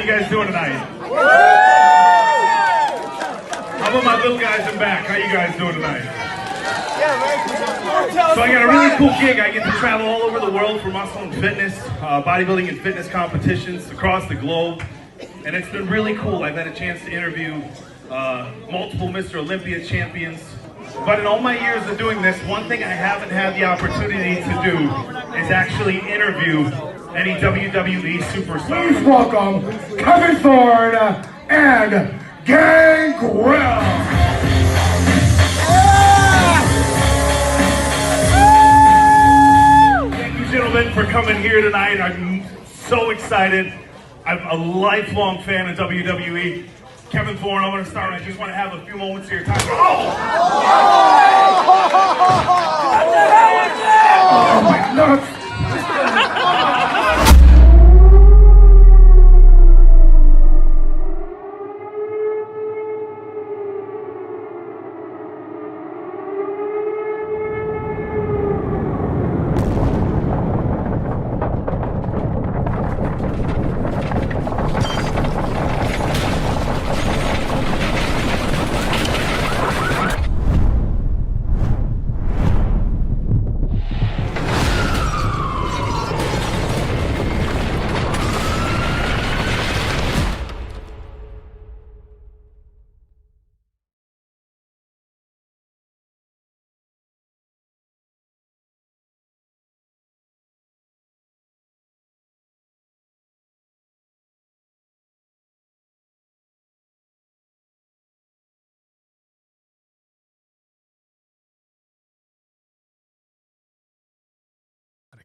you guys doing tonight? How about my little guys in back? How you guys doing tonight? So I got a really cool gig. I get to travel all over the world for muscle and fitness, bodybuilding and fitness competitions across the globe. And it's been really cool. I've had a chance to interview multiple Mr. Olympia champions. But in all my years of doing this, one thing I haven't had the opportunity to do is actually interview any WWE superstars. Please welcome Kevin Thorne and Gangrel. Thank you, gentlemen, for coming here tonight. I'm so excited. I'm a lifelong fan of WWE. Kevin Thorne, I'm going to start. I just want to have a few moments of your time. Oh my nuts!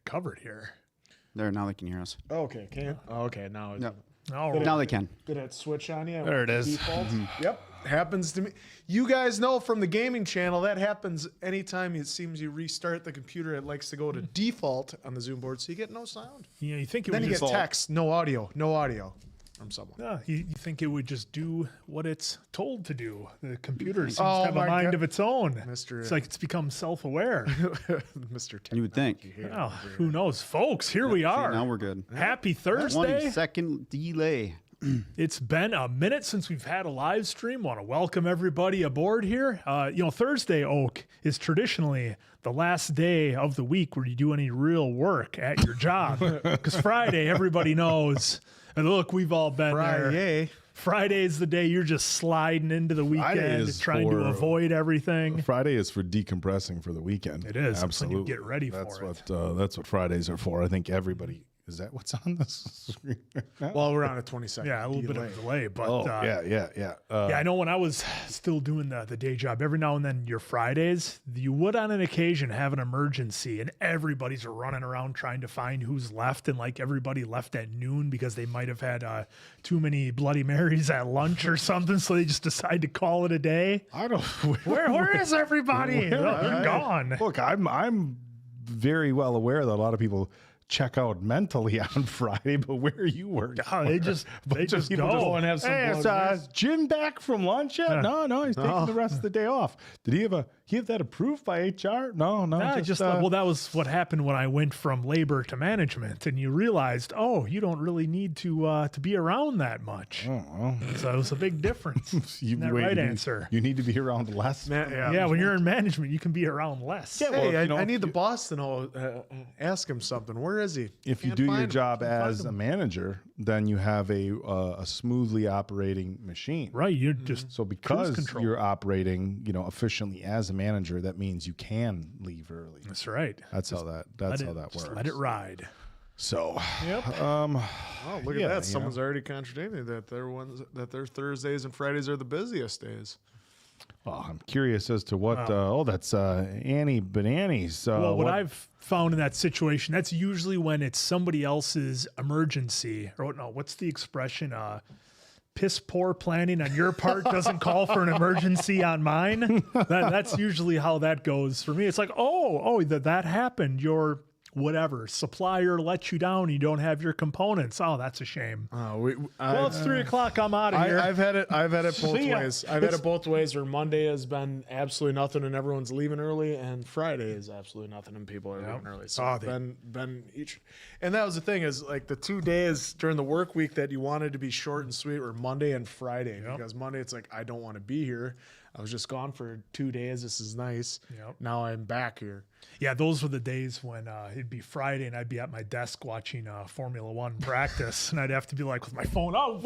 Covered here. There, now they can hear us. Okay, can okay now. Yep. Now they can. Did it switch on you? There it is. Default? Yep, happens to me. You guys know from the gaming channel that happens anytime it seems you restart the computer. It likes to go to default on the Zoom board, so you get no sound. Yeah, you think it Then would you just get text, no audio from someone. Yeah, you think it would just do what it's told to do. The computer seems Oh to have a my mind God. of its own. Mr. It's like it's become self-aware. Mr. You would think. Well, who knows? Folks, here we are. Now we're good. Happy 1 Thursday. second delay. It's been a minute since we've had a live stream. Want to welcome everybody aboard here. Thursday, Oak, is traditionally the last day of the week where you do any real work at your job. Because Friday, everybody knows. And look, we've all been there. Friday's the day you're just sliding into the weekend, trying to avoid everything. Friday is for decompressing for the weekend. It is. Absolutely. When you get ready that's for what, that's what Fridays are for. I think everybody. Is that what's on this screen right now? Well, we're on a 20-second Yeah, a little bit of a delay, but yeah. I know when I was still doing the day job, every now and then your Fridays, you would on an occasion have an emergency and everybody's running around trying to find who's left, and like everybody left at noon because they might have had too many Bloody Marys at lunch or something, so they just decide to call it a day. I don't. Where is everybody? You're gone. Look, I'm very well aware that a lot of people check out mentally on Friday, but where are you working? Oh, they just go and have some Hey, Jim back from lunch yet? No, he's taking the rest of the day off. Did he have that approved by HR? No. Well, that was what happened when I went from labor to management, and you realized, you don't really need to be around that much. So it was a big difference. Answer. You need to be around less. Yeah, when you're in management, you can be around less. Yeah, hey, I need the boss to know. Ask him something. Where is he? If you do your job as a manager, then you have a smoothly operating machine. Right. You're just so because you're operating, efficiently as a manager, that means you can leave early. That's right. That's how that works. Let it ride. So, yep. Look at that. Someone's already contradicting that their Thursdays and Fridays are the busiest days. Well, I'm curious as to what. That's Annie Bananas. What I've found in that situation, that's usually when it's somebody else's emergency. Or no, what's the expression? Piss poor planning on your part doesn't call for an emergency on mine. That's usually how that goes for me. It's like, that happened. Your whatever supplier lets you down, you don't have your components. Oh, that's a shame. Well, it's 3 o'clock. I'm out of here. I've had it both See ya. ways. I've had it both ways where Monday has been absolutely nothing and everyone's leaving early, and Friday is absolutely nothing and people are leaving early. So it's been each, and that was the thing is like the 2 days during the work week that you wanted to be short and sweet were Monday and Friday, because Monday it's like I don't want to be here. I was just gone for 2 days. This is nice. Now I'm back here. Yeah, those were the days when it'd be Friday and I'd be at my desk watching Formula One practice, and I'd have to be like with my phone, oh,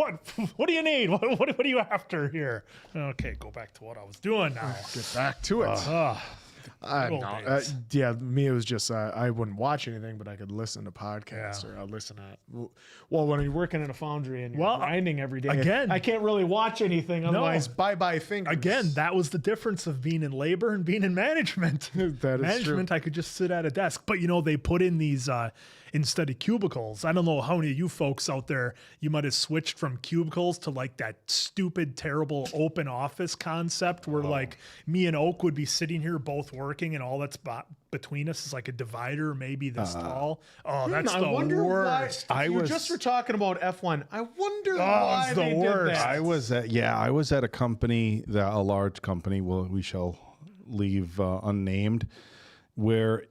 what do you need? What are you after here? Okay, go back to what I was doing now. Get back to it. Yeah, me, it was just I wouldn't watch anything, but I could listen to podcasts or I'd listen to. Well, when you're working in a foundry and you're grinding every day, again, I can't really watch anything. Otherwise, bye fingers. Again, that was the difference of being in labor and being in management. That is management, true. I could just sit at a desk, but they put in these instead of cubicles. I don't know how many of you folks out there, you might have switched from cubicles to like that stupid, terrible open office concept where like me and Oak would be sitting here both working and all that's between us is like a divider, maybe this tall. Oh, that's the worst. You just were talking about F1. I wonder why it's the they worst. did that. I was at a company, a large company, we shall leave unnamed, where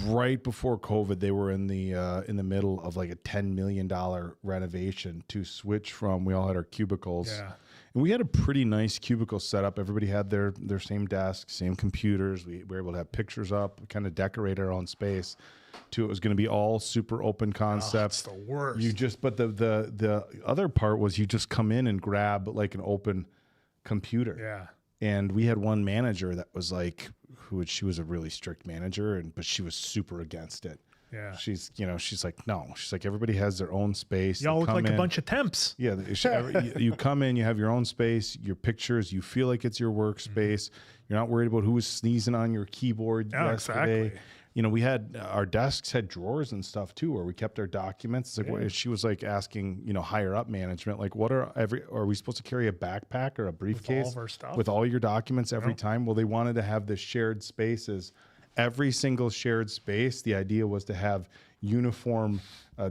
right before COVID, they were in the middle of like a $10 million renovation to switch from. We all had our cubicles, and we had a pretty nice cubicle setup. Everybody had their same desk, same computers. We were able to have pictures up, kind of decorate our own space. It was going to be all super open concept. It's the worst. But the other part was you just come in and grab like an open computer. Yeah. And we had one manager that was like, she was a really strict manager, but she was super against it. Yeah. She's like, no. She's like, everybody has their own space. Y'all look like a bunch of temps. Yeah. You come in, you have your own space, your pictures, you feel like it's your workspace. You're not worried about who was sneezing on your keyboard yesterday. Exactly. We had our desks had drawers and stuff too, where we kept our documents. It's like she was like asking, higher up management, like, are we supposed to carry a backpack or a briefcase all of our stuff? with all your documents every time? Well, they wanted to have the shared spaces. Every single shared space, the idea was to have uniform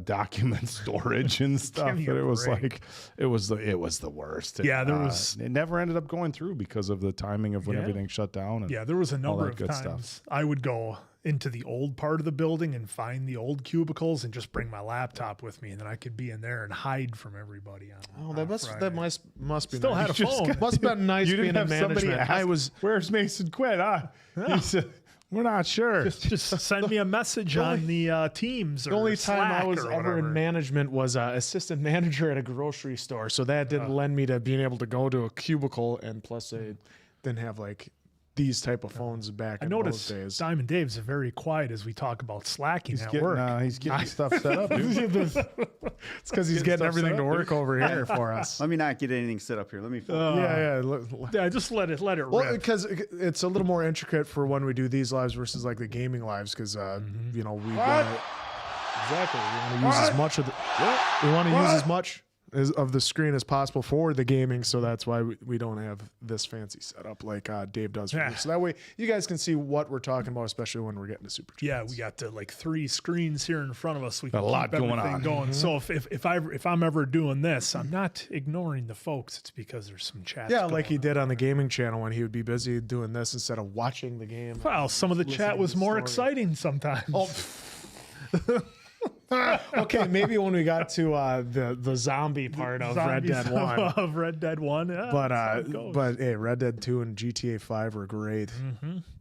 document storage and stuff. But it was like, it was the worst. Yeah, It never ended up going through because of the timing of when everything shut down. And there was a number of good times stuff. I would go into the old part of the building and find the old cubicles and just bring my laptop with me, and then I could be in there and hide from everybody. That must be Still nice. had a phone. Must have been nice You being didn't in have somebody management. ask, where's Mason Quinn? He said, we're not sure. Just send me a message on the Teams. Or The only time I Slack was or ever whatever. in management was assistant manager at a grocery store. So that didn't lend me to being able to go to a cubicle, and plus they didn't have like these type of phones back I in noticed those days. Diamond Dave's very quiet as we talk about slacking at work. He's getting stuff set up. Dude. It's because he's getting stuff everything set to up, work over here for us. Let me not get anything set up here. Let me. Yeah, just let it Well, rip. because it's a little more intricate for when we do these lives versus like the gaming lives, because we want to use as much of of the screen as possible for the gaming, so that's why we don't have this fancy setup like Dave does for me. So that way you guys can see what we're talking about, especially when we're getting to Super Chats. Yeah, we got like 3 screens here in front of us. We can A lot keep going everything on. going. So if I'm ever doing this, I'm not ignoring the folks. It's because there's some chats. Yeah, going like he on. did on the gaming channel when he would be busy doing this instead of watching the game. Well, some of the chat listening was to the more story. exciting sometimes. Okay, maybe when we got to the zombie part of Red Dead 1. Of Red Dead 1. Yeah, But that's how it goes. but hey, Red Dead 2 and GTA 5 were great,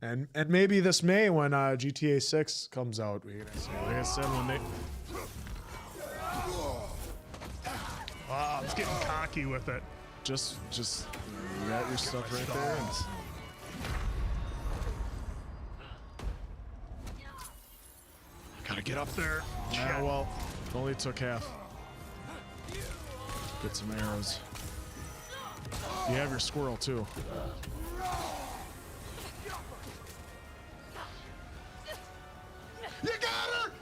and maybe this May when GTA 6 comes out, we can see. Like I said, when they Wow, it's getting cocky with it. just you got your stuff right there. Gotta get up there. Yeah, well, it only took half. Get some arrows. You have your squirrel too. You got her!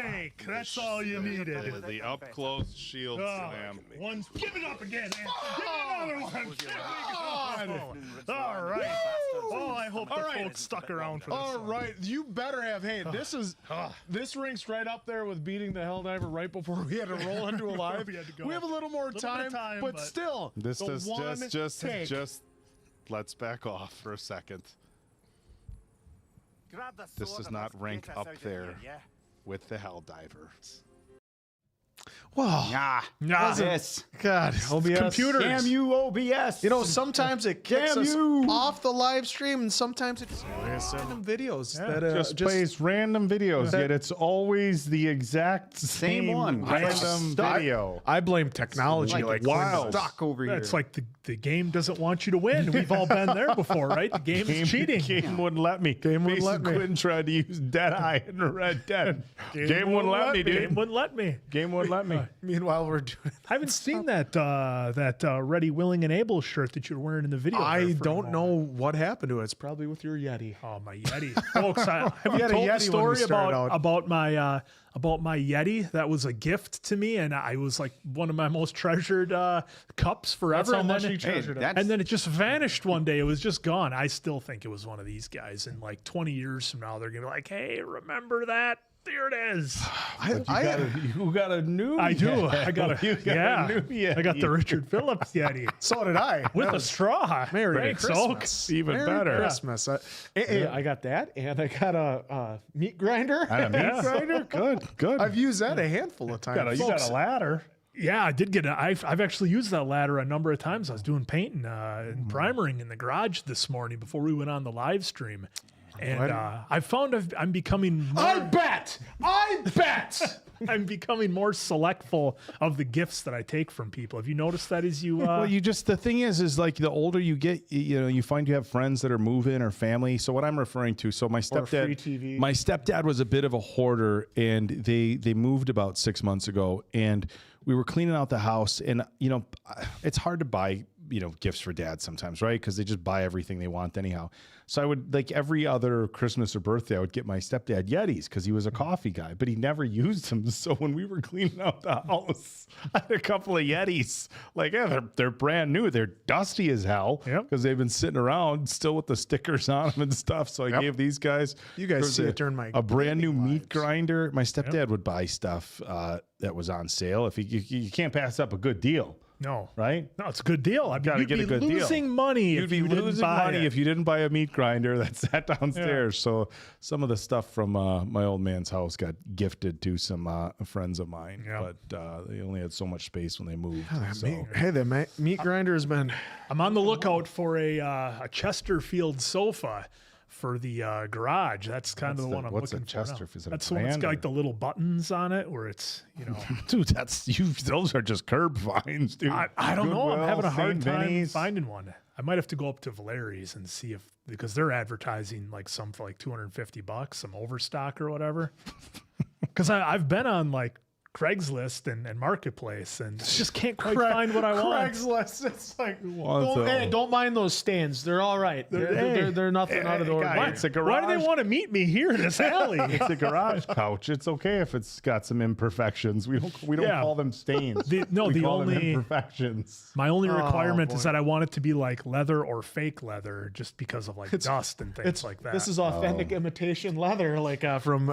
take. That's all you needed. The up close shield slam. One's give it up again. Give me another one. All right. Oh, I hope the folks stuck around for this. All right, you better have. Hey, this ranks right up there with beating the Helldiver right before we had to roll into a live. We had to go. We have a little more time, but still, This the is one take. just let's back off for a second. This does not rank up there with the Helldiver. Well, Yes. God, OBS. Computers. Damn you, OBS. You know, sometimes it kicks Damn us you. off the live stream, and sometimes it just random videos that Just plays random videos, yet it's always the exact same one. random video. I blame technology. Like wild. Stuck over here. It's like the game doesn't want you to win. We've all been there before, right? The game is cheating. Game wouldn't let me. Game wouldn't let me. Quinn tried to use Deadeye in Red Dead. Game wouldn't let me, dude. Game wouldn't let me. Game wouldn't let me. Meanwhile, we're doing. I haven't seen that Ready, Willing, and Able shirt that you're wearing in the video. I there for a don't know moment. what happened to it. It's probably with your Yeti. Oh, my Yeti, folks! Have you had a told the Yeti when we story started out. about my Yeti? That was a gift to me, and I was like one of my most treasured cups forever. That's how and much then you treasured it. and then it just vanished one day. It was just gone. I still think it was one of these guys. And like 20 years from now, they're gonna be like, "Hey, remember that? There it is." You got a new. I do. I got a You got a new Yeti. I got the Richard Phillips Yeti So did I. with a straw. Merry Thanks, Christmas. Oak. Even Merry better. Christmas. I got that, and I got a meat grinder. And a meat grinder? Good. I've used that a handful of times. You got a ladder. Yeah, I did get it. I've actually used that ladder a number of times. I was doing painting and primering in the garage this morning before we went on the live stream. And I found I'm becoming more, I bet. I'm becoming more selectful of the gifts that I take from people. Have you noticed that as you Well, the thing is like the older you get, you find you have friends that are moving or family. So what I'm referring to, so my free TV. stepdad was a bit of a hoarder, and they moved about 6 months ago, and we were cleaning out the house, and it's hard to buy gifts for dad sometimes, right? Because they just buy everything they want anyhow. So I would, like every other Christmas or birthday, I would get my stepdad Yetis because he was a coffee guy, but he never used them. So when we were cleaning out the house, I had a couple of Yetis. Like, yeah, they're brand new. They're dusty as hell because they've been sitting around still with the stickers on them and stuff. So I gave these guys. You guys see it during my a brand new meat grinder. My stepdad would buy stuff that was on sale. If you can't pass up a good deal. no, Right? no, it's a good deal. I mean, You'd you'd be losing money. You'd if be you didn't losing buy money it. if you didn't buy a meat grinder that sat downstairs. So some of the stuff from my old man's house got gifted to some friends of mine, but they only had so much space when they moved. So. Hey, the meat grinder has been. I'm on the lookout for a Chesterfield sofa for the garage. That's kind of the one I'm what's a looking for now. Chesterfield? Is it a That's the one that's brand got or- like the little buttons on it where it's, Dude, those are just curb finds, dude. I don't know. I'm Goodwill, having a hard St. time Vinny's. finding one. I might have to go up to Valeri's and see because they're advertising like some for like $250, some overstock or whatever. Because I've been on like Craigslist and Marketplace and just can't quite find what I want. Craigslist. It's like, Want those. don't mind those stands. They're all right. They're nothing out of the ordinary. It's a Why do garage. they want to meet me here in this alley? It's a garage couch. It's okay if it's got some imperfections. We don't Yeah. call them stains. The we call them only- imperfections. My only requirement boy. is that I want it to be like leather or fake leather, just because of like dust and things like that. This is authentic imitation leather, like from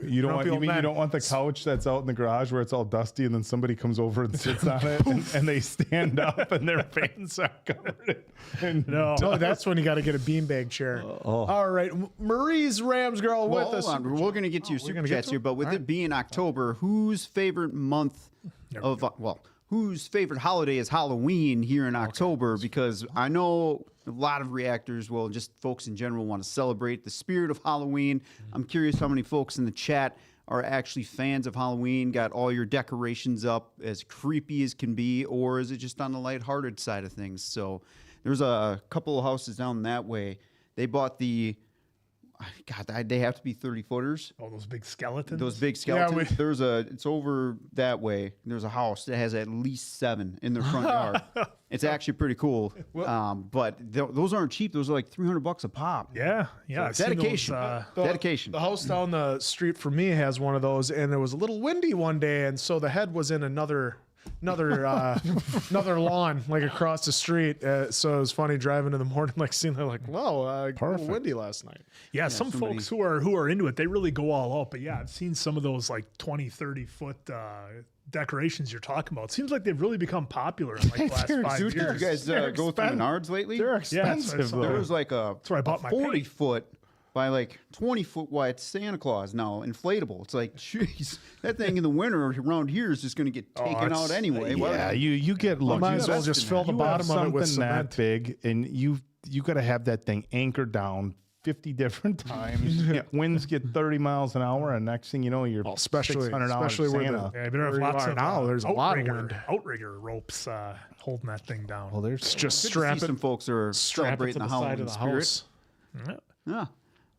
You don't want Grumpy Old you Men. don't want the couch that's out in the garage where it's all dusty and then somebody comes over and sits on it and they stand up and their fans are covered in No. No, that's when you got to get a beanbag chair. All right, Marie's Rams girl with Well, us. hold on. We're going to get to your super chats here, but with it being October, whose favorite month whose favorite holiday is Halloween here in October? Because I know a lot of reactors, well, just folks in general, want to celebrate the spirit of Halloween. I'm curious how many folks in the chat are actually fans of Halloween, got all your decorations up as creepy as can be, or is it just on the lighthearted side of things? So there's a couple of houses down that way. They bought they have to be 30-footers. Oh, those big skeletons. Those big skeletons. It's over that way. There's a house that has at least 7 in their front yard. It's actually pretty cool. But those aren't cheap. Those are like $300 a pop. Yeah. So dedication. Dedication. The house down the street from me has one of those, and it was a little windy one day, and so the head was in another lawn, like across the street. So it was funny driving in the morning, like seeing it, like, wow, a little windy last night. Yeah, some folks who are into it, they really go all out. But yeah, I've seen some of those like 20, 30 foot decorations you're talking about. It seems like they've really become popular in like the last 5 years. Did you guys go through Menards lately? They're expensive. There was like a where I bought my 40 paint. foot by like 20 foot wide Santa Claus now, inflatable. It's like, jeez, that thing in the winter around here is just going to get taken out anyway. Yeah, you get lucky. Might as well just fill the bottom of it with something that cement. big, and you got to have that thing anchored down 50 different times. Winds get 30 miles an hour, and next thing you know, you're especially $600 where Santa. Yeah, there are Where you lots are of now, there's a lot of wind. outrigger ropes holding that thing down. Well, there's just Good to strap see it. some folks are Strap it to celebrating the the side Halloween of the spirit. house. Yeah.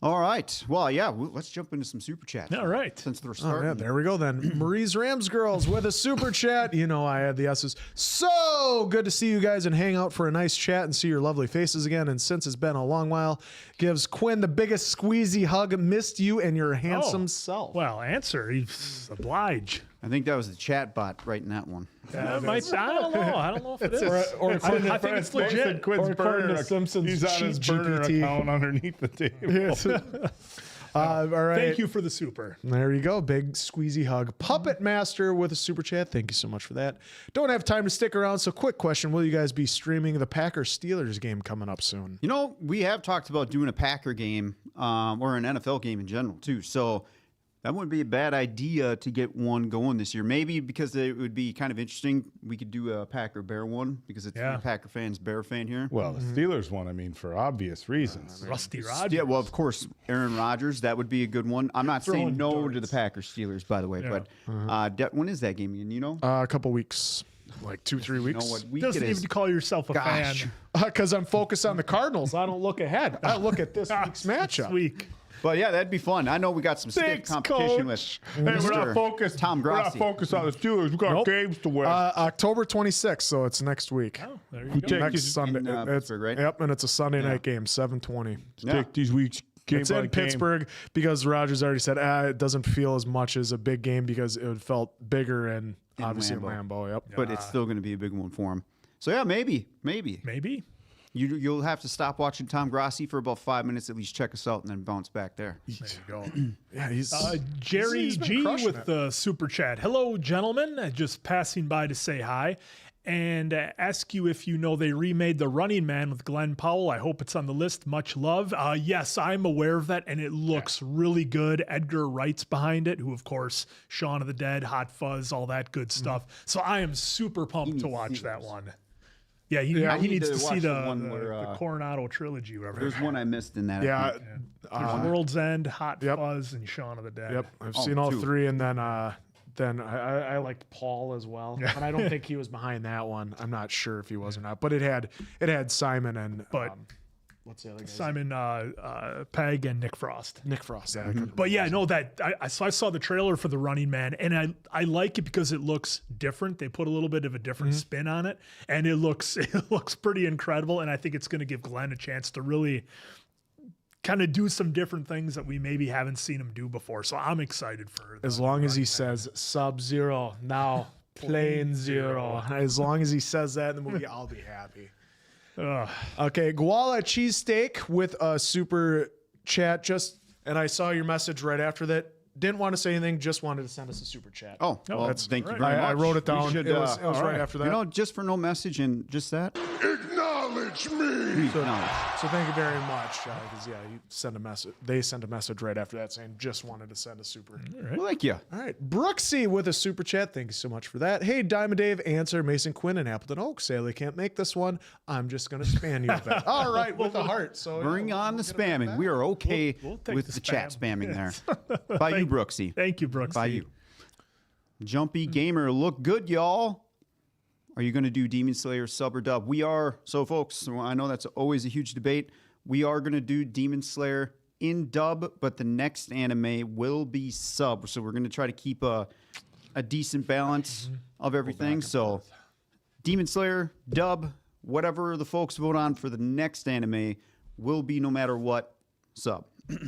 All right. Well, yeah. Let's jump into some super chats. All right. Since they're Oh, starting. yeah, there we go then. Marie's Rams girls with a super chat. You know I had the S's. So good to see you guys and hang out for a nice chat and see your lovely faces again. And since it's been a long while, gives Quinn the biggest squeezy hug. Missed you and your handsome self. Well, answer. He's oblige. I think that was the chat bot writing that one. I don't know. I don't know if it is. Or I think it's legit. Quinn's Or according burner. to Simpsons He's on his cheat burner GPT. account underneath the table. All right. Thank you for the super. There you go. Big squeezy hug. Puppet Master with a super chat. Thank you so much for that. Don't have time to stick around. So quick question. Will you guys be streaming the Packers Steelers game coming up soon? You know, we have talked about doing a Packer game or an NFL game in general, too. So that wouldn't be a bad idea to get one going this year. Maybe because it would be kind of interesting. We could do a Packer-Bear one because it's a Packer fans, Bear fan here. Well, the Steelers one, I mean, for obvious reasons. Rusty Rogers. Yeah, well, of course, Aaron Rodgers, that would be a good one. I'm not saying no to the Packers Steelers, by the way, but when is that game again? You know? A couple weeks, like 2-3 You weeks. know what week Doesn't it is? even call yourself a Gosh. fan. Because I'm focused on the Cardinals. I don't look ahead. I look at this week's matchup. This week. But yeah, that'd be fun. I know we got some stiff Thanks, competition Coach. with Hey, we're not Mr. focused. Tom We're not Grassi. focused on the Steelers. We got Nope. games to win. October 26th, so it's next week. Oh, there you we go. take Next these, Sunday. in, It's- Pittsburgh, right? Yep, and it's a Sunday night game, 7:20. take these weeks game It's by in game. Pittsburgh because Rogers already said it doesn't feel as much as a big game because it felt bigger and obviously in Lambeau. Yep. But it's still going to be a big one for him. So yeah, maybe. Maybe. You'll have to stop watching Tom Grassi for about 5 minutes, at least check us out, and then bounce back there. There you go. Yeah, he's Jerry he's been G crushing with it. the super chat. Hello, gentlemen. Just passing by to say hi and ask you if you know they remade The Running Man with Glenn Powell. I hope it's on the list. Much love. Yes, I'm aware of that, and it looks really good. Edgar Wright's behind it, who, of course, Shaun of the Dead, Hot Fuzz, all that good stuff. So I am super pumped to watch that one. Yeah, he needs to see watch the one where, Coronado trilogy, whatever. There's one I missed in that. I think. There's World's End, Hot Fuzz, and Shaun of the Dead. Yep, I've seen all 2. three, and then I liked Paul as well, but I don't think he was behind that one. I'm not sure if he was or not, but it had Simon and what's the other guy? Simon Pegg and Nick Frost. Nick Frost. Yeah, But yeah, no, that I saw the trailer for The Running Man, and I like it because it looks different. They put a little bit of a different spin on it, and it looks pretty incredible. And I think it's going to give Glenn a chance to really kind of do some different things that we maybe haven't seen him do before. So I'm excited for as long as he says Sub-Zero now, Plane Zero. As long as he says that in the movie, I'll be happy. Okay, Guala Cheesesteak with a super chat. And I saw your message right after that. Didn't want to say anything, just wanted to send us a super chat. Oh, well, thank you very much. I wrote it We down. should, it was right after that. You know, just for no message and just that. Acknowledge me. So thank you very much. Because you send a message. They sent a message right after that saying just wanted to send a super. Well, thank you. All right, Brooksy with a super chat. Thank you so much for that. Hey, Diamond Dave, answer Mason Quinn and Appleton Oaks. Sadly, can't make this one. I'm just gonna spam you a bit. All right, with a heart. So Bring on the spamming. We are okay We'll take with the the chat spam. spamming there. By you, Brooksy. Thank you, Brooks. By you. Jumpy Gamer, look good, y'all. Are you going to do Demon Slayer sub or dub? We are. So, folks, I know that's always a huge debate. We are going to do Demon Slayer in dub, but the next anime will be sub. So we're going to try to keep a decent balance of everything. So Demon Slayer dub whatever the folks vote on for the next anime will be no matter what sub. All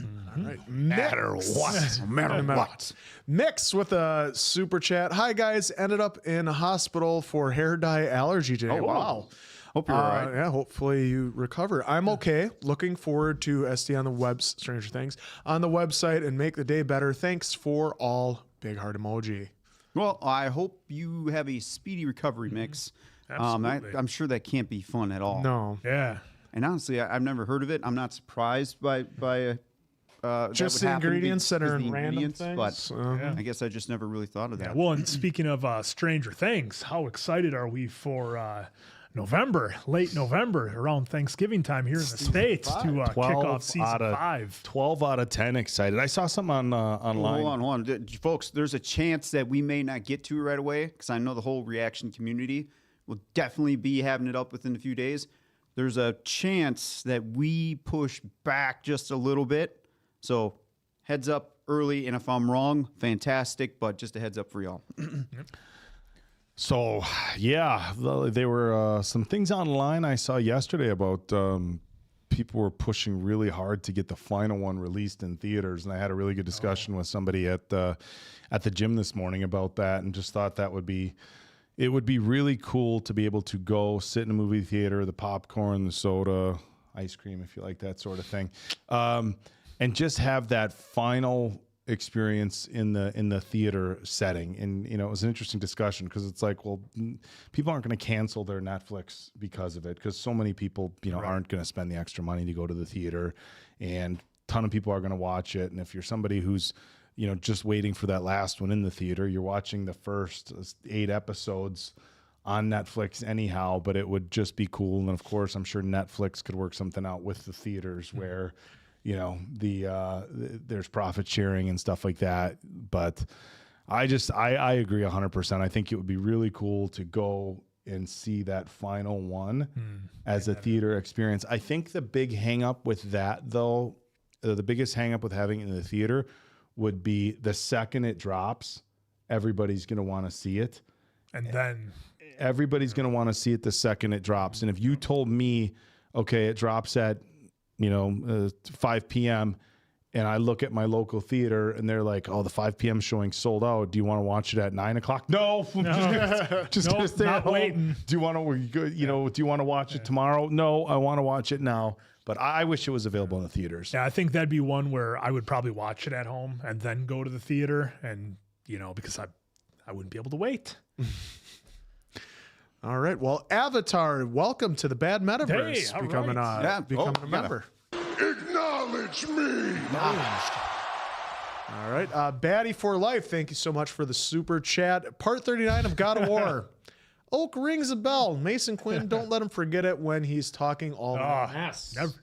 right. Matter what? Matter what? Mix with a super chat. Hi guys, ended up in a hospital for hair dye allergy today. Oh, wow. Hope you're all right. Yeah, hopefully you recover. I'm okay. Looking forward to SD on the web, Stranger Things, on the website and make the day better. Thanks for all. Big heart emoji. Well, I hope you have a speedy recovery, Mix. Absolutely. I'm sure that can't be fun at all. No. Yeah. And honestly, I've never heard of it. I'm not surprised by Just the ingredients that are in random things. But I guess I just never really thought of that. Well, and speaking of Stranger Things, how excited are we for November, late November, around Thanksgiving time here in the States to kick off season 5. 12 out of 10 excited. I saw something online. Hold on. Folks, there's a chance that we may not get to it right away because I know the whole reaction community will definitely be having it up within a few days. There's a chance that we push back just a little bit. So heads up early, and if I'm wrong, fantastic, but just a heads up for y'all. So, yeah, there were some things online I saw yesterday about people were pushing really hard to get the final one released in theaters, and I had a really good discussion with somebody at the gym this morning about that, and just thought it would be really cool to be able to go sit in a movie theater, the popcorn, the soda, ice cream, if you like that sort of thing, and just have that final experience in the theater setting. And it was an interesting discussion because it's like, well, people aren't going to cancel their Netflix because of it, because so many people aren't going to spend the extra money to go to the theater, and a ton of people are going to watch it. And if you're somebody who's just waiting for that last one in the theater, you're watching the first 8 episodes on Netflix anyhow, but it would just be cool. And of course, I'm sure Netflix could work something out with the theaters where there's profit sharing and stuff like that. But I agree 100%. I think it would be really cool to go and see that final one as a theater experience. I think the big hang up with that, though, the biggest hang up with having it in the theater would be the second it drops, everybody's going to want to see it. And then everybody's going to want to see it the second it drops. And if you told me, okay, it drops at 5 p.m. and I look at my local theater and they're like, oh, the 5 p.m. showing sold out. Do you want to watch it at 9 o'clock? No, just gonna stay at home. Waiting. Do you want to, do you want to watch it tomorrow? No, I want to watch it now. But I wish it was available in the theaters. Yeah, I think that'd be one where I would probably watch it at home and then go to the theater, and because I wouldn't be able to wait. All right. Well, Avatar, welcome to the Bad Metaverse. Hey, becoming a member. Acknowledge me. All right. Baddie for Life, thank you so much for the super chat. Part 39 of God of War. Oak rings a bell. Mason Quinn, don't let him forget it when he's talking all the time.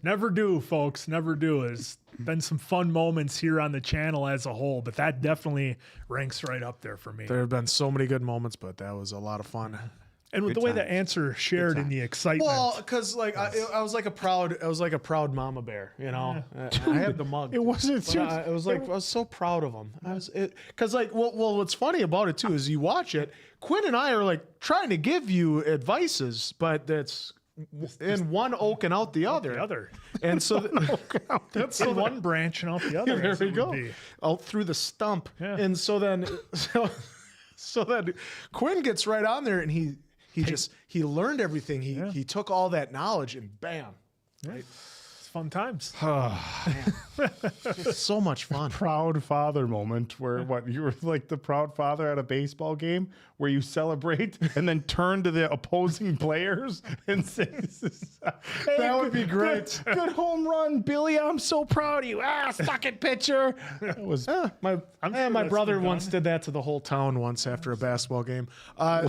Never do, folks. Never do. There's been some fun moments here on the channel as a whole, but that definitely ranks right up there for me. There have been so many good moments, but that was a lot of fun. And with the way the answer shared in the excitement. Well, because I was like a proud mama bear, I had the mug. It wasn't. I was so proud of him. What's funny about it too is you watch it. Quinn and I are like trying to give you advices, but that's in one oak and out the other. And so that's in one branch and out the other. There we go. Out through the stump. Yeah. And so then Quinn gets right on there and he learned everything. He took all that knowledge and bam. Right. It's fun times. So much fun. Proud father moment where you were like the proud father at a baseball game where you celebrate and then turn to the opposing players and say, hey, that would be great. Good home run, Billy. I'm so proud of you. Suck it, pitcher. That was my brother once did that to the whole town once after a basketball game.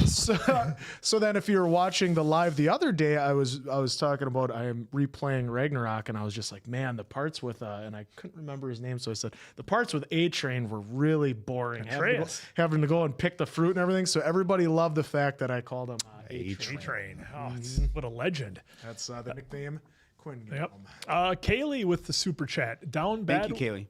So then if you were watching the live the other day, I was talking about I am replaying Ragnarok, and I was just like, man, the parts with and I couldn't remember his name, so I said the parts with A-Train were really boring. Having to go and pick the fruit and everything. So everybody loved the fact that I called him A-Train. Oh, what a legend. That's the nickname. Quinn. Yep. Kaylee with the super chat. Down bad. Thank you, Kaylee.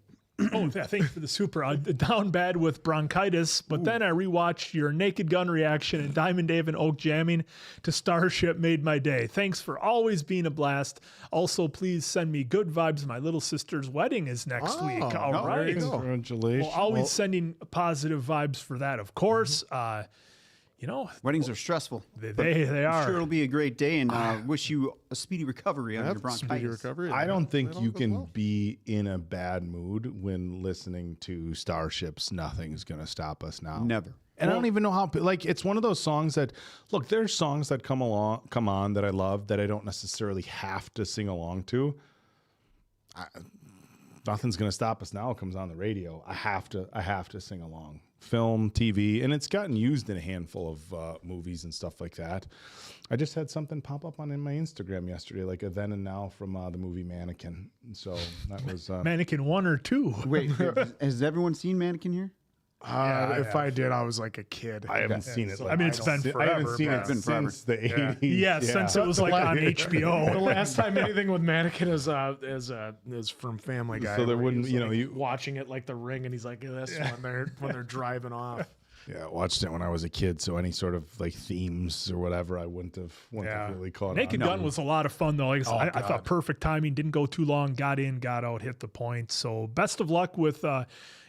Oh, yeah, thank you for the super. Down bad with bronchitis, but then I rewatched your Naked Gun reaction and Diamond Dave and Oak jamming to Starship made my day. Thanks for always being a blast. Also, please send me good vibes. My little sister's wedding is next week. All right. Congratulations. Well, always sending positive vibes for that, of course. You know, Weddings are stressful. They I'm are. sure it'll be a great day, and wish you a speedy recovery on your bronchitis. Speedy recovery. I don't think you can be in a bad mood when listening to Starships. Nothing's gonna stop us now. Never. And I don't even know how. Like, it's one of those songs that, look, there's songs that come on that I love that I don't necessarily have to sing along to. Nothing's gonna stop us now. It comes on the radio. I have to sing along. Film, TV, and it's gotten used in a handful of movies and stuff like that. I just had something pop up in my Instagram yesterday, like a then and now from the movie Mannequin. So that was Mannequin 1 or 2. Wait, has everyone seen Mannequin here? If I did, I was like a kid. I haven't seen it. I mean, it's been forever. I haven't seen but- it since the 80s. Yeah, since it was like on The HBO. last time anything with Mannequin is from Family Guy. So there where wouldn't, he's, you know, like, you watching it like The Ring, and he's like, "This when they're driving off." Yeah, I watched it when I was a kid, so any sort of like themes or whatever, I wouldn't have really caught Naked on. Gun was a lot of fun though. Like I said, I thought perfect timing, didn't go too long, got in, got out, hit the point. So best of luck with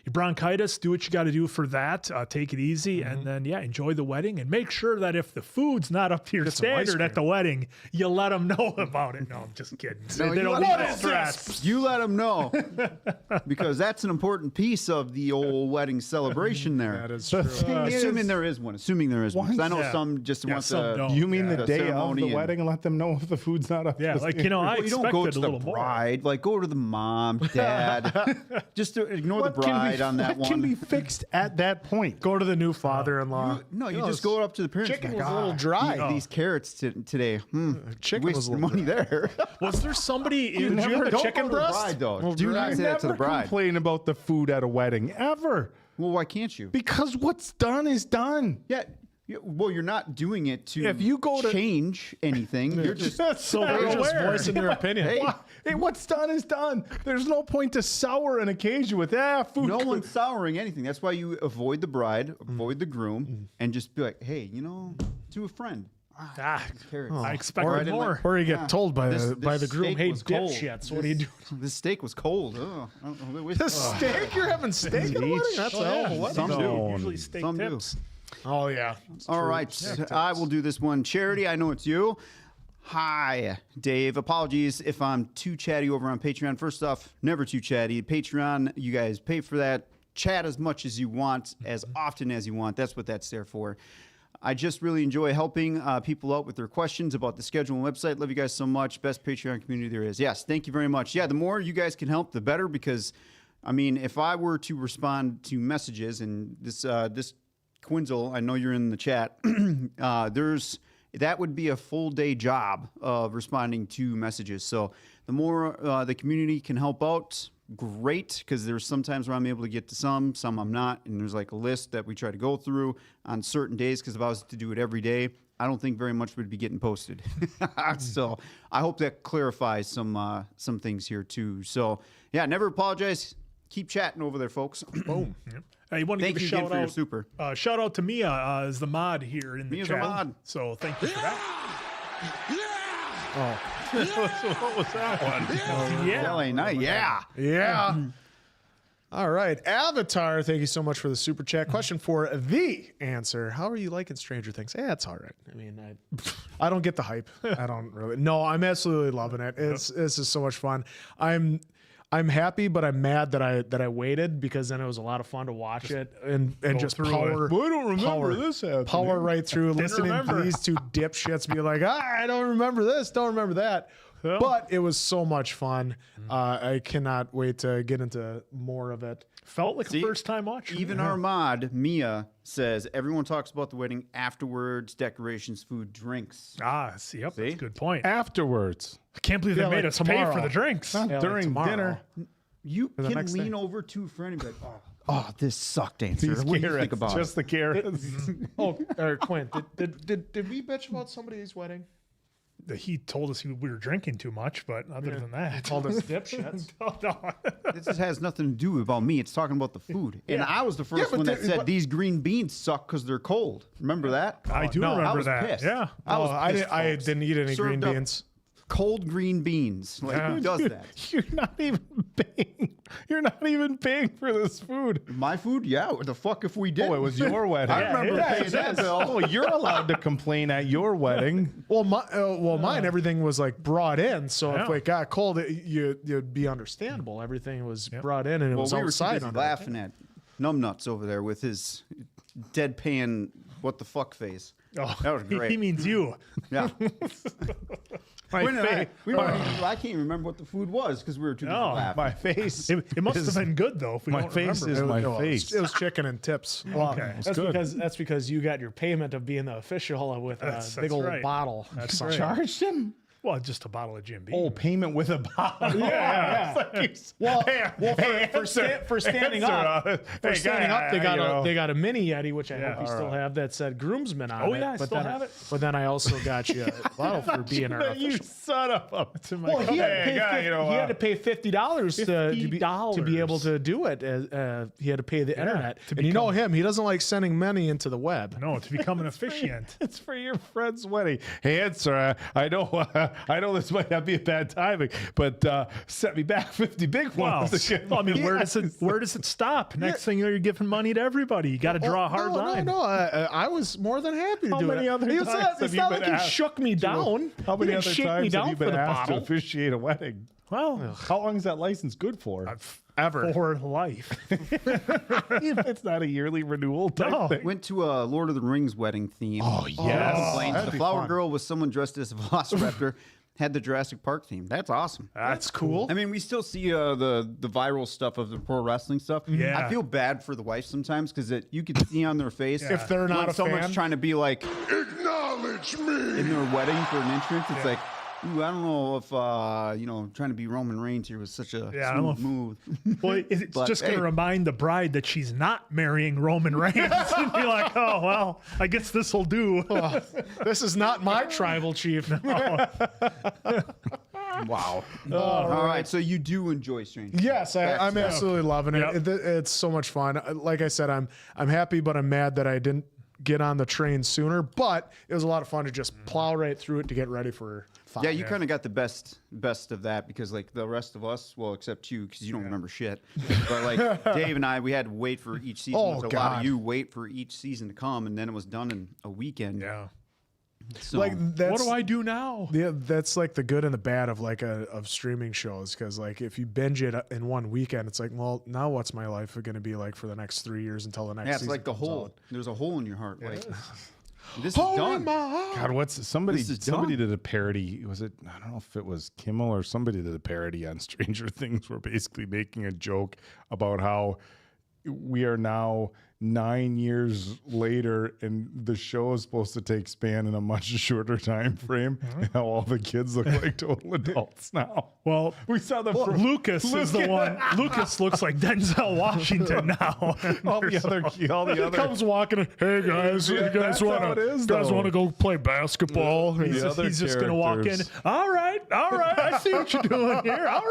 your bronchitis. Do what you got to do for that. Take it easy, and then enjoy the wedding, and make sure that if the food's not up to your standard at the wedding, you let them know about it. No, I'm just kidding. They don't need that stress. You let them know, because that's an important piece of the old wedding celebration there. That is true. Assuming there is one. 'Cause I know some just want some the. don't. You mean the day of ceremony the and- wedding and let them know if the food's not up? Yeah, to like standard? I Well, you don't expected go a to the little more. bride. Like, go to the mom, dad. Just to ignore the bride on that What can be one. fixed at that point? Go to the new father-in-law. No, you just go up to the parents. Chicken like, was a little dry. These carrots today. Chicken Waste was a the little money there. Was there somebody? Did you have a Don't chicken go to the breast? bride, though. Well, Do dry. not say that to the Never bride. complain about the food at a wedding ever, Well, why can't you? because what's done is done. Yeah. Well, you're not doing it to If you go to- change anything. You're just So They're just voicing their opinion. Hey, what's done is done. There's no point to sour an occasion with food. no one's souring anything. That's why you avoid the bride, avoid the groom, and just be like, hey, to a friend. Carrots. I expected more. Or you get told by This the groom, steak "Hey, was cold. dipshits, what are you doing?" This steak was cold. Oh, I don't know. The steak? You're having steak at a wedding? That's a hell of a wedding. Some do. Usually steak Some do. tips. Oh yeah. All right, I will do this one. Charity, I know it's you. Hi, Dave. Apologies if I'm too chatty over on Patreon. First off, never too chatty. Patreon, you guys pay for that. Chat as much as you want, as often as you want. That's what that's there for. I just really enjoy helping people out with their questions about the schedule and website. Love you guys so much. Best Patreon community there is. Yes, thank you very much. Yeah, the more you guys can help, the better, because, I mean, if I were to respond to messages, and this Quinzel, I know you're in the chat, that would be a full day job of responding to messages. So the more the community can help out, great, because there's sometimes where I'm able to get to some I'm not, and there's like a list that we try to go through on certain days, because if I was to do it every day, I don't think very much would be getting posted. So I hope that clarifies some things here too. So yeah, never apologize. Keep chatting over there, folks. Boom. You want to Thank give a you again shout for your out. super. Shout out to Mia as the mod here in the Mia's chat. a mod. So thank you for that. What was that one? LA Night, yeah. Yeah. All right. Avatar, thank you so much for the super chat. Question for the answer. How are you liking Stranger Things? Yeah, it's all right. I mean, I don't get the hype. I don't really. No, I'm absolutely loving it. This is so much fun. I'm happy, but I'm mad that I waited, because then it was a lot of fun to watch it and just power. Well, I don't remember power, this happening. Power right through, listening to remember. these two dipshits be like, I don't remember this, don't remember that. But it was so much fun. I cannot wait to get into more of it. Felt like See, a first time watcher. Even our mod, Mia, says everyone talks about the wedding afterwards, decorations, food, drinks. See, that's a good point. Afterwards, I can't believe they Yeah, made like us pay tomorrow. for the drinks. not like during tomorrow. dinner. You can next lean day. over to a friend and be like, oh, this sucked, answer. These What do you carrots, think about just it? the carrots. Oh, or Quinn, did we bitch about somebody's wedding? he told us we were drinking too much, but other than that, He called us dipshits. This just has nothing to do about me. It's talking about the food. And I was the first one that said these green beans suck because they're cold. Remember that? I do I remember was that. pissed. Yeah. I I didn't eat any green Served up beans. Cold green beans. Like, who does that? You're not even paying. You're not even paying for this food. My food? Yeah. What the fuck if we did? Oh, it was your wedding. I remember paying that bill. Oh, you're allowed to complain at your wedding. Well, mine, everything was like brought in. So if it got cold, you'd be understandable. Everything was brought in, and it was we were too outside. busy On laughing at Numbnuts over there with his deadpan what the fuck face. Oh, That was great. He means you. Yeah. My face. I can't remember what the food was because we were too busy No, laughing. My face. It must have been good though. If we My don't face remember. is my face. It was chicken and tips. Well, Okay. that's because you got your payment of being the official with That's a big old right. bottle. That's right. Charged him. Well, just a bottle of Jim Beam. Oh, payment with a bottle. Yeah. For standing up, Hey, standing up, they got you know. they got a mini Yeti, which I hope you still have, that said groomsman on it. Oh, yeah, I but still then have it. But then I also got you a bottle for being our You official. son of a. Well, he had to pay $50 to be able to do it. He had to pay the internet. And you know him; he doesn't like sending money into the web. No, to become an officiant. It's for your friend's wedding. Hey, answer. I know this might not be a bad timing, but set me back 50 big Wow. ones. Well, I mean, where does it stop? Next thing you're giving money to everybody. You got to draw a hard line. No, I was more than happy to How do many it. other It's times not, have it's you not been like he asked shook me down. How many He other didn't shake me times have down you for been the asked to bottle. officiate a wedding? Well, How long is that license good for? Ever. for life. It's not a yearly renewal type No. thing. Went to a Lord of the Rings wedding theme. Oh, yes. Complaints. that'd The be flower fun. girl was someone dressed as a velociraptor. Had the Jurassic Park theme. That's awesome. That's cool. I mean, we still see the viral stuff of the pro wrestling stuff. Yeah. I feel bad for the wife sometimes because you can see on their face If they're not when a someone's fan. trying to be like Acknowledge me! in their wedding for an entrance. It's like, ooh, I don't know if trying to be Roman Reigns here was such a Yeah, I don't know smooth if- move. Well, it's But, just going hey. to remind the bride that she's not marrying Roman Reigns and be like, oh, well, I guess this will do. This is not my tribal chief. Wow. All right, so you do enjoy Stranger Things. Yes, I'm absolutely loving it. Yep. It's so much fun. Like I said, I'm happy, but I'm mad that I didn't get on the train sooner. But it was a lot of fun to just plow right through it to get ready for 5. Yeah, you kind of got the best of that because like the rest of us, well, except you because you don't remember shit. But like Dave and I, we had to wait for each season. Oh, so a lot God. of you wait for each season to come, and then it was done in a weekend. Yeah. So, like that's, What do I do now? Yeah, that's like the good and the bad of of streaming shows. Because like if you binge it in one weekend, it's like, well, now what's my life going to be like for the next 3 years until the next? yeah, it's season like the comes hole. out? There's a hole in your heart. Like this is Hole in done. my heart. God, what's somebody? This is Somebody done. did a parody. Was it? I don't know if it was Kimmel or somebody did a parody on Stranger Things. Where basically making a joke about how we are now 9 years later, and the show is supposed to take span in a much shorter time frame. And how all the kids look like total adults now. Well, We saw the Lucas is the one. Lucas looks like Denzel Washington now. all the other Comes walking in, hey guys, you guys that's want how it is, to though. go play basketball? He's just, other he's just going to walk in. characters. All right. I see what you're doing here. All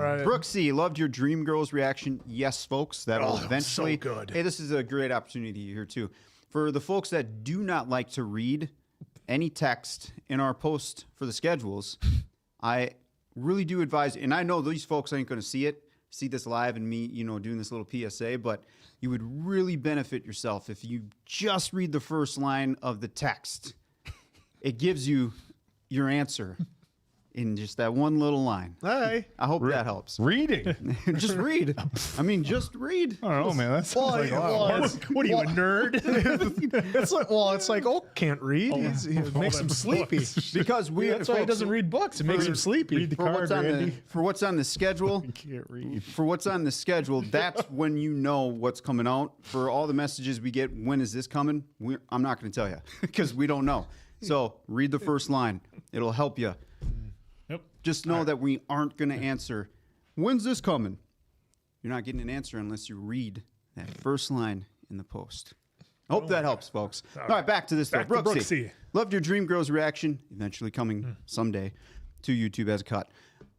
right. Brooksy, loved your Dream Girls reaction. Yes, folks, that will that was eventually. so good. Hey, this is a great opportunity here too for the folks that do not like to read any text in our post for the schedules. I really do advise, and I know these folks ain't going to see this live and me, doing this little PSA, but you would really benefit yourself if you just read the first line of the text. It gives you your answer in just that one little line. Hey. I hope that helps. reading. Just read. I mean, just read. I don't know, man. That sounds like a lot of work. What are you, a nerd? It's like Oak can't read. It makes him sleepy. Because That's why he doesn't read books. It makes him sleepy. Read the card, Randy. For what's on the schedule, Can't read. for what's on the schedule, that's when you know what's coming out. For all the messages we get, when is this coming? I'm not going to tell you because we don't know. So read the first line. It'll help you. Yep. Just know that we aren't going to answer, when's this coming? You're not getting an answer unless you read that first line in the post. Hope that helps, folks. All right, back to this. Back to Brooksy. Loved your Dream Girls reaction, eventually coming someday to YouTube as a cut.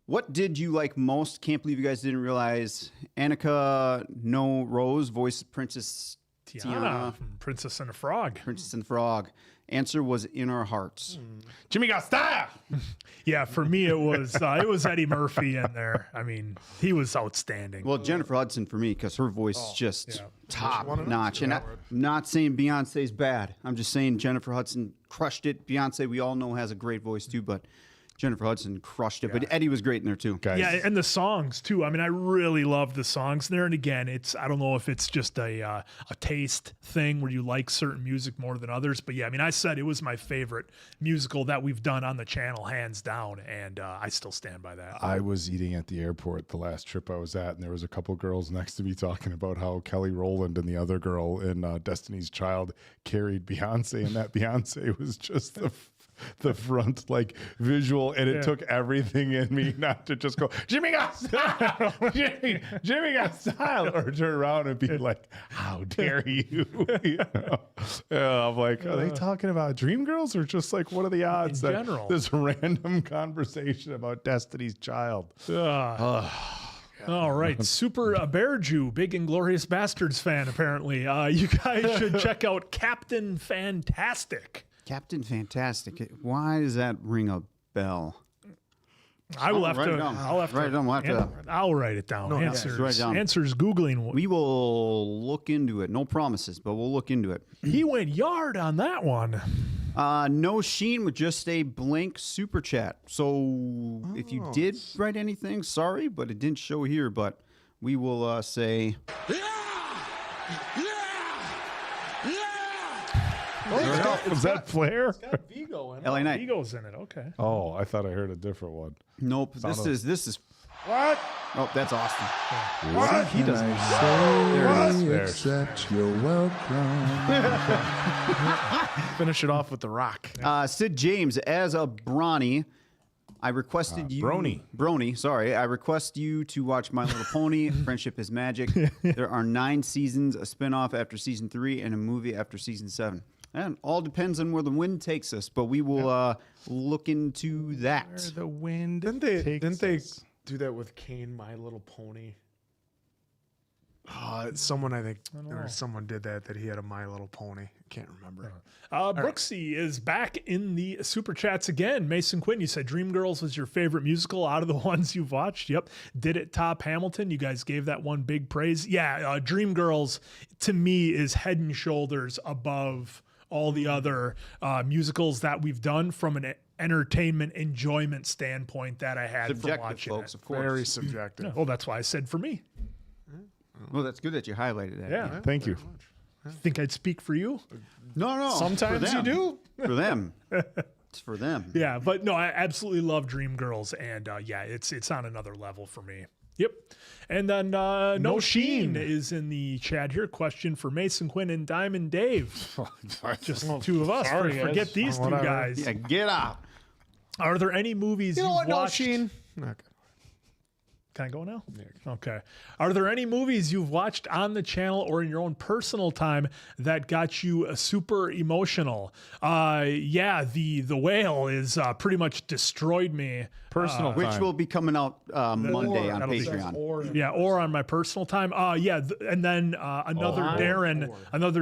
What did you like most? Can't believe you guys didn't realize Annika No Rose voiced Princess Tiana from Princess and the Frog. Princess and the Frog. Answer was In Our Hearts. Jimmy got style. Yeah, for me it was Eddie Murphy in there. I mean, he was outstanding. Well, Jennifer Hudson for me because her voice is just top notch. And I'm not saying Beyonce's bad. I'm just saying Jennifer Hudson crushed it. Beyonce, we all know, has a great voice too, but Jennifer Hudson crushed it. But Eddie was great in there too. Guys. Yeah, and the songs too. I mean, I really love the songs there. And again, I don't know if it's just a taste thing where you like certain music more than others. But yeah, I mean, I said it was my favorite musical that we've done on the channel, hands down, and I still stand by that. I was eating at the airport the last trip I was at, and there was a couple girls next to me talking about how Kelly Rowland and the other girl in Destiny's Child carried Beyonce, and that Beyonce was just the front like visual, and it took everything in me not to just go, Jimmy got style, Jimmy got style, or turn around and be like, how dare you? I'm like, are they talking about Dreamgirls or just like what are the odds in that general? this random conversation about Destiny's Child? All right, Super Bear Jew, big Inglorious Bastards fan apparently. You guys should check out Captain Fantastic. Captain Fantastic. Why does that ring a bell? I will have write to. it down. I'll have Write it down. We'll have to- I'll write it down. Answers. write it down. Answers. Googling. We will look into it. No promises, but we'll look into it. He went yard on that one. No Sheen with just a blank super chat. So if you did write anything, sorry, but it didn't show here. But we will say. Was that Flair? Vigo in it. LA Knight. Eagles in it. Okay. Oh, I thought I heard a different one. Nope. This is. What? Oh, that's Austin. What He doesn't. I accept your welcome. Finish it off with The Rock. Sid James as a Brawny. I requested you. Brony, sorry. I request you to watch My Little Pony, Friendship is Magic. There are 9 seasons, a spinoff after season 3, and a movie after season 7. And all depends on where the wind takes us, but we will look into that. Where the wind Didn't they takes us. do that with Kane, My Little Pony? Someone someone did that he had a My Little Pony. Can't remember. Brooksy is back in the super chats again. Mason Quinn, you said Dreamgirls was your favorite musical out of the ones you've watched. Yep. Did it top Hamilton? You guys gave that one big praise. Yeah, Dreamgirls to me is head and shoulders above all the other musicals that we've done from an entertainment enjoyment standpoint that I had from watching folks, it. of course. Very subjective. Yeah, well, that's why I said for me. Well, that's good that you highlighted that. Yeah. Thank you. Think I'd speak for you? No. Sometimes for them. you do. For them. It's for them. Yeah, but no, I absolutely love Dreamgirls, and yeah, it's on another level for me. Yep. And then No Sheen is in the chat here. Question for Mason Quinn and Diamond Dave. Just two of us. sorry, guys. Forget these two Whatever. guys. Yeah, get out. Are there any movies You know you've what? No watched? Sheen. Okay. Can I go now? Okay. Are there any movies you've watched on the channel or in your own personal time that got you super emotional? Yeah, the Whale is pretty much destroyed me. Personal Which time. will be coming out Monday on that'll be- Patreon. Or on my personal time. And then another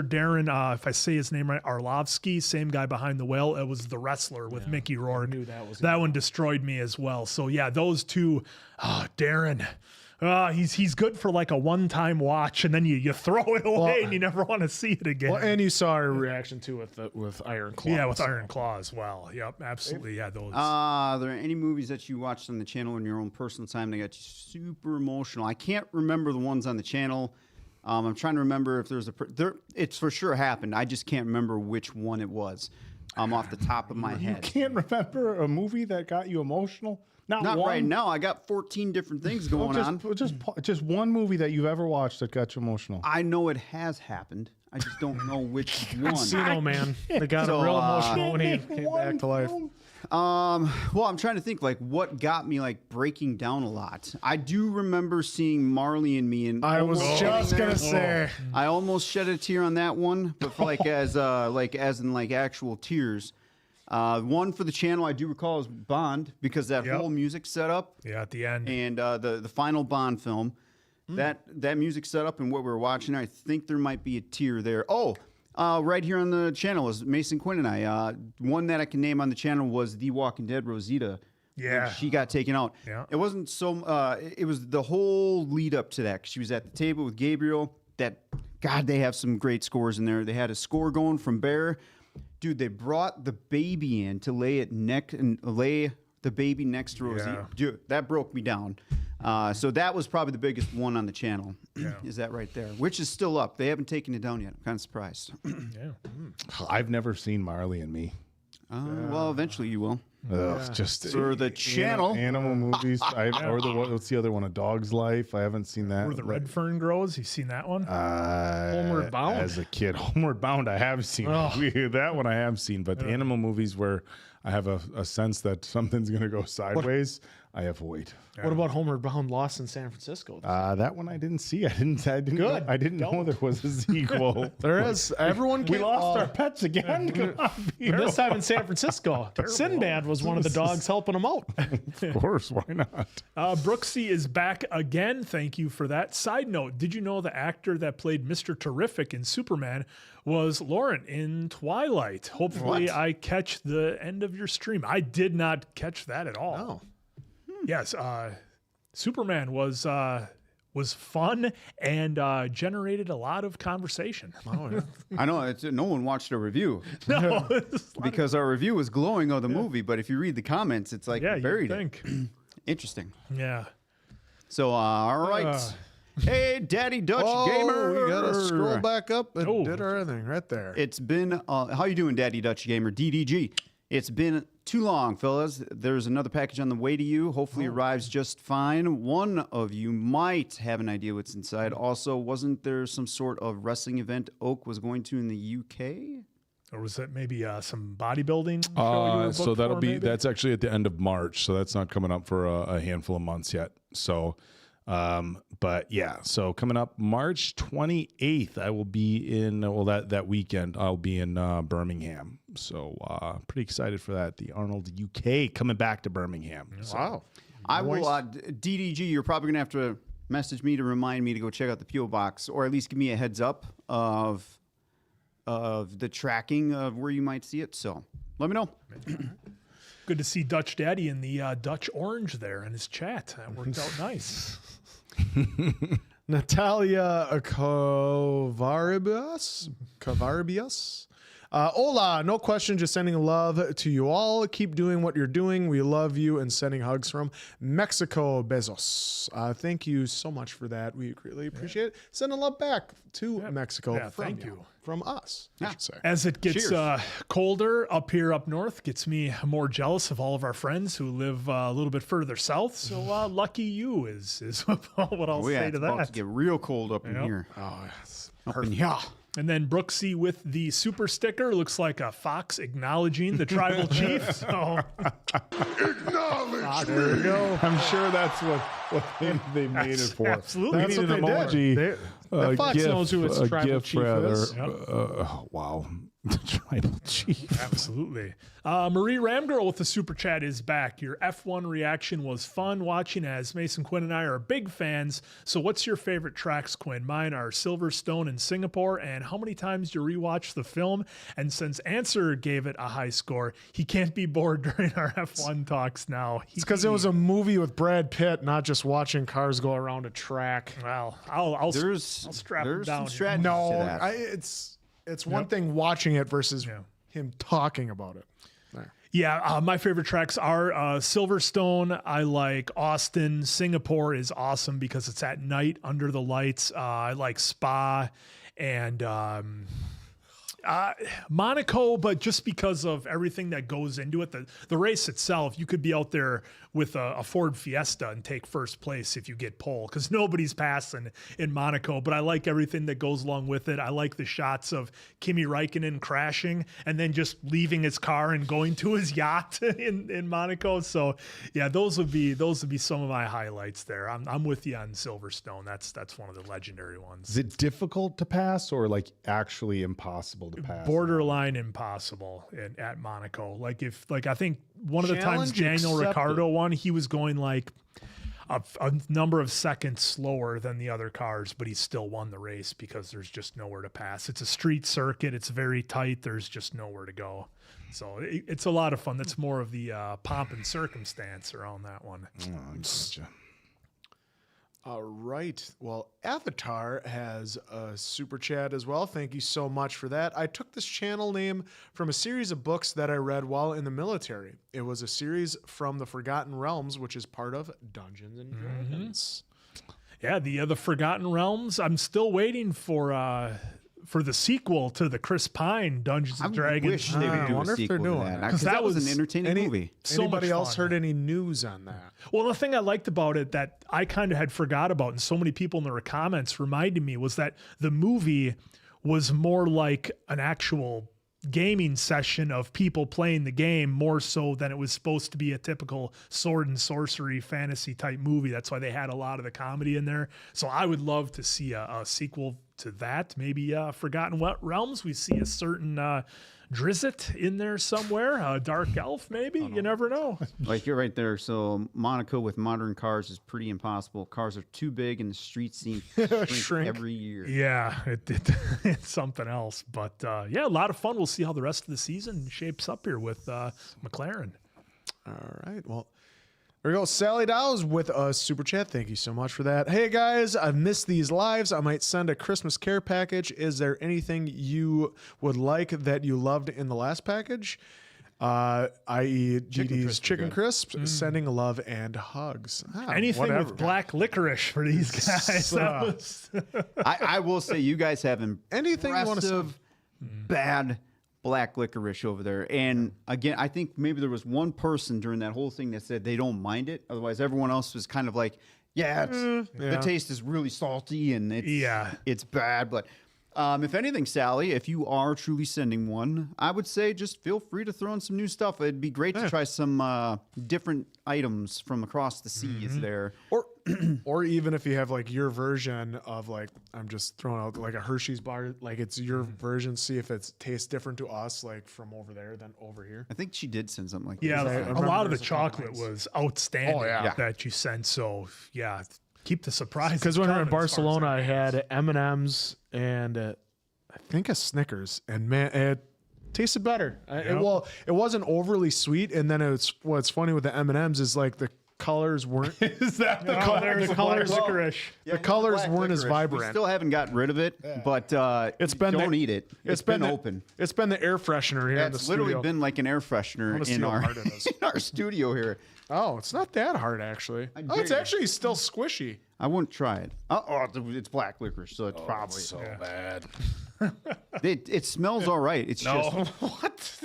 Darren, if I say his name right, Arlovsky, same guy behind The Whale. It was The Wrestler with Mickey Rourke. That one destroyed me as well. So yeah, those two. Darren. He's good for like a one-time watch, and then you throw it away and you never want to see it again. Well, and you saw our reaction to it with Iron Claw. Yeah, with Iron Claw as well. Yep, absolutely. Yeah, those. Are there any movies that you watched on the channel in your own personal time that got you super emotional? I can't remember the ones on the channel. I'm trying to remember if there's it's for sure happened. I just can't remember which one it was off the top of my You head. can't remember a movie that got you emotional? Not one. right now. I got 14 different things going on. Just one movie that you've ever watched that got you emotional. I know it has happened. I just don't know which one. Casino Man. They got So, real emotional when he came back to life. Well, I'm trying to think like what got me like breaking down a lot. I do remember seeing Marley and Me, and I was just gonna say I almost shed a tear on that one, but for like as in actual tears. One for the channel I do recall is Bond, because that whole music setup. Yeah, at the end. And the final Bond film, that music setup and what we were watching, I think there might be a tear there. Oh. Right here on the channel is Mason Quinn and I. One that I can name on the channel was The Walking Dead Rosita. Yeah. She got taken out. Yeah. It wasn't so, it was the whole lead up to that. She was at the table with Gabriel. God, they have some great scores in there. They had a score going from Bear. Dude, they brought the baby in to lay the baby next to Rosita. Yeah. Dude, that broke me down. So that was probably the biggest one on the channel. Yeah. Is that right there? Which is still up. They haven't taken it down yet. I'm kind of surprised. Yeah. I've never seen Marley and Me. Well, eventually you will. Just For the channel. animal movies. What's the other one? A Dog's Life. I haven't seen that. Where the red fern grows. You've seen that one? Homeward Bound? As a kid, Homeward Bound. I have seen that one. I have seen, but the animal movies where I have a sense that something's going to go sideways, I avoid. What about Homeward Bound Lost in San Francisco? That one I didn't see. I didn't Good. I didn't know there was a sequel. There is. Everyone We can, lost our pets again. Come on, Peter. This time in San Francisco. Sinbad was one of the dogs helping him out. Of course, why not? Brooksy is back again. Thank you for that. Side note, did you know the actor that played Mr. Terrific in Superman was Lauren in Twilight? Hopefully I catch the end of your stream. I did not catch that at all. Oh. Yes, Superman was fun and generated a lot of conversation. Oh, yeah. I know. No one watched our review. No, Because our review was glowing of the movie, but if you read the comments, it's like buried. think. Interesting. Yeah. So, all right. Hey, Daddy Dutch Gamer. We gotta scroll back up and Oh. did our thing right there. It's been, how you doing, Daddy Dutch Gamer? DDG. It's been too long, fellas. There's another package on the way to you. Hopefully it arrives just fine. One of you might have an idea what's inside. Also, wasn't there some sort of wrestling event Oak was going to in the UK? Or was that maybe some bodybuilding show you were So booked that'll for, be maybe? that's actually at the end of March. So that's not coming up for a handful of months yet. So, but yeah. So coming up March 28th, I will be in. Well, that weekend I'll be in Birmingham. So pretty excited for that. The Arnold UK coming back to Birmingham. So, Wow. I will, DDG, you're probably going to have to message me to remind me to go check out the P.O. Box, or at least give me a heads up of the tracking of where you might see it. So let me know. Good to see Dutch Daddy in the Dutch orange there in his chat. That worked out nice. Natalia Cavaribius. Hola, no question, just sending love to you all. Keep doing what you're doing. We love you, and sending hugs from Mexico. Bezos. Thank you so much for that. We greatly appreciate it. Sending love back to Mexico from thank you. From us, I should say. As it gets colder up here up north, gets me more jealous of all of our friends who live a little bit further south. So lucky you is what I'll say to It's about that. to get real cold up in here. Oh, yes. Up in here. And then Brooksy with the super sticker looks like a fox acknowledging the tribal chief. So there you go. I'm sure that's what they made it for. absolutely. We That's need what an they emoji. did. The fox knows who its tribal GIF chief rather. is. Wow. The tribal chief. Absolutely. Marie Ramgirl with the super chat is back. Your F1 reaction was fun watching, as Mason Quinn and I are big fans. So what's your favorite tracks, Quinn? Mine are Silverstone and Singapore. And how many times do you rewatch the film? And since Answer gave it a high score, he can't be bored during our F1 talks now. It's because it was a movie with Brad Pitt, not just watching cars go around a track. Well, I'll There's strap him some down here. strategies to No, that. it's one thing watching it versus him talking about it. There. Yeah, my favorite tracks are Silverstone. I like Austin. Singapore is awesome because it's at night under the lights. I like Spa, and Monaco, but just because of everything that goes into it, the race itself, you could be out there with a Ford Fiesta and take first place if you get pole, because nobody's passing in Monaco. But I like everything that goes along with it. I like the shots of Kimi Räikkönen crashing and then just leaving his car and going to his yacht in Monaco. So yeah, those would be some of my highlights there. I'm with you on Silverstone. That's one of the legendary ones. Is it difficult to pass or like actually impossible to pass? Borderline impossible at Monaco. I think one of the times Daniel Ricciardo won, he was going like a number of seconds slower than the other cars, but he still won the race because there's just nowhere to pass. It's a street circuit. It's very tight. There's just nowhere to go. So it's a lot of fun. That's more of the pomp and circumstance around that one. Oh, gotcha. All right. Well, Avatar has a super chat as well. Thank you so much for that. I took this channel name from a series of books that I read while in the military. It was a series from the Forgotten Realms, which is part of Dungeons and Dragons. Yeah, the Forgotten Realms. I'm still waiting for the sequel to the Chris Pine Dungeons and Dragons. I wish they would do a sequel to that, because that was an entertaining movie. Anybody else heard any news on that? Well, the thing I liked about it that I kind of had forgot about, and so many people in the comments reminded me, was that the movie was more like an actual gaming session of people playing the game, more so than it was supposed to be a typical sword and sorcery fantasy type movie. That's why they had a lot of the comedy in there. So I would love to see a sequel to that. Maybe Forgotten Realms. We see a certain Drizzt in there somewhere, a dark elf maybe. You never know. Like, you're right there. So Monaco with modern cars is pretty impossible. Cars are too big and the streets seem to shrink every year. Yeah, it's something else. But yeah, a lot of fun. We'll see how the rest of the season shapes up here with McLaren. All right. Well, there we go. Sally Dow's with a super chat. Thank you so much for that. Hey guys, I've missed these lives. I might send a Christmas care package. Is there anything you would like that you loved in the last package? I.e. GD's Chicken Crisps, sending love and hugs. Anything with black licorice for these guys. I will say, you guys have anything you want to bad black licorice over there. And again, I think maybe there was one person during that whole thing that said they don't mind it. Otherwise, everyone else was kind of like, the taste is really salty and it's bad. But if anything, Sally, if you are truly sending one, I would say just feel free to throw in some new stuff. It'd be great to try some different items from across the seas there. Or even if you have like your version of, like, I'm just throwing out like a Hershey's bar, like it's your version, see if it tastes different to us, like from over there than over here. I think she did send something like that. Yeah, a lot of the chocolate was outstanding that you sent. So yeah, keep the surprise. Because when we were in Barcelona, I had M&Ms and I think a Snickers, and man, it tasted better. It wasn't overly sweet, and then what's funny with the M&Ms is like the colors weren't. Is that the colors? The colors licorice. The colors weren't as vibrant. We still haven't gotten rid of it, but don't eat it. It's been open. It's been the air freshener here in the studio. It's literally been like an air freshener in our studio here. Oh, it's not that hard actually. It's actually still squishy. I wouldn't try it. It's black licorice, so it's probably so bad. It smells all right. It's just what?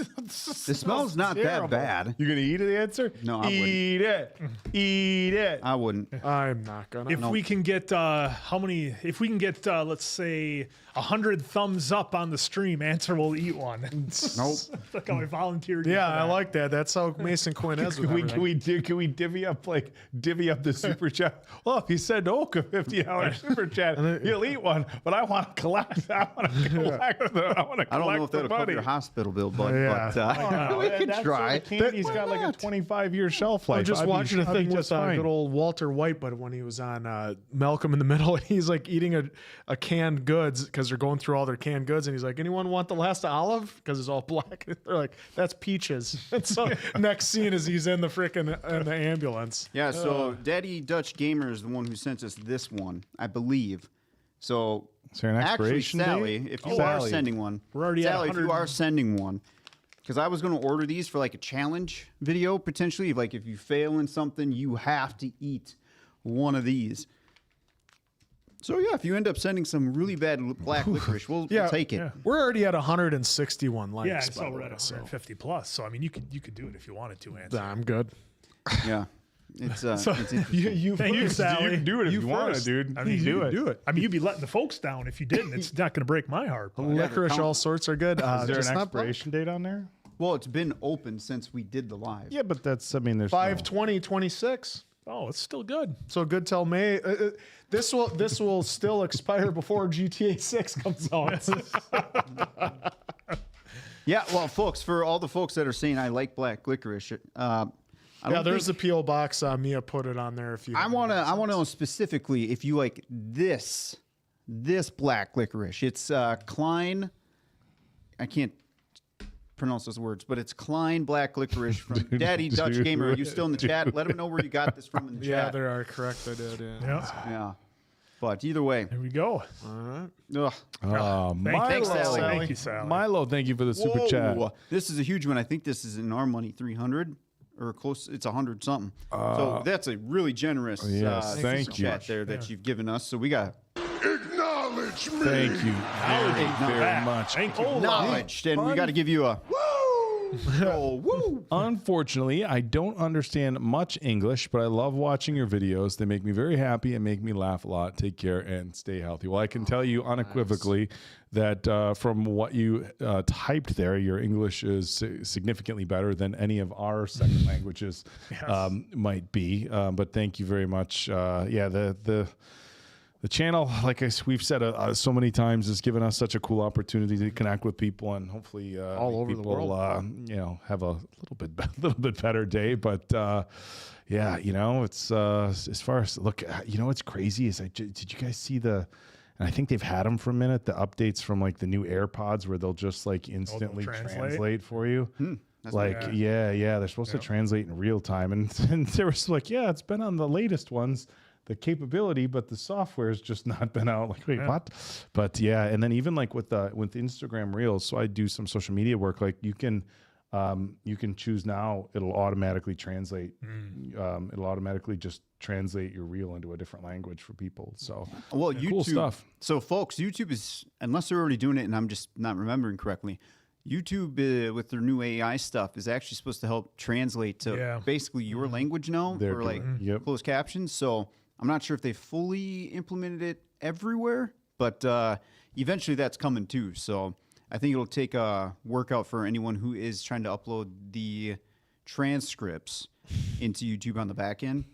The smell's not that bad. You gonna eat the answer? No, I Eat it. Eat it. I wouldn't. I'm not gonna. If we can get how many? If we can get let's say 100 thumbs up on the stream, Answer will eat one. Nope. Like how I volunteered. Yeah, I like that. That's how Mason Quinn is. Can we divvy up the super chat? Well, if you said no, $50 super chat, you'll eat one. But I want to collect. I want to collect. I don't know if that'll cover your hospital bill, but we can try. Candy's got like a 25-year shelf life. I'm just watching a thing with good old Walter White, but when he was on Malcolm in the Middle, he's like eating a canned goods because they're going through all their canned goods, and he's like, anyone want the last olive? Because it's all black. They're like, that's peaches. And so next scene is he's in the ambulance. Yeah, so Daddy Dutch Gamer is the one who sent us this one, I believe. So is there an expiration actually, Sally, date? if you are sending one, we're already Sally, at if you are sending one, because I was going to order these for like a challenge video potentially. Like if you fail in something, you have to eat one of these. So yeah, if you end up sending some really bad black licorice, we'll take it. Yeah. We're already at 161 likes. Yeah, so by the we're way, at 150 plus. So I mean, you could do it if you wanted to, Anthony. I'm good. Yeah. It's interesting. You Thank you, first. Sally. You can do it if you want to, first. dude. I mean, do it. I mean, you'd be letting the folks down if you didn't. It's not going to break my heart. But Licorice, all sorts are good. Is there just an not black. expiration date on there? Well, it's been open since we did the live. Yeah, but that's, I mean, there's 5/20/26. oh, it's still good. So good till May. This will still expire before GTA 6 comes out. Yeah, well, folks, for all the folks that are saying I like black licorice, There's a PO box. Mia put it on there. If you, I want to know specifically if you like this black licorice. It's Klein. I can't pronounce those words, but it's Klein black licorice from Daddy Dutch Gamer. Are you still in the chat? Let him know where you got this from in the Yeah, chat. they are correct. I did. Yeah. Yeah. Yeah. But either way, There we go. ugh. Thanks, Sally. Thank you, Sally. Milo, thank you for the super chat. Whoa. This is a huge one. I think this is in our money, 300 or close. It's 100 something. So that's a really generous yes, thank super you. chat there that you've given us. So we got Acknowledge me. Thank you very much. Thank you. acknowledged, and we got to give you a woo. Unfortunately, I don't understand much English, but I love watching your videos. They make me very happy and make me laugh a lot. Take care and stay healthy. Well, I can tell you unequivocally that from what you typed there, your English is significantly better than any of our second languages might be. But thank you very much. The channel, like we've said so many times, has given us such a cool opportunity to connect with people and hopefully All over the world. have a little bit better day. But it's as far as look, what's crazy is did you guys see and I think they've had them for a minute, the updates from like the new AirPods where they'll just like instantly translate for you. They're supposed to translate in real time, and they were like, it's been on the latest ones, the capability, but the software has just not been out. Like, wait, what? But and then even like with Instagram Reels, so I do some social media work. Like you can choose now; it'll automatically translate. It'll automatically just translate your reel into a different language for people. So YouTube, cool stuff. So folks, YouTube is, unless they're already doing it, and I'm just not remembering correctly. YouTube with their new AI stuff is actually supposed to help translate to basically your language now for like closed captions. So I'm not sure if they fully implemented it everywhere, but eventually that's coming too. So I think it'll take a workout for anyone who is trying to upload the transcripts into YouTube on the back end.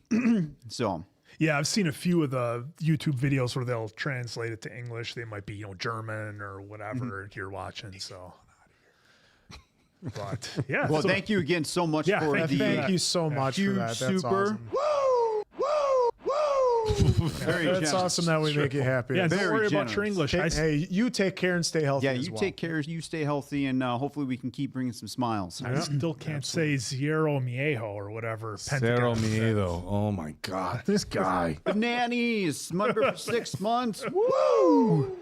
So yeah, I've seen a few of the YouTube videos where they'll translate it to English. They might be, German or whatever you're watching. So, but yeah. Well, thank you again so much for the thank you so much for huge that. That's super. awesome. That's awesome that we make you happy. Yeah, Very don't worry about generous. your English. Hey, you take care and stay healthy. Yeah, as you well. take care, you stay healthy, and hopefully we can keep bringing some smiles. I still can't say Zero Miejo or whatever. Cero Miedo. Oh my God, this guy. Bananas, member for 6 months. Woo!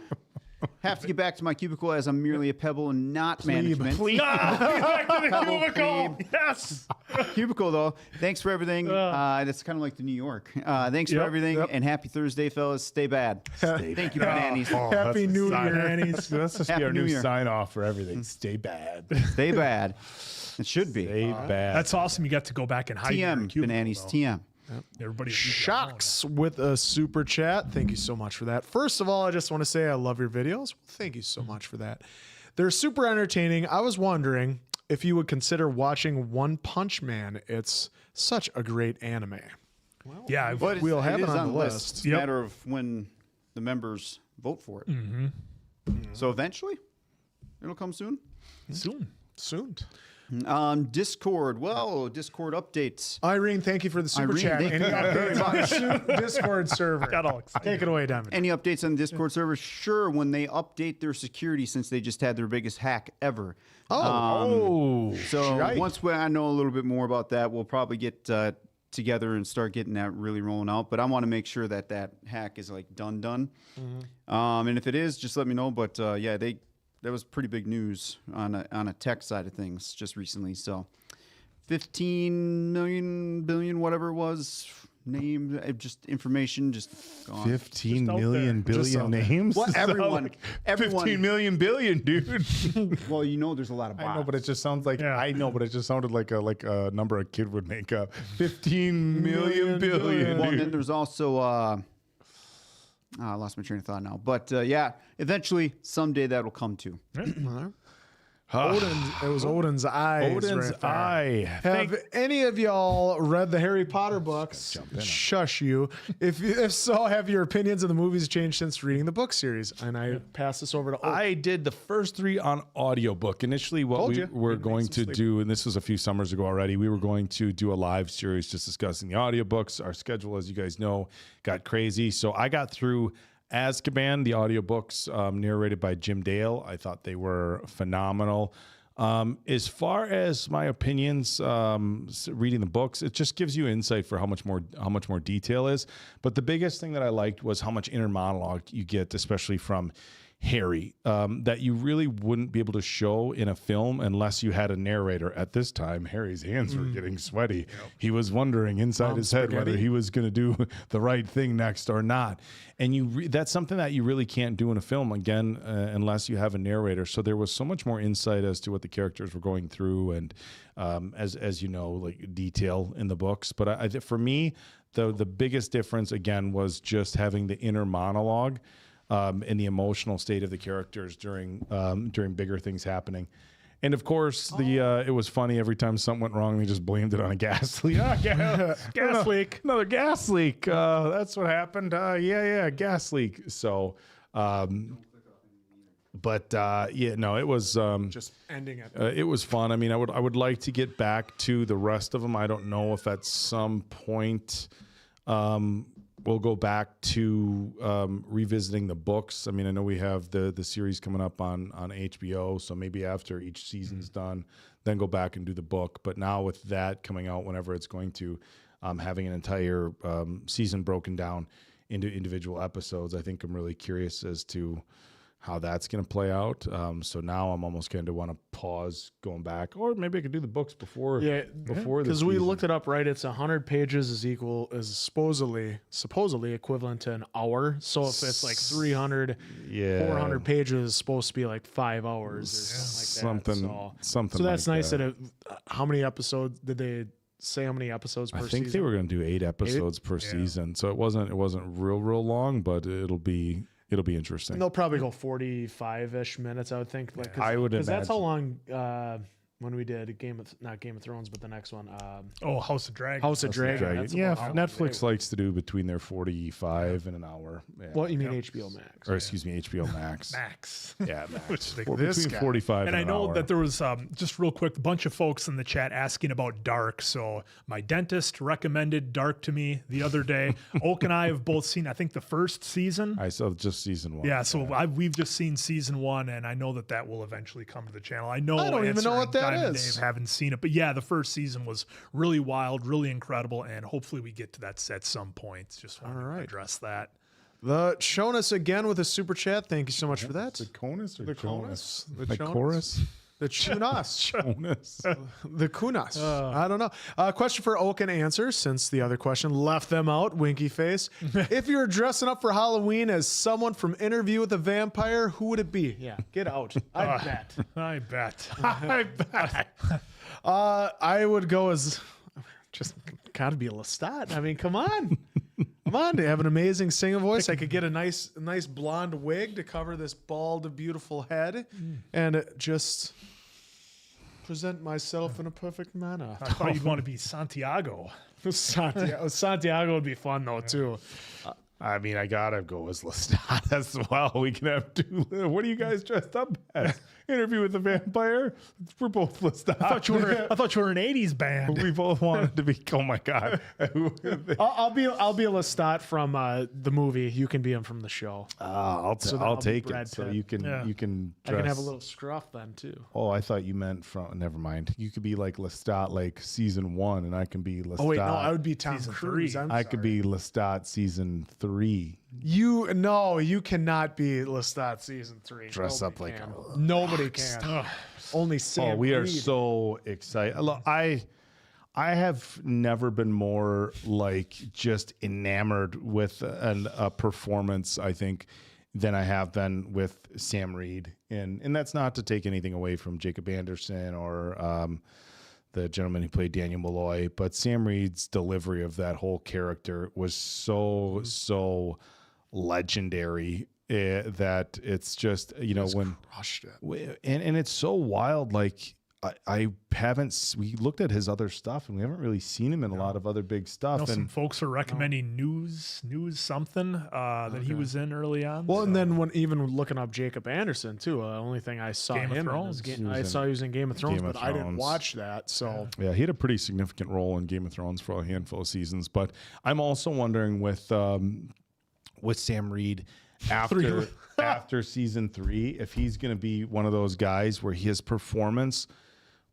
Have to get back to my cubicle as I'm merely a pebble and not management. Back to the Pebble cubicle. plebe. Yes. Cubicle though. Thanks for everything. That's kind of like the New York. Thanks for everything, and happy Thursday, fellas. Stay bad. Thank you, Bananas. Happy New Year. That's just Happy be our New new Year. sign off for everything. Stay bad. Stay bad. It should be. Stay bad. That's awesome. You got to go back and hide in your TM, cubicle, Bananas. though. TM. Everybody Shocks with a super chat. Thank you so much for that. First of all, I just want to say I love your videos. Thank you so much for that. They're super entertaining. I was wondering if you would consider watching One Punch Man. It's such a great anime. Well, yeah, But We'll have it it is on the list. list. It's a matter of when the members vote for it. So eventually, it'll come soon. soon. Discord. Well, Discord updates. Irene, thank you for the super Irene, chat. thank Any you very updates on the Discord server? Got all excited. Take it away, Diamond. Any updates on the Discord server? Sure, when they update their security, since they just had their biggest hack ever. So shite. once I know a little bit more about that, we'll probably get together and start getting that really rolling out. But I want to make sure that that hack is like done. And if it is, just let me know. But that was pretty big news on a tech side of things just recently. So 15 million, billion, whatever it was, name, just information, just gone. 15 million billion names. Well, everyone. 15 million billion, dude. Well, there's a lot of bots. I know, but it just sounds like I know, but it just sounded like a number a kid would make up. 15 million billion. Well, and then there's also I lost my train of thought now. But yeah, eventually, someday that will come to. It was Odin's eyes. Odin's right there. eye. Have any of y'all read the Harry Potter books? Shush you. If so, have your opinions of the movies changed since reading the book series? And I pass this over to Oak. I did the first 3 on audiobook. Initially, what we were going to do, and this was a few summers ago already, we were going to do a live series just discussing the audiobooks. Our schedule, as you guys know, got crazy. So I got through Azkaban, the audiobooks narrated by Jim Dale. I thought they were phenomenal. As far as my opinions, reading the books, it just gives you insight for how much more detail is. But the biggest thing that I liked was how much inner monologue you get, especially from Harry, that you really wouldn't be able to show in a film unless you had a narrator. At this time, Harry's hands were getting sweaty. Yep. He was wondering inside his head whether he was going to do the right thing next or not. And that's something that you really can't do in a film, again, unless you have a narrator. So there was so much more insight as to what the characters were going through and, as you know, like detail in the books. But for me, the biggest difference, again, was just having the inner monologue. And the emotional state of the characters during bigger things happening. And of course, it was funny every time something went wrong, they just blamed it on a gas leak. Gas leak. Another gas leak. That's what happened. Gas leak. So, it was just ending it. It was fun. I mean, I would like to get back to the rest of them. I don't know if at some point we'll go back to revisiting the books. I mean, I know we have the series coming up on HBO, so maybe after each season's done, then go back and do the book. But now with that coming out whenever it's going to, having an entire season broken down into individual episodes, I think I'm really curious as to how that's going to play out. So now I'm almost going to want to pause going back, or maybe I could do the books before because we looked it up, right? It's 100 pages is supposedly equivalent to an hour. So if it's like 400 pages, it's supposed to be like 5 hours or something like that. Something. So that's like nice that how many episodes did they say? How many episodes per season? I think they were going to do 8 episodes per season. So it wasn't real long, but it'll be interesting. And they'll probably go 45-ish minutes, I would think. I would imagine. Because that's how long when we did not Game of Thrones, but the next one. House of Dragon. House of Dragon. Yeah, Netflix likes to do between their 45 and an hour. Yeah. What you mean HBO Max? Or excuse me, HBO Max. Max. Yeah, Max. Between 45 and an I know hour. that there was just real quick, a bunch of folks in the chat asking about Dark. So my dentist recommended Dark to me the other day. Oak and I have both seen, I think, the first season. I saw just season 1. Yeah, so we've just seen season 1, and I know that will eventually come to the channel. I don't even know what that Diamond is. Dave haven't seen it, but yeah, the first season was really wild, really incredible, and hopefully we get to that at some point. Just want to address that. Shown us again with a super chat. Thank you so much for that. The Conus or the Jonas? Conus? The chorus? The Chunas. Jonas. The Kunas. I don't know. Question for Oak and answer, since the other question left them out. Winky face. If you were dressing up for Halloween as someone from Interview with a Vampire, who would it be? Yeah, get out. I bet. I bet. I bet. I would go as just gotta be a Lestat. I mean, come on. Come on, they have an amazing singing voice. I could get a nice blonde wig to cover this bald, beautiful head, and just present myself in a perfect manner. I thought you'd want to be Santiago. Santiago would be fun though too. I mean, I gotta go as Lestat as well. We can have 2. What are you guys dressed up as? Interview with the Vampire. We're both Lestat. I thought you were an '80s band. We both wanted to be. Oh my god! I'll be a Lestat from the movie. You can be him from the show. I'll take it. So you can I can have a little scruff then too. Oh, I thought you meant from. Never mind. You could be like Lestat, like season 1, and I can be Lestat. Oh wait, no, I would be Tom season Cruise. 3. I could be Lestat season 3. You cannot be Lestat season 3. Dress up like nobody can. Only Sam. We are Reed. so excited. Look, I have never been more like just enamored with a performance, I think, than I have been with Sam Reed. And that's not to take anything away from Jacob Anderson or the gentleman who played Daniel Malloy, but Sam Reed's delivery of that whole character was so legendary that it's just, you know, when crushed it. And it's so wild. Like I haven't, we looked at his other stuff and we haven't really seen him in a lot of other big stuff. And some folks are recommending news something that he was in early on. Well, and then when even looking up Jacob Anderson too, the only thing I saw Game of him in Thrones. I saw he was in Game of Thrones, Game of but I didn't Thrones. watch that. So yeah, he had a pretty significant role in Game of Thrones for a handful of seasons. But I'm also wondering with Sam Reed after season 3, if he's going to be one of those guys where his performance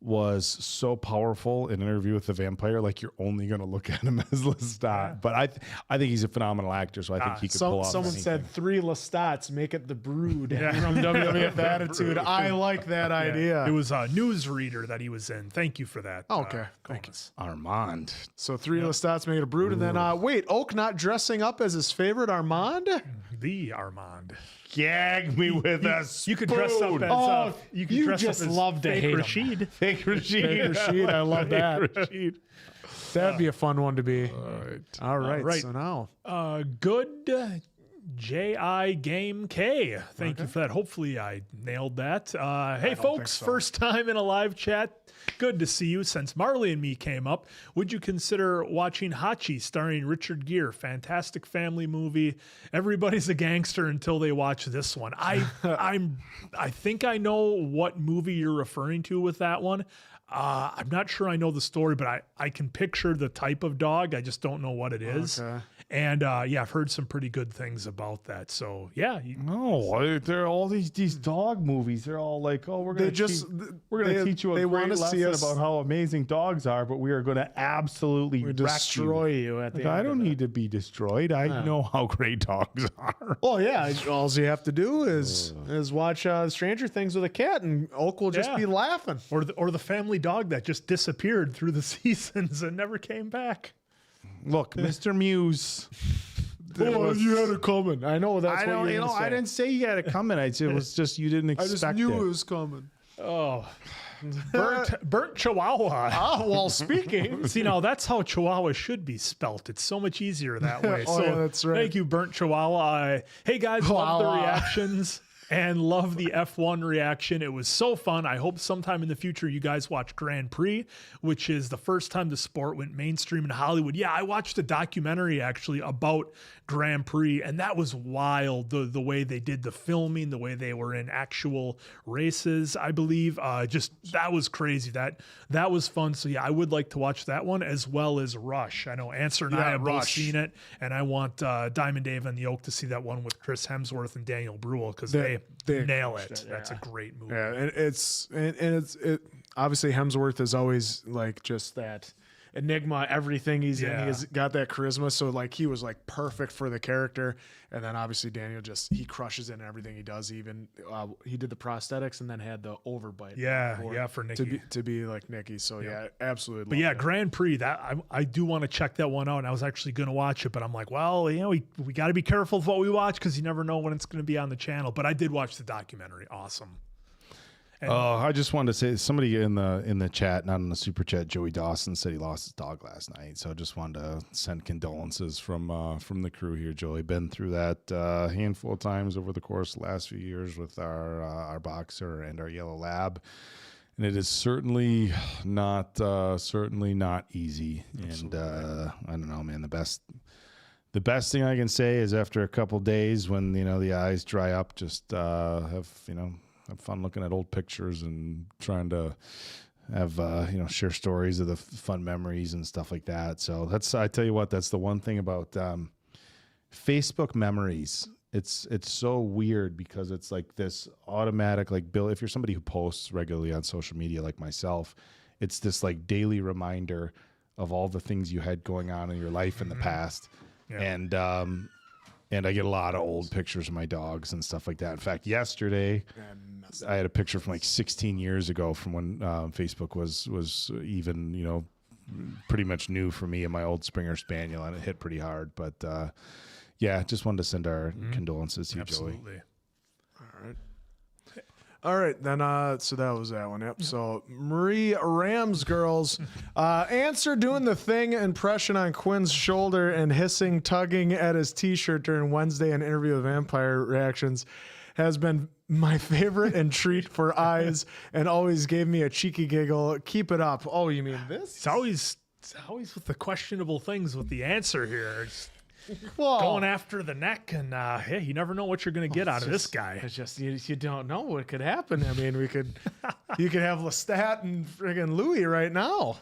was so powerful in Interview with the Vampire, like you're only going to look at him as Lestat. Yeah. But I think he's a phenomenal actor, so I think he could pull off someone anything. said 3 Lestats, make it the Brood from WWF Attitude. I like that idea. It was a newsreader that he was in. Thank you for that. Okay, thank you. Armand. So 3 Lestats, make it a Brood, and then wait, Oak not dressing up as his favorite Armand? The Armand. Gag me with a spoon. You could dress up as you could dress just up as love to fake hate Rashid. Fake Rashid. Fake Rashid, I love that. Rashid. That'd be a fun one to be. All right. So now, good J.I. Game K. Thank you for that. Hopefully I nailed that. Hey, folks, first time in a live chat. Good to see you. Since Marley and me came up, would you consider watching Hachi starring Richard Gere? Fantastic family movie. Everybody's a gangster until they watch this one. I think I know what movie you're referring to with that one. I'm not sure I know the story, but I can picture the type of dog. I just don't know what it is. Okay. And I've heard some pretty good things about that. So yeah, they're all these dog movies. They're all like, oh, we're gonna teach you a great lesson about how amazing dogs are, but we are going to absolutely destroy you at the end. I don't need to be destroyed. I know how great dogs are. Well, yeah, all you have to do is watch Stranger Things with a cat, and Oak will just be laughing. Or the family dog that just disappeared through the seasons and never came back. Look, Mr. Muse. You had it coming. I know that's what you're going to say. I didn't say you had it coming. It was just you didn't expect it. I just knew it was coming. Oh, burnt Chihuahua. Well, speaking. See, now that's how Chihuahua should be spelt. It's so much easier that way. That's right. Thank you, Burnt Chihuahua. Hey, guys, love the reactions. And love the F1 reaction. It was so fun. I hope sometime in the future you guys watch Grand Prix, which is the first time the sport went mainstream in Hollywood. Yeah, I watched a documentary actually about Grand Prix, and that was wild. The way they did the filming, the way they were in actual races, I believe. That was crazy. That was fun. So yeah, I would like to watch that one as well as Rush. I know Answer and I have both seen it, and I want Diamond Dave and the Oak to see that one with Chris Hemsworth and Daniel Bruhl because they nail it. That's a great movie. Yeah, and it's obviously Hemsworth is always like just that enigma, everything he's in. He's got that charisma, so like he was like perfect for the character. And then obviously Daniel he crushes it in everything he does. Even he did the prosthetics and then had the overbite. For Nikki to be like Nikki. So yeah, absolutely. But yeah, Grand Prix, that I do want to check that one out. And I was actually going to watch it, but I'm like, well, we got to be careful of what we watch because you never know when it's going to be on the channel. But I did watch the documentary. Awesome. I just wanted to say, somebody in the chat, not in the super chat, Joey Dawson said he lost his dog last night. So I just wanted to send condolences from the crew here. Joey, been through that handful of times over the course of the last few years with our boxer and our yellow lab, and it is certainly not easy. Absolutely. And I don't know, man. The best thing I can say is after a couple days when the eyes dry up, just have fun looking at old pictures and trying to have, share stories of the fun memories and stuff like that. So I tell you what, that's the one thing about Facebook memories. It's so weird because it's like this automatic, like Bill, if you're somebody who posts regularly on social media like myself, it's this like daily reminder of all the things you had going on in your life in the past. Yeah. And I get a lot of old pictures of my dogs and stuff like that. In fact, yesterday I had a picture from like 16 years ago from when Facebook was even, pretty much new for me and my old Springer Spaniel, and it hit pretty hard. But yeah, just wanted to send our condolences to you, Joey. All right, then. So that was that one. Yep. So Marie Ramsgirls answer doing the thing impression on Quinn's shoulder and hissing, tugging at his T-shirt during Wednesday an interview with Vampire Reactions has been my favorite and treat for eyes, and always gave me a cheeky giggle. Keep it up. Oh, you mean this? It's always with the questionable things with the answer here. It's going after the neck, and hey, you never know what you're going to get out of this guy. It's just you don't know what could happen. I mean, you could have Lestat and friggin' Louis right now.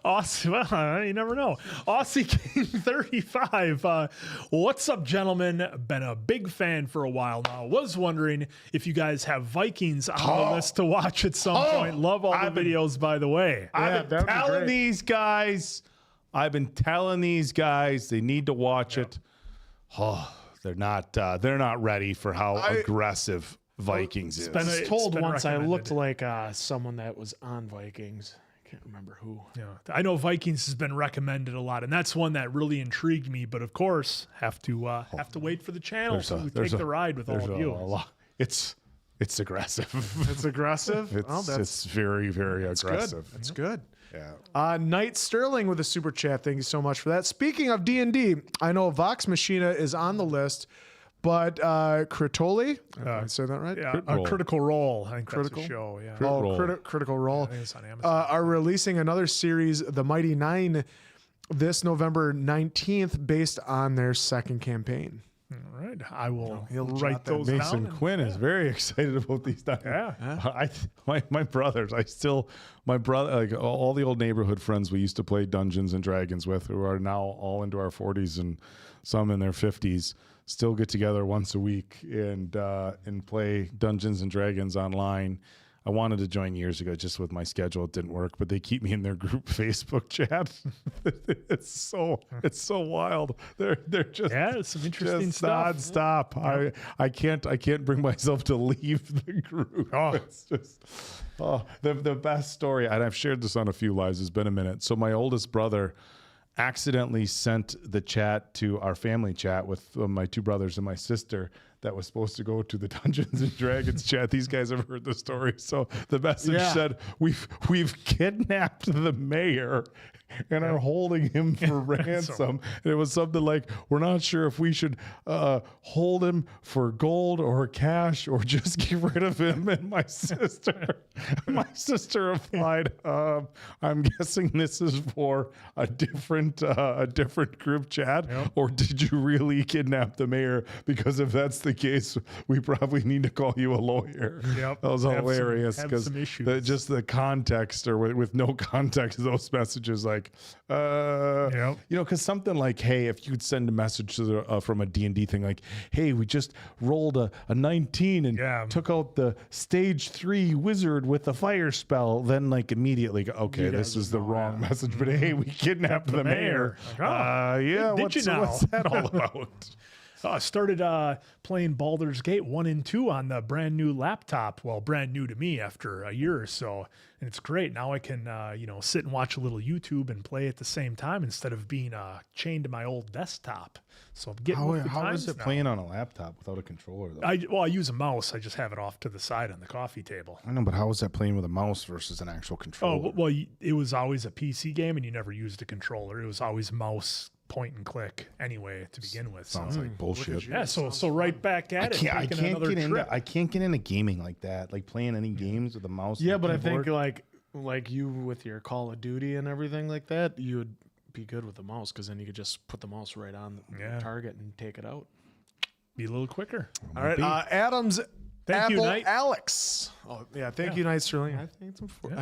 Aussie, well, you never know. Aussie King 35. What's up, gentlemen? Been a big fan for a while now. Was wondering if you guys have Vikings on the list to watch at some point. Love all the videos, by the way. I've been telling these guys. They need to watch it. Oh, they're not ready for how aggressive Vikings is. I was told once I looked like someone that was on Vikings. I can't remember who. Yeah, I know Vikings has been recommended a lot, and that's one that really intrigued me. But of course, have to wait for the channel to take the ride with all of you. It's aggressive. It's aggressive. It's very, very aggressive. That's good. Yeah. Knight Sterling with a super chat. Thank you so much for that. Speaking of D&D, I know Vox Machina is on the list, but Critoli, did I say that right? Yeah, Critical Role. I think that's a show. Yeah. Critical Role. I think it's on Amazon. Are releasing another series, The Mighty Nine, this November 19th, based on their second campaign. All right, I will write those down. Mason Quinn is very excited about these things. Yeah. My brothers, like all the old neighborhood friends we used to play Dungeons and Dragons with, who are now all into our 40s and some in their 50s, still get together once a week and play Dungeons and Dragons online. I wanted to join years ago, just with my schedule, it didn't work. But they keep me in their group Facebook chat. It's so wild. They're just some interesting stuff. Nonstop. Yeah. I can't bring myself to leave the group. It's just the best story. And I've shared this on a few lives. It's been a minute. So my oldest brother accidentally sent the chat to our family chat with my two brothers and my sister that was supposed to go to the Dungeons and Dragons chat. These guys have heard the story. So the message said, we've kidnapped the mayor and are holding him for ransom. And it was something like, we're not sure if we should hold him for gold or cash or just get rid of him. And my sister replied, I'm guessing this is for a different group chat, or did you really kidnap the mayor? Because if that's the case, we probably need to call you a lawyer. Yep. That was hilarious because just the context, or with no context, those messages like, because something like, hey, if you'd send a message to the, from a D&D thing like, hey, we just rolled a 19 and took out the stage 3 wizard with a fire spell, then like immediately, okay, this is the wrong message. But hey, we kidnapped the mayor. What's that all about? I started playing Baldur's Gate 1 and 2 on the brand new laptop. Well, brand new to me after a year or so. And it's great. Now I can, sit and watch a little YouTube and play at the same time instead of being chained to my old desktop. So I'm getting with the how times is it now. Playing on a laptop without a controller, though? I use a mouse. I just have it off to the side on the coffee table. I know, but how is that playing with a mouse versus an actual controller? Oh, well, it was always a PC game, and you never used a controller. It was always mouse point and click anyway to begin with. Sounds like bullshit. Yeah, so right back at it. I can't get into gaming like that. Like playing any games with a mouse. Yeah, but keyboard. I think like you with your Call of Duty and everything like that, you would be good with the mouse because then you could just put the mouse right on the target and take it out. Be a little quicker. All right, Adams. Thank you, Knight. Alex. Oh yeah, thank you, Knight Sterling. I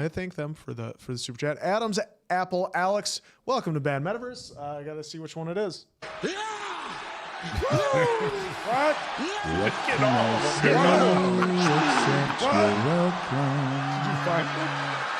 thank them for the super chat. Adams, Apple, Alex. Welcome to Bad Metaverse. I got to see which one it is. Yeah! What? Get on. Did you find it?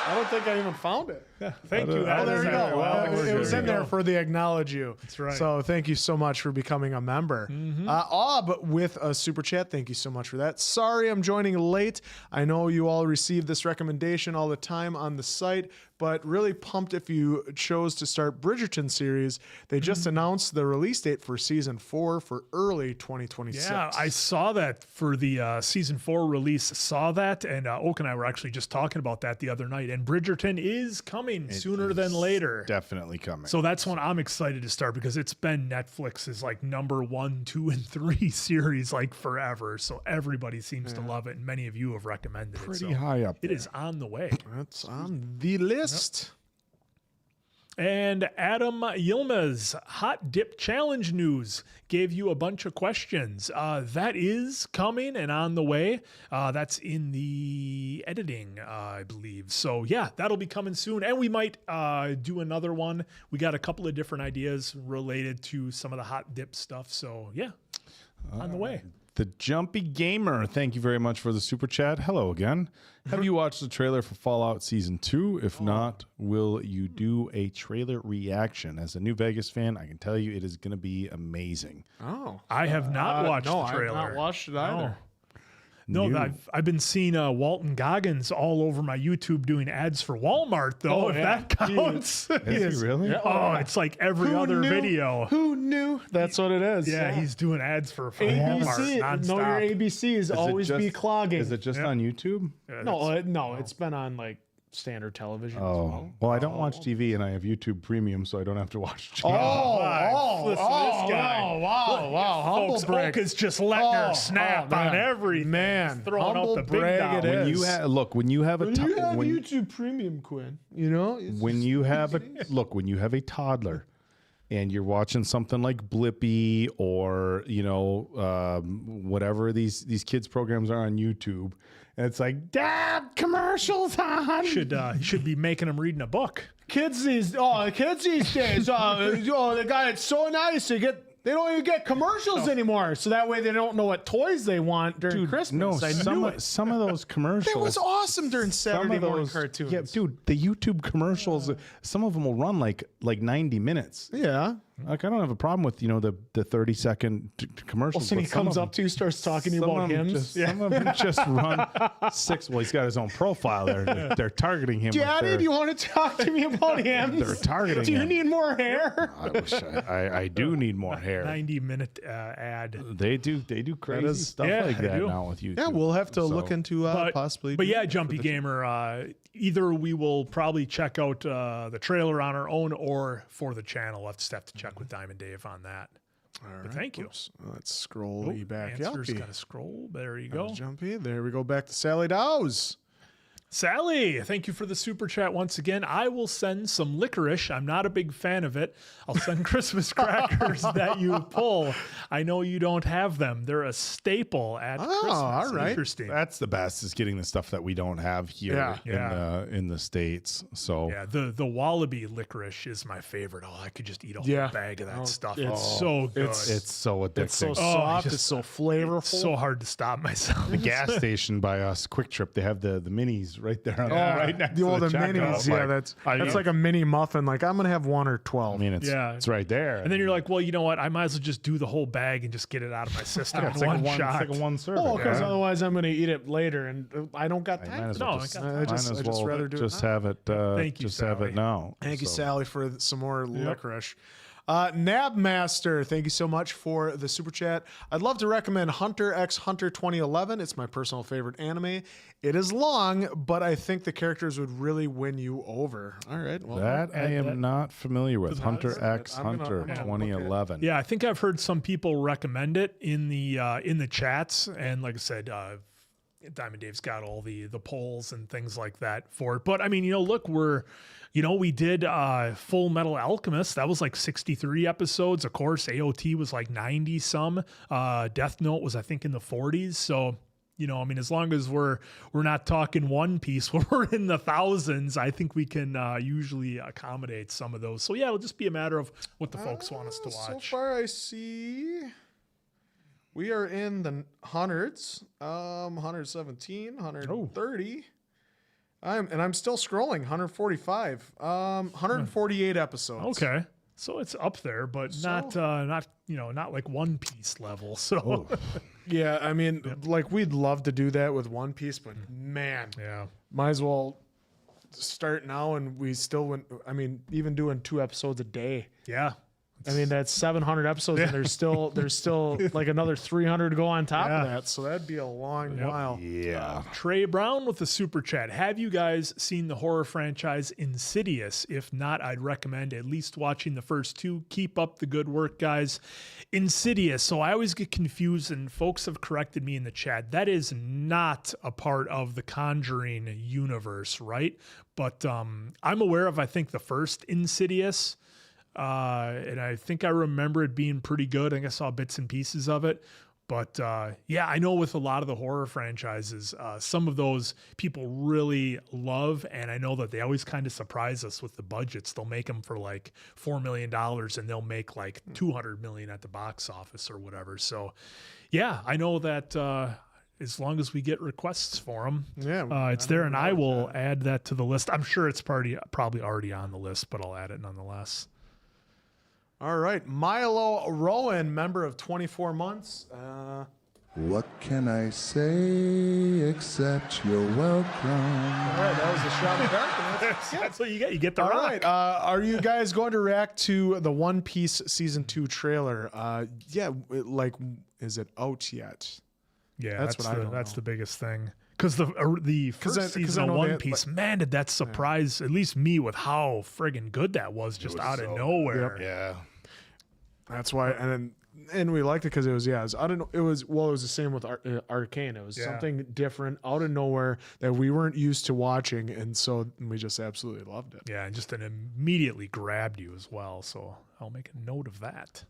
I don't think I even found it. Thank you. Oh, there you go. Well, it was in there for the acknowledge you. That's right. So thank you so much for becoming a member. But with a super chat, thank you so much for that. Sorry I'm joining late. I know you all receive this recommendation all the time on the site, but really pumped if you chose to start Bridgerton series. They just announced the release date for season 4 for early 2026. Yeah, I saw that for the season 4 release. Saw that, and Oak and I were actually just talking about that the other night. And Bridgerton is coming sooner than later. Definitely coming. So that's when I'm excited to start because it's been Netflix's like number 1, 2, and 3 series like forever. So everybody seems to love it, and many of you have recommended it. Pretty So high up it there. is on the way. That's on the list. And Adam Yilmaz, Hot Dip Challenge news, gave you a bunch of questions. That is coming and on the way. That's in the editing, I believe. So yeah, that'll be coming soon. And we might do another one. We got a couple of different ideas related to some of the Hot Dip stuff. So yeah, on the way. The Jumpy Gamer, thank you very much for the super chat. Hello again. Have you watched the trailer for Fallout Season 2? If not, will you do a trailer reaction? As a new Vegas fan, I can tell you it is going to be amazing. Oh, I have not watched no, the trailer. I have not watched it either. No, I've been seeing Walton Goggins all over my YouTube doing ads for Walmart, though, if that counts. Is he really? Oh, it's like every other video. Who knew? That's what it is. Yeah, he's doing ads for Walmart ABC. nonstop. Know your ABCs. Always be clogging. Is it just on YouTube? No, it's been on like standard television as well. Well, I don't watch TV and I have YouTube Premium, so I don't have to watch TV. Listen to this guy. Wow. Humble Folks, brag. Oak is just letting her snap on everything. Man, He's throwing humble out the big brag dog. it When is. you have when you have a YouTube Premium, Quinn, you know, when you have a toddler and you're watching something like Blippi or whatever these kids programs are on YouTube, and it's like, Dad, commercials on. Should be making him reading a book. kids these days, they got it so nice. They don't even get commercials anymore, so that way they don't know what toys they want during Christmas. No, some of those commercials. That was awesome during Saturday morning those cartoons. Yeah, dude, the YouTube commercials. Some of them will run like 90 minutes. Yeah. Like I don't have a problem with the 30-second commercials. And he but some comes of up to you, starts talking to you some about of them hymns. Some of them just run 6. Well, he's got his own profile there. They're targeting him. Daddy, do you want to talk to me about hymns? They're targeting Do you him. need more hair? I wish I do need more hair. 90-minute ad. They do crazy stuff like they that do. now with YouTube. Yeah, we'll have to look into possibly. But yeah, Jumpy Gamer, either we will probably check out the trailer on our own or for the channel. We'll just have to check with Diamond Dave on that. But thank you. Let's scroll back up. Answer's got to scroll. There you go. Jumpy. There we go. Back to Sally Dowes. Sally, thank you for the super chat once again. I will send some licorice. I'm not a big fan of it. I'll send Christmas crackers that you pull. I know you don't have them. They're a staple at Christmas. All right. Interesting. That's the best, is getting the stuff that we don't have here in the States. So Yeah, the wallaby licorice is my favorite. Oh, I could just eat a whole bag of that stuff. it's so good. it's so addicting. It's so soft. It's so flavorful. It's so hard to stop myself. The gas station by us, Quick Trip, they have the minis right there, right next to the checkout. minis. Yeah, that's like a mini muffin. Like I'm gonna have 1 or 12. I mean, it's right there. And then you're like, well, you know what? I might as well just do the whole bag and just get it out of my system in one shot. It's like a one serving. Oh, because otherwise I'm gonna eat it later, and I don't got time. No, I just rather do just it. have it. Thank you, just have Sally. it now. Thank you, Sally, for some more licorice. Nabmaster, thank you so much for the super chat. I'd love to recommend Hunter x Hunter 2011. It's my personal favorite anime. It is long, but I think the characters would really win you over. All right. Well, That I am not familiar with. Hunter x Hunter 2011. Yeah, I think I've heard some people recommend it in the chats, and like I said, Diamond Dave's got all the polls and things like that for it. But I mean, look, we did Full Metal Alchemist. That was like 63 episodes. Of course, AOT was like 90 some. Death Note was, I think, in the 40s. So, I mean, as long as we're not talking One Piece where we're in the thousands, I think we can usually accommodate some of those. So yeah, it'll just be a matter of what the folks want us to watch. So far, I see we are in the hundreds. 117, 130. I'm still scrolling. 145, 148 episodes. Okay. So it's up there, but not like One Piece level. So yeah, I mean, like we'd love to do that with One Piece, but man, might as well start now. And we still went. I mean, even doing 2 episodes a day. Yeah. I mean, that's 700 episodes, and there's still like another 300 to go on top of that. So that'd be a long while. Yeah. Trey Brown with the super chat. Have you guys seen the horror franchise Insidious? If not, I'd recommend at least watching the first 2. Keep up the good work, guys. Insidious. So I always get confused, and folks have corrected me in the chat. That is not a part of the Conjuring universe, right? But I'm aware of, I think, the first Insidious. And I think I remember it being pretty good. I think I saw bits and pieces of it. But yeah, I know with a lot of the horror franchises, some of those people really love, and I know that they always kind of surprise us with the budgets. They'll make them for like $4 million, and they'll make like $200 million at the box office or whatever. So yeah, I know that as long as we get requests for them, it's there, and I will add that to the list. I'm sure it's probably already on the list, but I'll add it nonetheless. All right. Milo Rowan, member of 24 months. What can I say except you're welcome? All right, that was the shot of darkness. That's what you get. You get the All rock. right. Are you guys going to react to the One Piece Season 2 trailer? Is it out yet? Yeah, that's what I don't That's know. the biggest thing. Because the first season of One Piece, man, did that surprise at least me with how friggin' good that was just out of nowhere. Yeah. That's why, and we liked it because it was I don't know. It was the same with Arcane. It was something different out of nowhere that we weren't used to watching, and so we just absolutely loved it. Yeah, and just immediately grabbed you as well. So I'll make a note of that.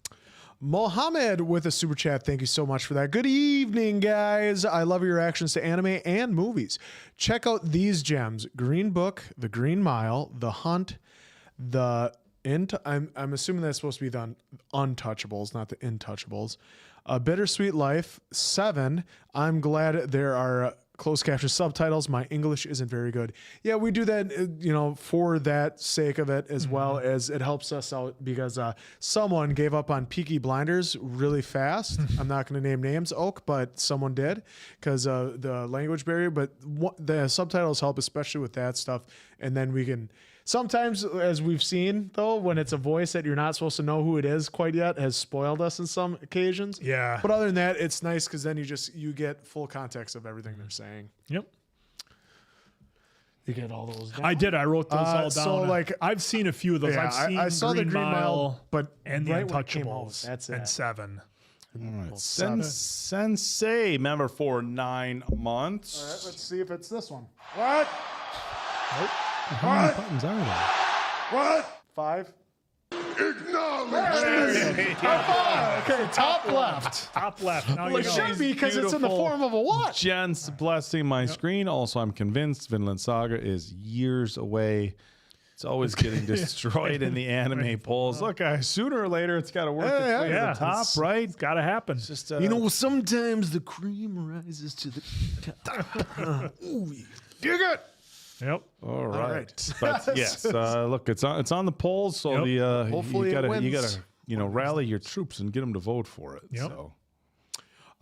Mohammed with a super chat. Thank you so much for that. Good evening, guys. I love your reactions to anime and movies. Check out these gems: Green Book, The Green Mile, The Hunt, I'm assuming that's supposed to be the Untouchables, not the Intouchables. Bittersweet Life, 7. I'm glad there are closed caption subtitles. My English isn't very good. Yeah, we do that, for that sake of it, as well as it helps us out because someone gave up on Peaky Blinders really fast. I'm not going to name names, Oak, but someone did because of the language barrier. But the subtitles help, especially with that stuff. And then we can... Sometimes, as we've seen, though, when it's a voice that you're not supposed to know who it is quite yet, has spoiled us in some occasions. Yeah. But other than that, it's nice because then you get full context of everything they're saying. Yep. You get all those down? I did. I wrote those all down. So, I've seen a few of those. Yeah, I've seen I saw the Green Mile, but and the right when it came out, Untouchables. that's it. And 7. All right. Sensei, member for 9 months. All right, let's see if it's this one. What? Nope. How many buttons are there? What? 5. Acknowledge me. Okay, top left. Top left. Now Well, it should be because it's in the form of a watch. Jen's blessing my screen. Also, I'm convinced Vinland Saga is years away. It's always getting destroyed in the anime polls. Look, sooner or later, it's got to work its way to the top, right? It's got to happen. It's just, sometimes the cream rises to the top. Dig it. Yep. All right. But yes, look, it's on the polls, so Hopefully you it gotta wins. rally your troops and get them to vote for it. Yep.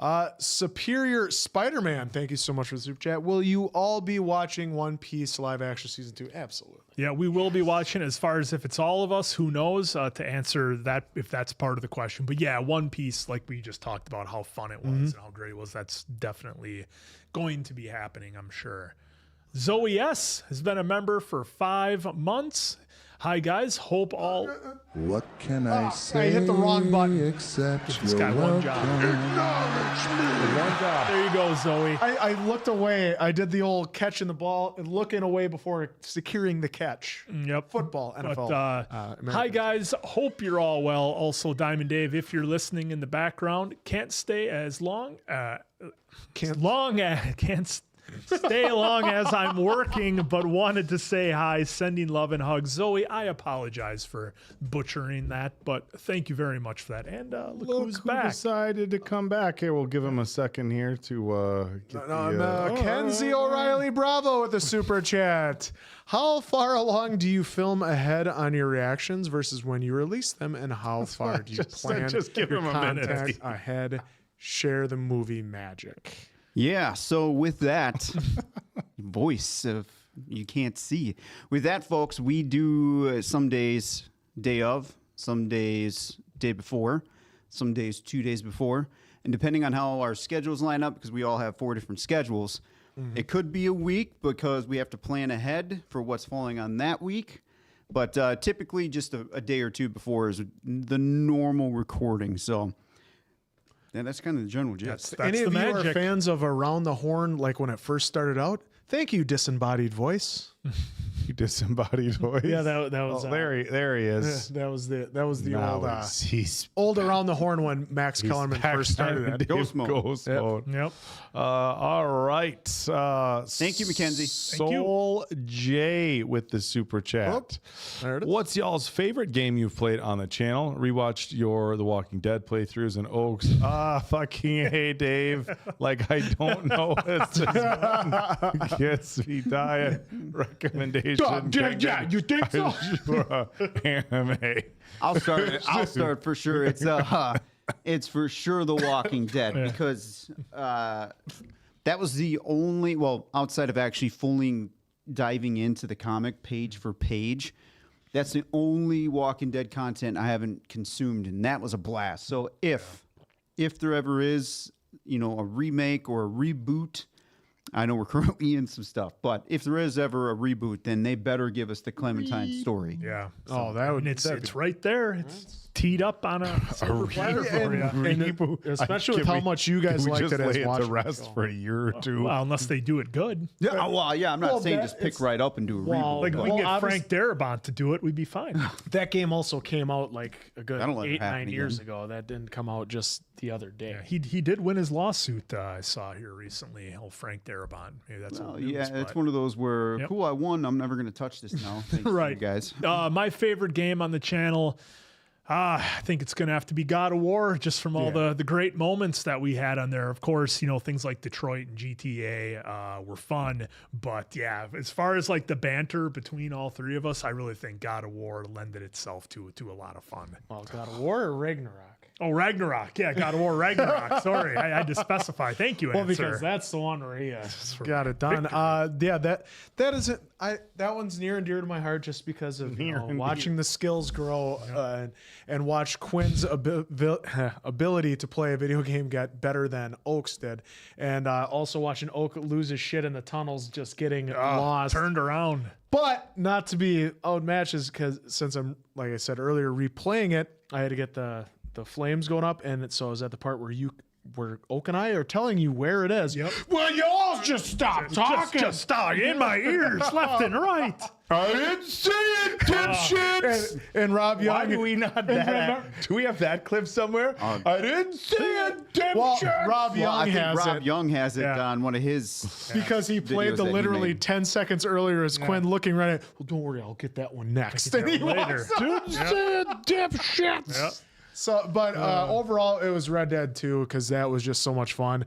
So. Superior Spider-Man, thank you so much for the super chat. Will you all be watching One Piece live action season 2? Absolutely. Yeah, we will be watching. As far as if it's all of us, who knows, to answer that, if that's part of the question. But yeah, One Piece, like we just talked about how fun it was and how great it was, that's definitely going to be happening, I'm sure. Zoe S. has been a member for 5 months. Hi, guys. Hope all... What can I say? I hit the wrong button. Except This you're guy one welcome. job. Acknowledge me. There you go, Zoe. I looked away. I did the old catching the ball and looking away before securing the catch. Yep. Football, NFL. But, hi, guys. Hope you're all well. Also, Diamond Dave, if you're listening in the background, can't stay as long... stay along as I'm working, but wanted to say hi, sending love and hugs. Zoe, I apologize for butchering that, but thank you very much for that. And look who's who back. decided to come back. Here, we'll give him a second here to get Kenzie O'Reilly Bravo with the super chat. How far along do you film ahead on your reactions versus when you release them, and how far do you plan just give your him a minute. content ahead? Share the movie magic. Yeah, so with that voice of you can't see. With that, folks, we do some days day of, some days day before, some days 2 days before. And depending on how our schedules line up, because we all have 4 different schedules, it could be a week because we have to plan ahead for what's falling on that week. But typically just a day or two before is the normal recording. So yeah, that's kind of the general gist. That's Any the of you magic. are fans of Around the Horn, like when it first started out? Thank you, disembodied voice. You disembodied voice. Yeah, that was there he is. that was the Now old he's old Around the Horn when Max Kellerman back first started on it. Ghost mode. Ghost mode. Yep. All right. Thank you, Mackenzie. Soul J with the super chat. Oop, there it is. What's y'all's favorite game you've played on the channel? Rewatched your The Walking Dead playthroughs and Oaks. Fucking hey, Dave. Like I don't know. It gets me dying. Recommendation. Yeah, you think so? Anime. I'll start for sure. It's for sure The Walking Dead because that was the only, well, outside of actually fully diving into the comic page for page, that's the only Walking Dead content I haven't consumed, and that was a blast. So if there ever is, a remake or a reboot, I know we're currently in some stuff, but if there is ever a reboot, then they better give us the Clementine story. Yeah. Oh, that would. It's right there. It's teed up on a silver platter for you. Reboot. Especially with how much you guys liked just it as lay it to watching. rest for a year or two. Well, unless they do it good. Yeah, I'm not saying that- just pick it's- right up and do a reboot. Like, if but- we can get Well, Frank Darabont to do it, we'd be fine. That game also came out like a good That'll never 8-9 happen years again. ago. That didn't come out just the other day. He did win his lawsuit, I saw here recently. Oh, Frank Darabont. Maybe that's Well, old news, it's but- one of those where, Yep. cool, I won. I'm never going to touch this now. Thanks to Right. you guys. My favorite game on the channel, I think it's going to have to be God of War, just from all the great moments that we had on there. Of course, things like Detroit and GTA were fun. But yeah, as far as like the banter between all three of us, I really think God of War lended itself to a lot of fun. Well, God of War or Ragnarok? Oh, Ragnarok. Yeah, God of War Ragnarok. Sorry, I had to specify. Thank you, Well, Answer. because that's the one where he got it done. That isn't. That one's near and dear to my heart, just because of watching the skills grow and watch Quinn's ability to play a video game get better than Oaks did, and also watching Oak lose his shit in the tunnels, just getting lost, turned around. But not to be outmatched, because since I'm, like I said earlier, replaying it, I had to get the flames going up, and so I was at the part where Oak and I are telling you where it is. Yep. Well, you all just stop talking. Just stop in my ears, left and right. I didn't see it, dipshits. And Rob Young. Why do we not do we have that clip somewhere? I didn't see it, dipshits. Well, Rob Well, I Young think has Rob it Young has it Yeah. on one of his. because he played videos the that he literally made. 10 seconds earlier as Quinn looking right at. Well, don't worry, I'll get that one next. And he later. walks out. Didn't see it, dipshits. Yep. So, but overall, it was Red Dead 2 because that was just so much fun.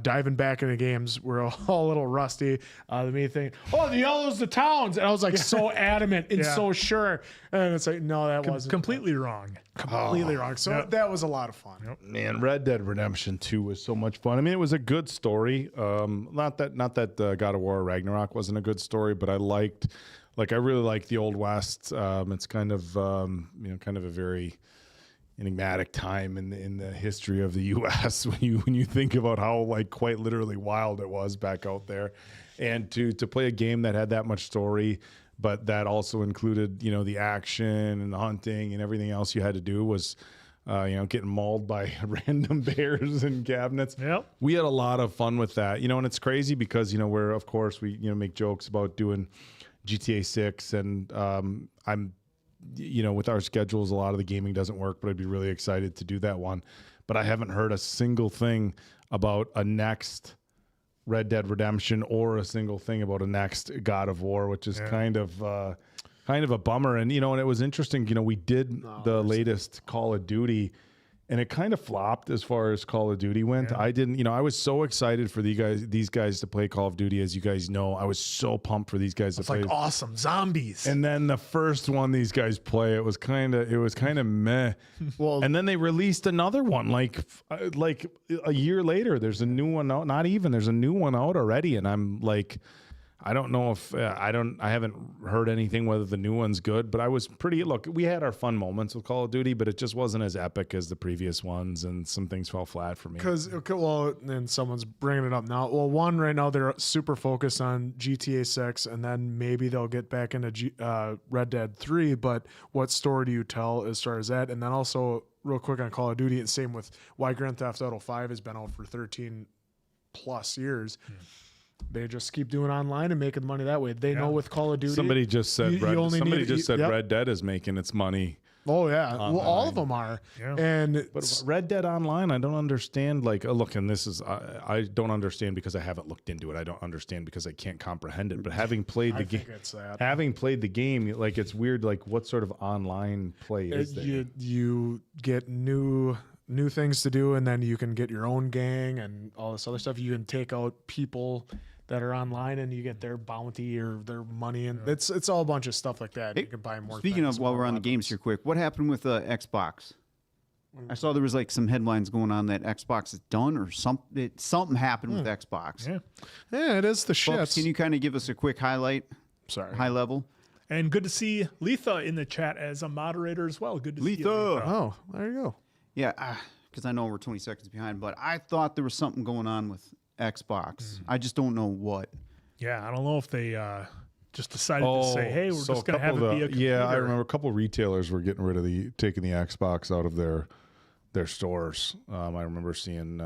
Diving back into games, we're all a little rusty. The main thing, the yellow's the towns, and I was like so adamant and Yeah. so sure, and it's like no, that wasn't Completely wrong. completely wrong. So that was a lot of fun. Man, Red Dead Redemption 2 was so much fun. I mean, it was a good story. Not that God of War Ragnarok wasn't a good story, but I really liked the Old West. It's kind of kind of a very enigmatic time in the history of the U.S. when you think about how quite literally wild it was back out there, and to play a game that had that much story, but that also included the action and the hunting and everything else you had to do was getting mauled by random bears and cabinets. Yep. We had a lot of fun with that, and it's crazy because we're of course we make jokes about doing GTA 6, and I'm with our schedules, a lot of the gaming doesn't work, but I'd be really excited to do that one. But I haven't heard a single thing about a next Red Dead Redemption or a single thing about a next God of War, which is kind of a bummer. And and it was interesting. We did the latest Call of Duty, and it kind of flopped as far as Call of Duty went. I didn't, I was so excited for these guys to play Call of Duty. As you guys know, I was so pumped for these guys to play. It's like awesome zombies. And then the first one these guys play, it was kind of meh. Well, and then they released another one like a year later. There's a new one out. Not even. There's a new one out already, and I'm like, I don't know if I haven't heard anything whether the new one's good, but I was look, we had our fun moments with Call of Duty, but it just wasn't as epic as the previous ones, and some things fell flat for me. And someone's bringing it up now. Well, one, right now they're super focused on GTA 6, and then maybe they'll get back into Red Dead 3, but what story do you tell as far as that? And then also, real quick on Call of Duty, and same with why Grand Theft Auto 5 has been out for 13 plus years. They just keep doing online and making money that way. They know with Call of Duty. Somebody just said Red Dead is making its money. Oh yeah, online. well all of them are. Yeah. But Red Dead Online, I don't understand. Look, and this is I don't understand because I haven't looked into it. I don't understand because I can't comprehend it. But having played the game, it's weird. Like, what sort of online play is there? You get new things to do, and then you can get your own gang and all this other stuff. You can take out people that are online, and you get their bounty or their money, and it's all a bunch of stuff like that. Hey, you can buy more. Speaking of, while we're on the games here, quick, what happened with Xbox? I saw there was some headlines going on that Xbox is done, or something happened with Xbox. Yeah, it is the shit. Folks, can you kind of give us a quick highlight? Sorry, high level. And good to see Letha in the chat as a moderator as well. Good to see you, Letha. Oh, there you go. Yeah, because I know we're 20 seconds behind, but I thought there was something going on with Xbox. I just don't know what. Yeah, I don't know if they just decided to say, "Hey, we're just going to have it be a computer." Yeah, I remember a couple of retailers were getting rid of taking the Xbox out of their stores. I remember seeing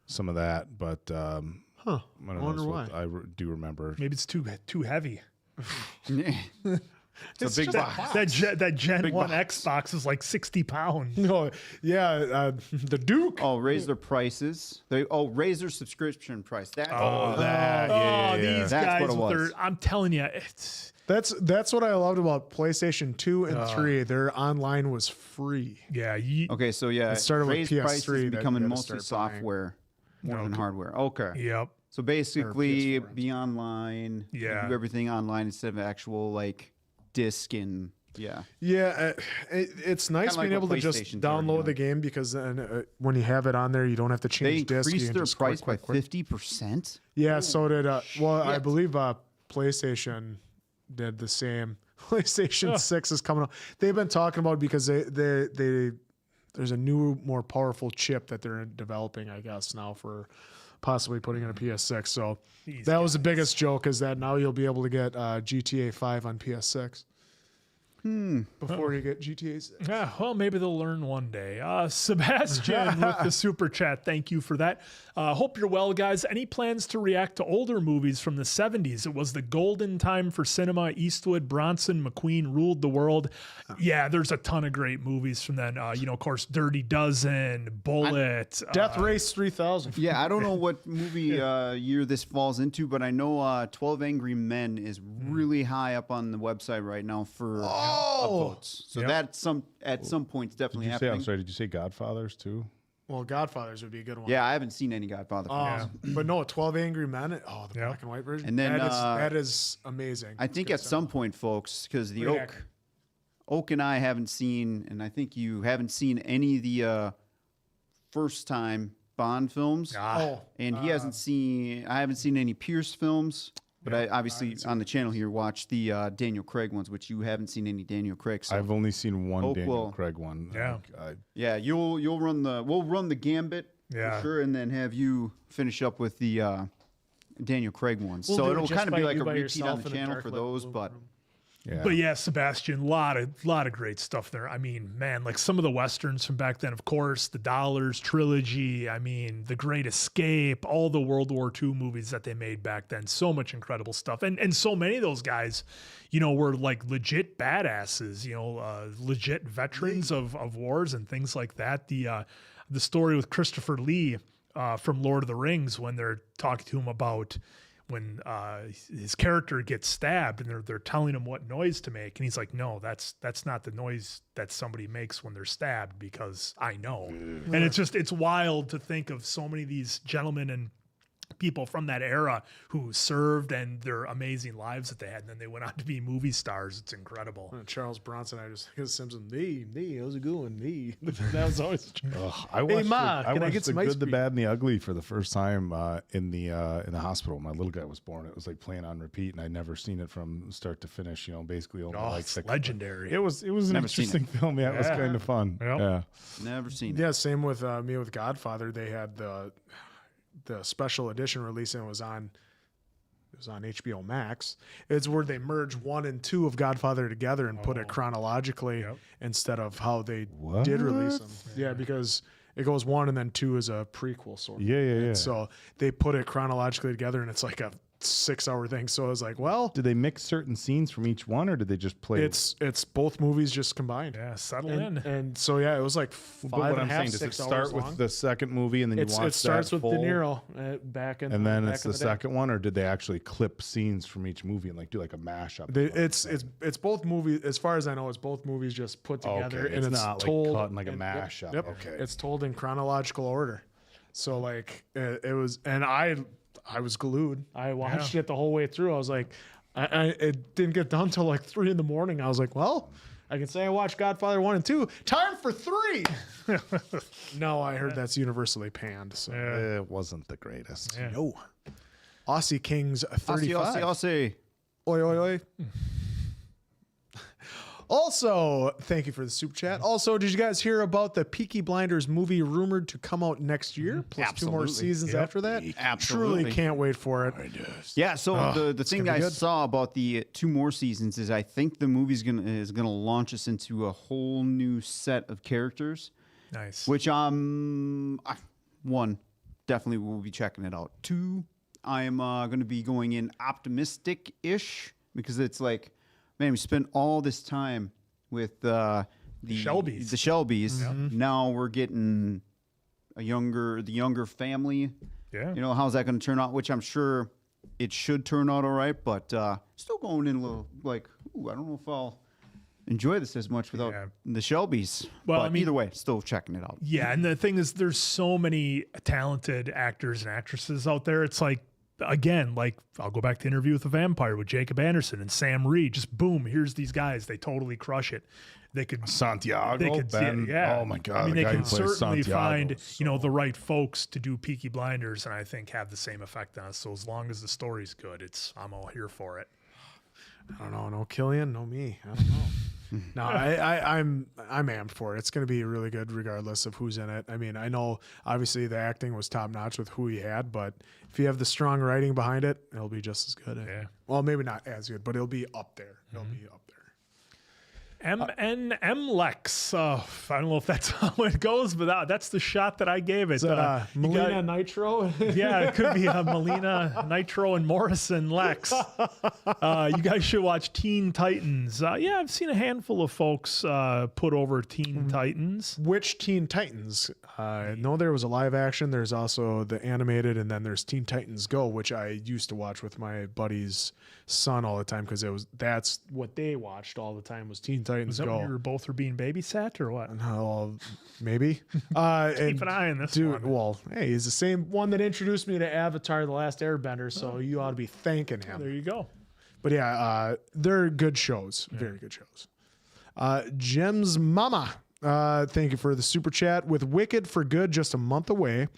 some of that, but I wonder why. I do remember. Maybe it's too heavy. It's a big box. That Gen 1 Xbox is like 60 pounds. No, the Duke. Oh, raise their prices. Raise their subscription price. These That's guys, what it was. I'm telling you, That's what I loved about PlayStation 2 and 3. Their online was free. Yeah. Okay, so it started with raised PS3 prices that becoming you had to mostly start software more than hardware. Okay. Yep. So basically, PS4. be online. Yeah. Do everything online instead of actual disc and it's nice Kinda being like able what to just PlayStation's download already the game, because then when you have it on there, you don't have to they change disc. You increased can their just price click, by click, click. 50%. Yeah, so did I Shit. believe PlayStation did the same. PlayStation 6 is coming out. They've been talking about it because they there's a new, more powerful chip that they're developing, I guess, now for possibly putting in a PS6. So that was the biggest joke, is that now you'll be able to get GTA 5 on PS6. Before you get GTA 6. Yeah, well, maybe they'll learn one day. Sebastian with the super chat. Thank you for that. Hope you're well, guys. Any plans to react to older movies from the 70s? It was the golden time for cinema. Eastwood, Bronson, McQueen ruled the world. Yeah, there's a ton of great movies from then. Of course, Dirty Dozen, Bullet. Death Race 3000. Yeah, I don't know what movie year this falls into, but I know 12 Angry Men is really high up on the website right now for upvotes. So that's at some point it's definitely happening. Did you say Godfathers too? Well, Godfathers would be a good one. Yeah, I haven't seen any Godfather films. But no, 12 Angry Men. The black and white version. And then that is amazing. I think at some point, folks, because the Oak and I haven't seen, and I think you haven't seen any of the first time Bond films. And he hasn't seen. I haven't seen any Pierce films. But I obviously on the channel here watch the Daniel Craig ones, which you haven't seen any Daniel Craig. So I've only seen one Daniel Craig one. Yeah, we'll run the gambit for sure, and then have you finish up with the Daniel Craig ones. So it'll kind of be like a repeat on the channel for those, but. Yeah. But yeah, Sebastian, lot of great stuff there. I mean, man, like some of the Westerns from back then, of course, the Dollars trilogy. I mean, The Great Escape, all the World War II movies that they made back then. So much incredible stuff. And so many of those guys, were like legit badasses, legit veterans of wars and things like that. The story with Christopher Lee, from Lord of the Rings when they're talking to him about when his character gets stabbed and they're telling him what noise to make, and he's like, no, that's not the noise that somebody makes when they're stabbed, because I know. And it's wild to think of so many of these gentlemen and people from that era who served and their amazing lives that they had, and then they went on to be movie stars. It's incredible. Charles Bronson, I just think of Simpsons. How's it going? That was always. I watched, Ma, I can I watched get The some ice Good, the cream? Bad, and the Ugly for the first time in the hospital. My little guy was born. It was like playing on repeat, and I'd never seen it from start to finish. You know, basically only like It's 6. legendary. It was an Never seen interesting film. Yeah, it was kind of fun. Yep. Yeah. Never seen it. Yeah, same with me with Godfather. They had the special edition release, and it was on HBO Max. It's where they merge 1 and 2 of Godfather together and put it chronologically instead of how they did release them. Yeah, because it goes 1 and then 2 is a prequel sort of. Yeah. And so they put it chronologically together, and it's like a 6-hour thing. So I was like, well, Did they mix certain scenes from each one, or did they just play? it's both movies just combined. Yeah, settle in. And so yeah, it was like But 5 what and I'm a half, saying, does it 6 start hours with long. the second movie and then you watch It starts that with full, De Niro back in, and then back it's in the day. second one, or did they actually clip scenes from each movie and like do like a mashup? It's both movies. As far as I know, it's both movies just put together, Okay, and it's it's not, like, told cut in, like, a and- mashup. Yep. Okay. It's told in chronological order. So like it was, and I was glued. I watched it the whole way through. I was like, it didn't get done till like 3 a.m. I was like, well, I can say I watched Godfather 1 and 2. Time for 3. No, I heard that's universally panned. So It wasn't the greatest. no. Aussie Kings 35. Aussie. Oi, oi, oi. Also, thank you for the super chat. Also, did you guys hear about the Peaky Blinders movie rumored to come out next year? Plus 2 more Absolutely. seasons after that? Absolutely. Truly can't wait for it. Yeah, so the thing gonna I be good. saw about the 2 more seasons is I think the movie's gonna launch us into a whole new set of characters, Nice. which 1, definitely will be checking it out. 2, I am gonna be going in optimistic-ish because it's like, man, we spent all this time with the Shelbys. The Shelbys. Now we're getting the younger family. Yeah. You know, how's that going to turn out? Which I'm sure it should turn out all right, but still going in a little like, ooh, I don't know if I'll enjoy this as much without the Shelbys. Well, but I mean- either way, still checking it out. Yeah, and the thing is, there's so many talented actors and actresses out there. It's like, again, like I'll go back to Interview with the Vampire with Jacob Anderson and Sam Reed. Just boom, here's these guys. They totally crush it. They could Santiago, They could, Ben. yeah. Oh my God, I mean, the they guy can who plays certainly Santiago find is the right folks to do Peaky Blinders, and I think have the same effect on us. So as long as the story's good, I'm all here for it. I don't know. No Killian, no me. I don't know. No, I'm amped for it. It's going to be really good regardless of who's in it. I mean, I know obviously the acting was top notch with who he had, but if you have the strong writing behind it, it'll be just as good. Yeah. Well, maybe not as good, but it'll be up there. It'll be up there. MNM Lex. I don't know if that's how it goes, but that's the shot that I gave it. Is that you Melina got- Nitro? Yeah, it could be Melina, Nitro, and Morrison Lex. You guys should watch Teen Titans. Yeah, I've seen a handful of folks put over Teen Titans. Which Teen Titans? No, there was a live action. There's also the animated, and then there's Teen Titans Go, which I used to watch with my buddy's son all the time because that's what they watched all the time was Teen Titans Is that Go. when you both were being babysat or what? No, maybe. Keep an eye on this one. Well, hey, he's the same one that introduced me to Avatar: The Last Airbender, so you ought to be thanking him. There you go. But yeah, they're good shows. Very good shows. Jim's Mama, thank you for the super chat. With Wicked for Good just a month away,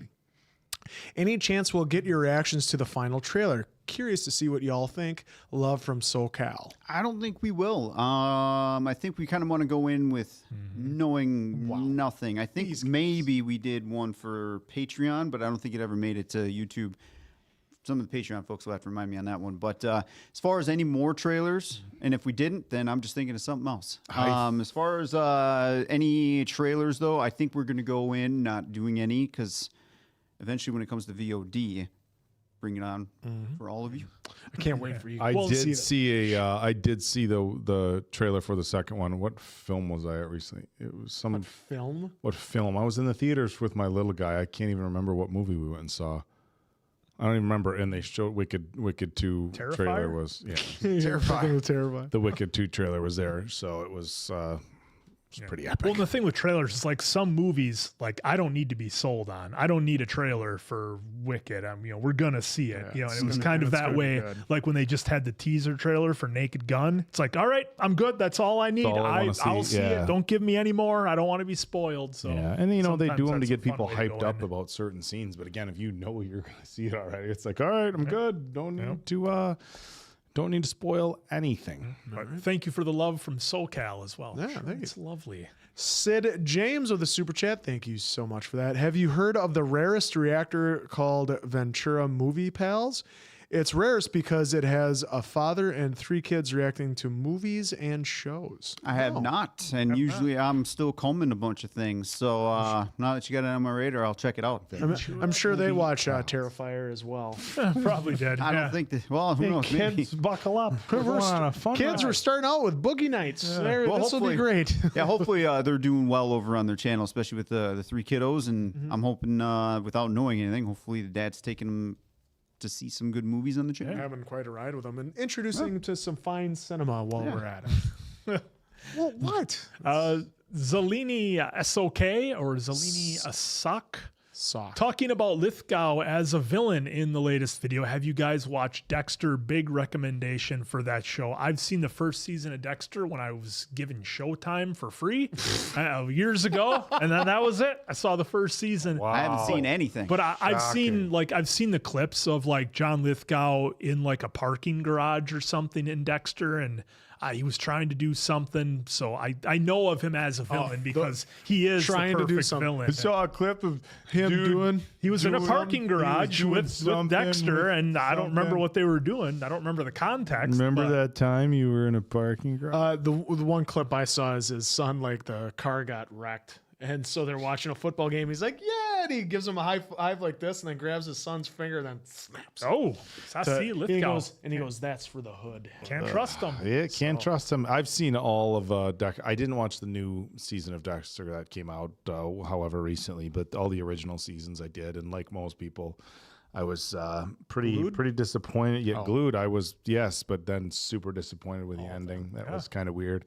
any chance we'll get your reactions to the final trailer? Curious to see what y'all think. Love from SoCal. I don't think we will. I think we kind of want to go in with knowing nothing. I think maybe we did one for Patreon, but I don't think it ever made it to YouTube. Some of the Patreon folks will have to remind me on that one. But as far as any more trailers, and if we didn't, then I'm just thinking of something else. As far as any trailers, though, I think we're going to go in not doing any because eventually when it comes to VOD, bring it on for all of you. I can't wait for you. I Well, did see I did see the trailer for the second one. What film was I at recently? It was some film. What film? I was in the theaters with my little guy. I can't even remember what movie we went and saw. I don't even remember. And they showed Wicked 2 Terrifier? trailer was Terrifying. the Wicked 2 trailer was there, so it was pretty epic. Well, the thing with trailers is like some movies, like I don't need to be sold on. I don't need a trailer for Wicked. We're gonna see it. And it was kind of that way. Like when they just had the teaser trailer for Naked Gun. It's like, all right, I'm good. That's all I need. I'll see it. Don't give me any more. I don't want to be spoiled. So and they do them to get people hyped up in. about certain scenes. But again, if you know you're gonna see it already, it's like, all right, I'm good. Don't need to spoil anything. But thank you for the love from SoCal as well. Yeah, thank you. It's lovely. Sid James with the super chat. Thank you so much for that. Have you heard of the rarest reactor called Ventura Movie Pals? It's rarest because it has a father and 3 kids reacting to movies and shows. I have not, and usually I'm still combing a bunch of things. So now that you got it on my radar, I'll check it out. I'm sure they watch Terrifier as well. Probably did. I don't think that. Well, who knows? Maybe. Kids, buckle up. We're going on a fun Kids ride. were starting out with Boogie Nights. This will be hopefully- great. Yeah, hopefully they're doing well over on their channel, especially with the 3 kiddos. And I'm hoping, without knowing anything, hopefully the dad's taking them to see some good movies on the channel. Having quite a ride with them and introducing them to some fine cinema while we're at it. Well, what? Zalini SOK or Zalini Asak Sock. talking about Lithgow as a villain in the latest video. Have you guys watched Dexter? Big recommendation for that show. I've seen the first season of Dexter when I was given Showtime for free years ago, and then that was it. I saw the first season. Wow. I haven't seen anything. But I've seen the clips of like John Lithgow in like a parking garage or something in Dexter, and he was trying to do something. So I know of him as a villain because he is trying the to do perfect something. villain. I saw a clip of Him doing. He was in a parking garage with Dexter, and I don't remember something. what they were doing. I don't remember the context. Remember but- that time you were in a parking garage? The one clip I saw is his son, like the car got wrecked. And so they're watching a football game. He's like, yeah. And he gives him a high five like this and then grabs his son's finger and then snaps. Oh, Sassy Lithgow. And he goes, that's for the hood. Can't trust him. Yeah, can't trust him. I've seen all of Dexter. I didn't watch the new season of Dexter that came out, however, recently, but all the original seasons I did. And like most people, I was pretty disappointed. Yet glued. I was, yes, but then super disappointed with the ending. That was kind of weird.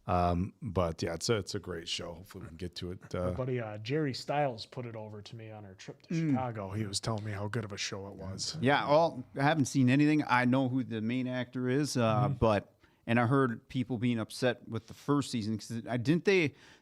But yeah, it's a great show. Hopefully we can get to it. My buddy Jerry Stiles put it over to me on our trip to Chicago. He was telling me how good of a show it was. Yeah, well, I haven't seen anything. I know who the main actor is, and I heard people being upset with the first season because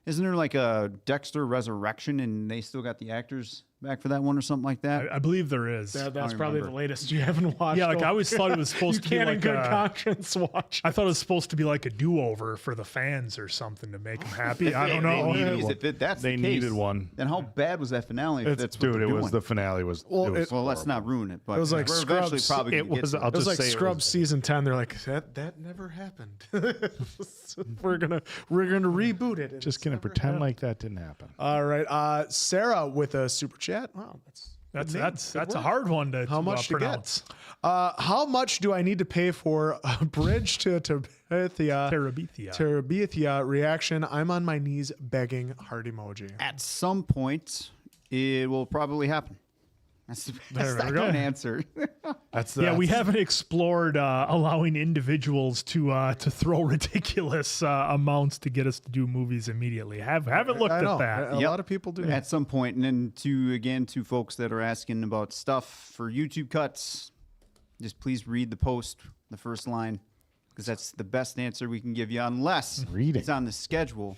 isn't there like a Dexter Resurrection and they still got the actors back for that one or something like that? I believe there is. That's probably the latest you haven't watched. Yeah, like I always thought it was supposed to be like in good conscience watch. I thought it was supposed to be like a do-over for the fans or something to make them happy. I don't know. They needed one. Then how bad was that finale? If that's what they're doing? The finale was. Well, Well, let's not ruin it. But It was like we're eventually Scrubs. probably It gonna get was. to I'll It was just like say Scrubs season 10. They're like, that never happened. we're gonna reboot it. just gonna pretend like that didn't happen. All right, Sarah with a super chat. Wow, That's a hard one to how much to pronounce. get? How much do I need to pay for a bridge to Terabithia reaction? I'm on my knees begging heart emoji. At some point, it will probably happen. That's the best I can answer. We haven't explored allowing individuals to throw ridiculous amounts to get us to do movies immediately. Haven't looked at that. A lot of people do. At some point, and then to folks that are asking about stuff for YouTube cuts, just please read the post, the first line, because that's the best answer we can give you, unless it's on the schedule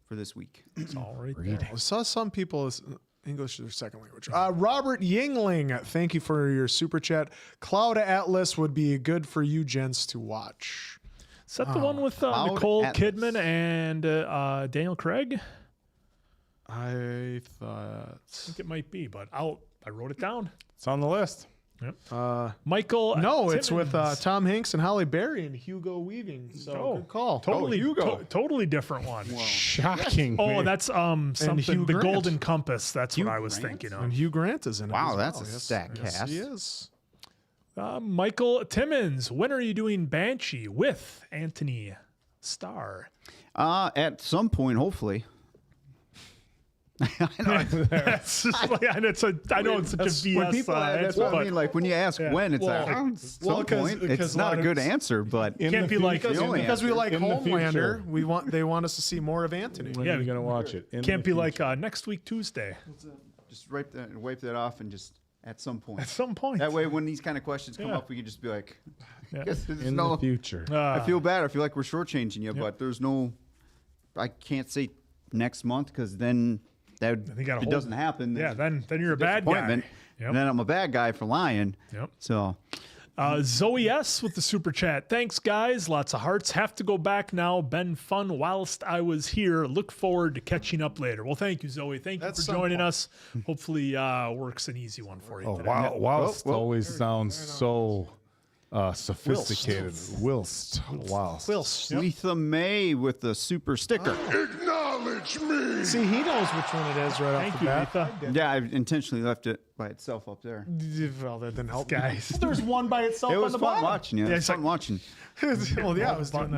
for this week. It's all right there. I saw some people as English is their second language. Robert Yingling, thank you for your super chat. Cloud Atlas would be good for you gents to watch. Is that the one with Nicole Kidman and Daniel Craig? I thought. I think it might be, but I wrote it down. It's on the list. Yep. Michael. No, it's with Timmons. Tom Hanks and Halle Berry and Hugo Weaving. So good call. Totally, Hugo. Totally different one. Shocking. Oh, that's something. Hugh The Grant. Golden Compass. That's Hugh what I was Grant? thinking And of. Hugh Grant is in it. Wow, as that's well. a stacked Yes, cast. he is. Michael Timmons, when are you doing Banshee with Anthony Starr? At some point, hopefully. That's just like, I know it's such a BS. When people, that's what I mean. Like when you ask when, it's at some point. It's not a good answer, but it can't be like because we like In the Homelander. future. They want us to see more of Anthony. When are you gonna watch it? Can't be like next week Tuesday. just wipe that off and just at some point. At some point. That way, when these kind of questions come up, we can just be like, guess there's in the future. I feel bad. I feel like we're shortchanging you, but there's no. I can't say next month because then it doesn't happen. Yeah, then you're a bad guy. Yep. And then I'm a bad guy for lying. Yep. So. Zoe S with the super chat. Thanks, guys. Lots of hearts. Have to go back now. Been fun whilst I was here. Look forward to catching up later. Well, thank you, Zoe. Thank you for joining us. Hopefully, work's an easy one for you today. Wow, whilst always sounds so sophisticated. Whilst. Letha May with the super sticker. Acknowledge me. See, he knows which one it is right off the bat. Letha. Yeah, I intentionally left it by itself up there. Well, that didn't help, Guys. There's one by itself It on was the fun bottom. watching you. It was fun watching. Well, yeah, I was doing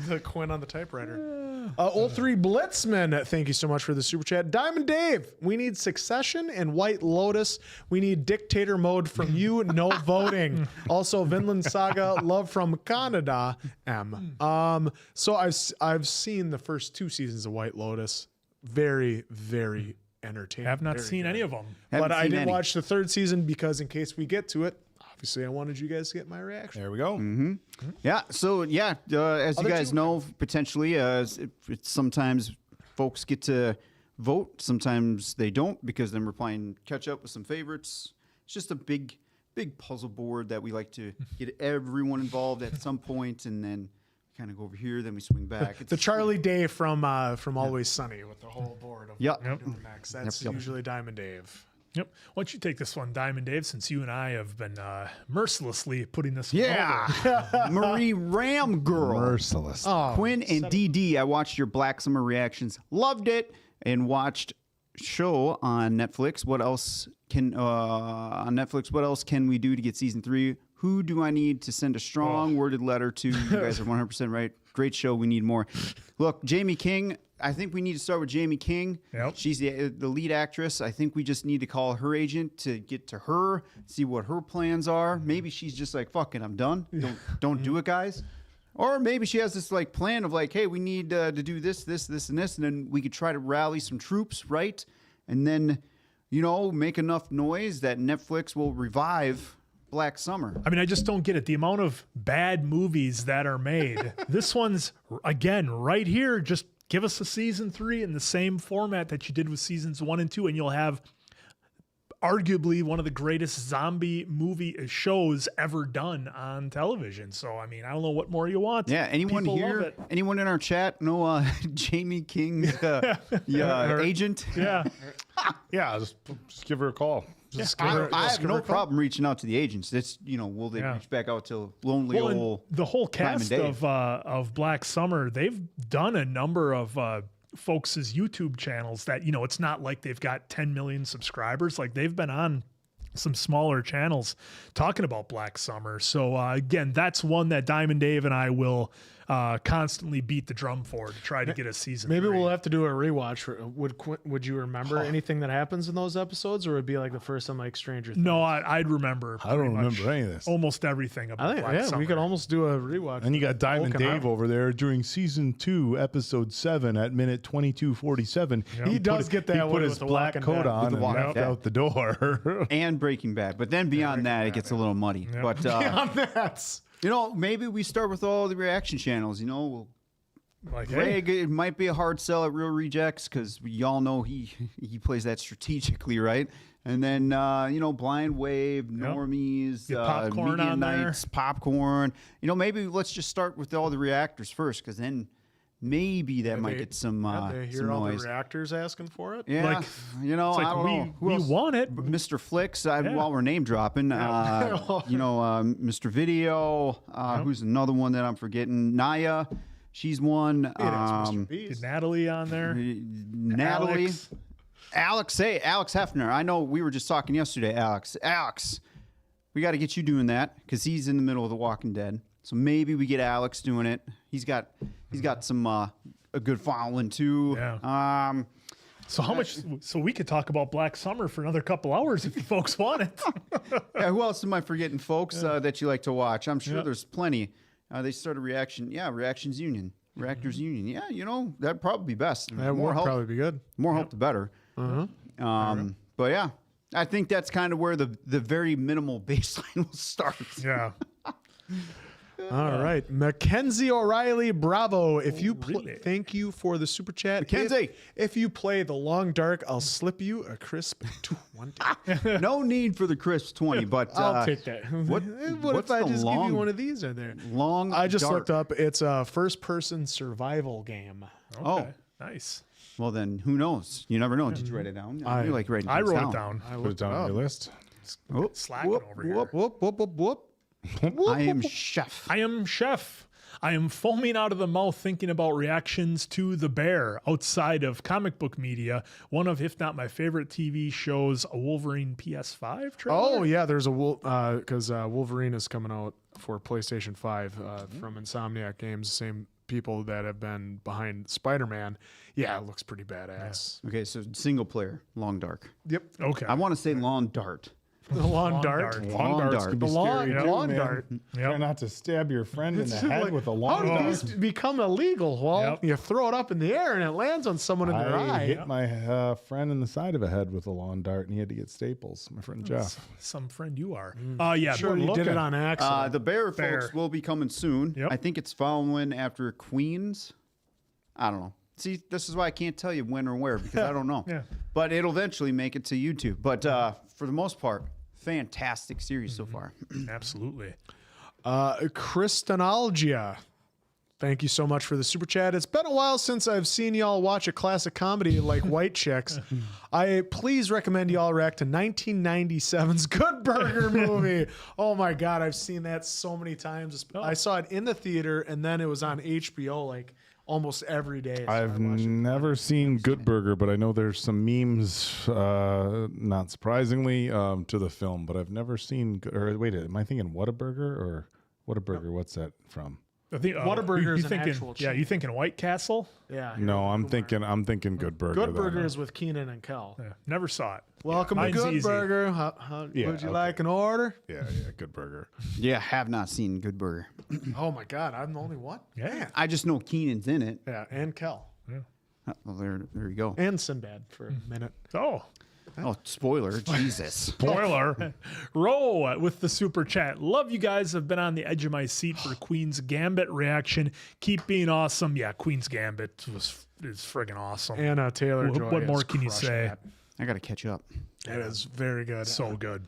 the Quinn on the typewriter. 03 Blitzman, thank you so much for the super chat. Diamond Dave, we need Succession and White Lotus. We need dictator mode from you, no voting. Also, Vinland Saga, love from Canada, M. So I've seen the first 2 seasons of White Lotus. Very, very entertaining. Have not seen any of them. Haven't But I seen did any. watch the 3rd season because in case we get to it, obviously I wanted you guys to get my reaction. There we go. Yeah. So as you guys know, potentially, it's sometimes folks get to vote. Sometimes they don't because then we're playing catch up with some favorites. It's just a big puzzle board that we like to get everyone involved at some point, and then kind of go over here, then we swing back. The Charlie Day from Always Sunny with the whole board of Yep. what we're doing next. That's usually Diamond Dave. Yep. Why don't you take this one, Diamond Dave, since you and I have been mercilessly putting this one over. Marie Ram Girl. Merciless. Quinn and DD, I watched your Black Summer reactions, loved it, and watched show on Netflix. What else can we do to get season 3? Who do I need to send a strong worded letter to? You guys are 100% right. Great show. We need more. Look, Jamie King. I think we need to start with Jamie King. Yep. She's the lead actress. I think we just need to call her agent to get to her, see what her plans are. Maybe she's just like, fuck it, I'm done. Don't do it, guys. Or maybe she has this like plan of like, hey, we need to do this, and this, and then we could try to rally some troops, right? And then, make enough noise that Netflix will revive Black Summer. I mean, I just don't get it. The amount of bad movies that are made. This one's, again, right here. Just give us a season 3 in the same format that you did with seasons 1 and 2, and you'll have arguably one of the greatest zombie movie shows ever done on television. So, I mean, I don't know what more you want. Yeah, anyone People love here, it. anyone in our chat know Jamie King's agent? Yeah. Yeah, just give her a call. I have no problem reaching out to the agents. It's will they reach back out to lonely Well, and old the whole Diamond cast Dave. of Black Summer, they've done a number of folks' YouTube channels that, it's not like they've got 10 million subscribers. Like they've been on some smaller channels talking about Black Summer. So again, that's one that Diamond Dave and I will constantly beat the drum for to try to get a season. Maybe 3. we'll have to do a rewatch. Would you remember anything that happens in those episodes, or would it be like the first time like Stranger Things? No, I'd remember. I don't pretty much remember any of this. Almost everything about Black Summer. we could almost do a rewatch. And you got Diamond Woken Dave up. over there during season 2, episode 7 at minute 22:47. He does get that He way put with his The black Walking coat Dead. on With The and Walking left Dead. out the door. and Breaking Bad. But then beyond that, it gets a little muddy. But That's maybe we start with all the reaction channels. We'll Like, hey, Greg, it might be a hard sell at Real Rejects because y'all know he plays that strategically, right? And then Blind Wave, Normies, Get popcorn Media on there. Nights, popcorn. Maybe let's just start with all the reactors first, because then maybe that might get some they hear some all noise. the reactors asking for it. Yeah, Like, I it's don't like know. Who we else? want it. Mr. Flicks, while we're name dropping, Mr. Video, who's another one that I'm forgetting? Naya, she's one. Mr. Beast. Get Natalie on there. Natalie. Alex Hefner. I know we were just talking yesterday, Alex. we got to get you doing that because he's in the middle of The Walking Dead. So maybe we get Alex doing it. He's got some a good following too. Yeah. So how much? So we could talk about Black Summer for another couple hours if you folks want it. Yeah, who else am I forgetting, folks, that you like to watch? I'm sure there's plenty. They started Reactions Union, Reactors Union. Yeah, you know, that'd probably be best. That would probably be good. More help, the better. But yeah, I think that's kind of where the very minimal baseline will start. Yeah. All right, Mackenzie O'Reilly, bravo! If you really? thank you for the super chat, Mackenzie. If you play the long dark, I'll slip you a crisp 20. No need for the crisp 20, but I'll take that. What what's if I the just give long- you one of these in there? long I just dark? looked up. It's a first-person survival game. Okay. Nice. Well, then who knows? You never know. Did you write it down? You like writing I things wrote it down. Put it down on your list. Whoop, Slacking whoop, over here. whoop. Whoop whoop whoop whoop. I am chef. I am Chef. I am foaming out of the mouth thinking about reactions to The Bear outside of comic book media. One of, if not my favorite TV shows, a Wolverine PS5 trailer. Oh yeah, there's a because Wolverine is coming out for PlayStation 5 from Insomniac Games, the same people that have been behind Spider-Man. Yeah, it looks pretty badass. Okay, so single player, long dark. Yep. Okay. I want to say lawn dart. The long dart. dart. Long Long darts dart. can be The long- scary yeah. too, long man. dart. Try not to stab your friend in the head with a long How dart. did these become illegal? Well, Yep. you throw it up in the air and it lands on someone in their I eye. hit my friend in the side of the head with a lawn dart, and he had to get staples. My friend Jeff. Some friend you are. Yeah. Sure, but you look did it at- on accident. The Bear, folks, will be coming soon. Yep. I think it's following after Queens. I don't know. See, this is why I can't tell you when or where because I don't know. Yeah. But it'll eventually make it to YouTube. But for the most part, fantastic series so far. Absolutely. Christianologia. Thank you so much for the super chat. It's been a while since I've seen y'all watch a classic comedy like White Chicks. I please recommend y'all react to 1997's Good Burger movie. Oh my God, I've seen that so many times. I saw it in the theater and then it was on HBO like almost every day. So I I've watched it. never seen Good Burger, but I know there's some memes, not surprisingly, to the film. But I've never seen. Or wait, am I thinking Whataburger or Whataburger? What's that from? I think Whataburger is an thinking, actual yeah, chain. you thinking White Castle? Yeah. No, I'm thinking Good Burger. Good then. Burger is with Keenan and Kel. Yeah, never saw it. Welcome to Mine's Good easy. Burger. How Yeah, would you okay. like an order? Yeah, Good Burger. Yeah, have not seen Good Burger. Oh my God, I'm the only one. Yeah. I just know Keenan's in it. Yeah, and Kel. Well, there you go. And Sinbad for a minute. Oh, Oh, spoiler. Jesus. spoiler. Row with the super chat. Love you guys. Have been on the edge of my seat for Queen's Gambit reaction. Keep being awesome. Yeah, Queen's Gambit is friggin' awesome. Anna Taylor-Joy. What more is can you crushing say? that. I got to catch up. It is very good. So good.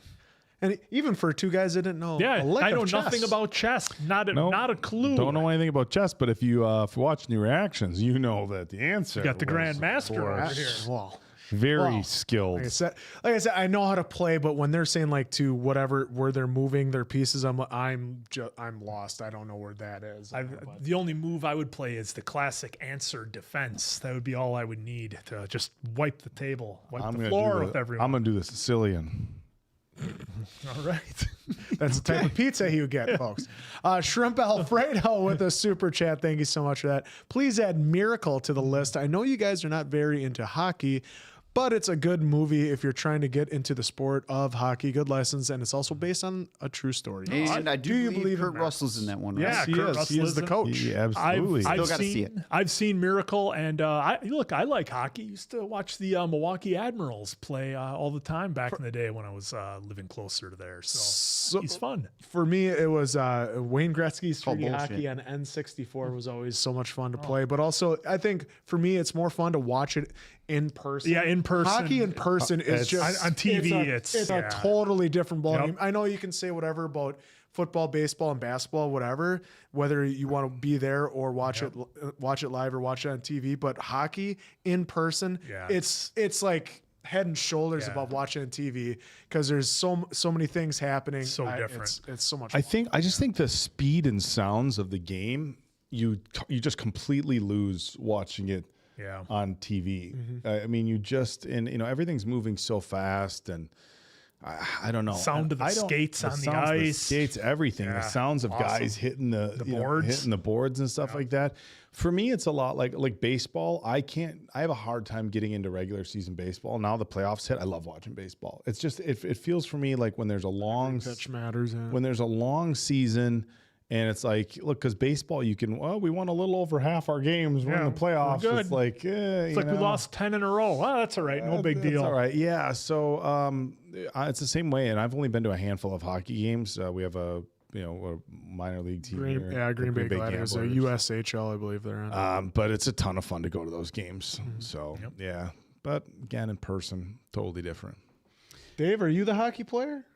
And even for two guys that didn't know, Yeah, a lick I know of chess. nothing about chess. Not a clue. Don't know anything about chess, but if you if you're watching the reactions, you know that the answer. You got the was, Grand of Master course, over here. Well, Very Wow. skilled. like I said, I know how to play, but when they're saying like to whatever where they're moving their pieces, I'm lost. I don't know where that is. The only move I would play is the classic answer defense. That would be all I would need to just wipe the table, wipe the gonna floor do with the, everyone. I'm gonna do the Sicilian. All right. That's the type of pizza you get, folks. Shrimp Alfredo with a super chat. Thank you so much for that. Please add Miracle to the list. I know you guys are not very into hockey, but it's a good movie if you're trying to get into the sport of hockey. Good lessons, and it's also based on a true story. And I do you believe believe in Kurt Russell's in that one, right? Yeah, He Kurt is. Russell He is is the in- coach. Yeah, absolutely. Still gotta see it. I've seen Miracle, and I like hockey. Used to watch the Milwaukee Admirals play all the time back in the day when I was living closer to there. So he's fun. For me, it was Wayne Gretzky's called 3D bullshit. hockey on N64 was always so much fun to play. But also, I think for me, it's more fun to watch it in person. Yeah, in person. Hockey in person is It's- just on TV, It's it's- a yeah. totally different ballgame. Yep. I know you can say whatever about football, baseball, and basketball, whatever. Whether you want to be there or watch it live or watch it on TV, but hockey in person, Yeah. it's like head and shoulders Yeah. above watching on TV because there's so many things happening. So different. It's so much. I just think the speed and sounds of the game you just completely lose watching it Yeah. on TV. I mean, you just and everything's moving so fast, and I don't know. Sound of the skates on the ice. Skates, everything. The sounds of guys hitting the boards, hitting the boards and stuff like that. For me, it's a lot like baseball. I have a hard time getting into regular season baseball. Now the playoffs hit. I love watching baseball. It's just it feels for me like when there's a long pitch matters. Yeah. When there's a long season. And it's like, look, because baseball, we won a little over half our games. We're in the playoffs. Good. It's like, we lost 10 in a row. Well, that's all right. No big deal. That's all right. Yeah. So it's the same way. And I've only been to a handful of hockey games. We have a minor league team here. Green Bay Gladiators, USHL, I believe they're in. But it's a ton of fun to go to those games. So, yeah. But again, in person, totally different. Dave, are you the hockey player?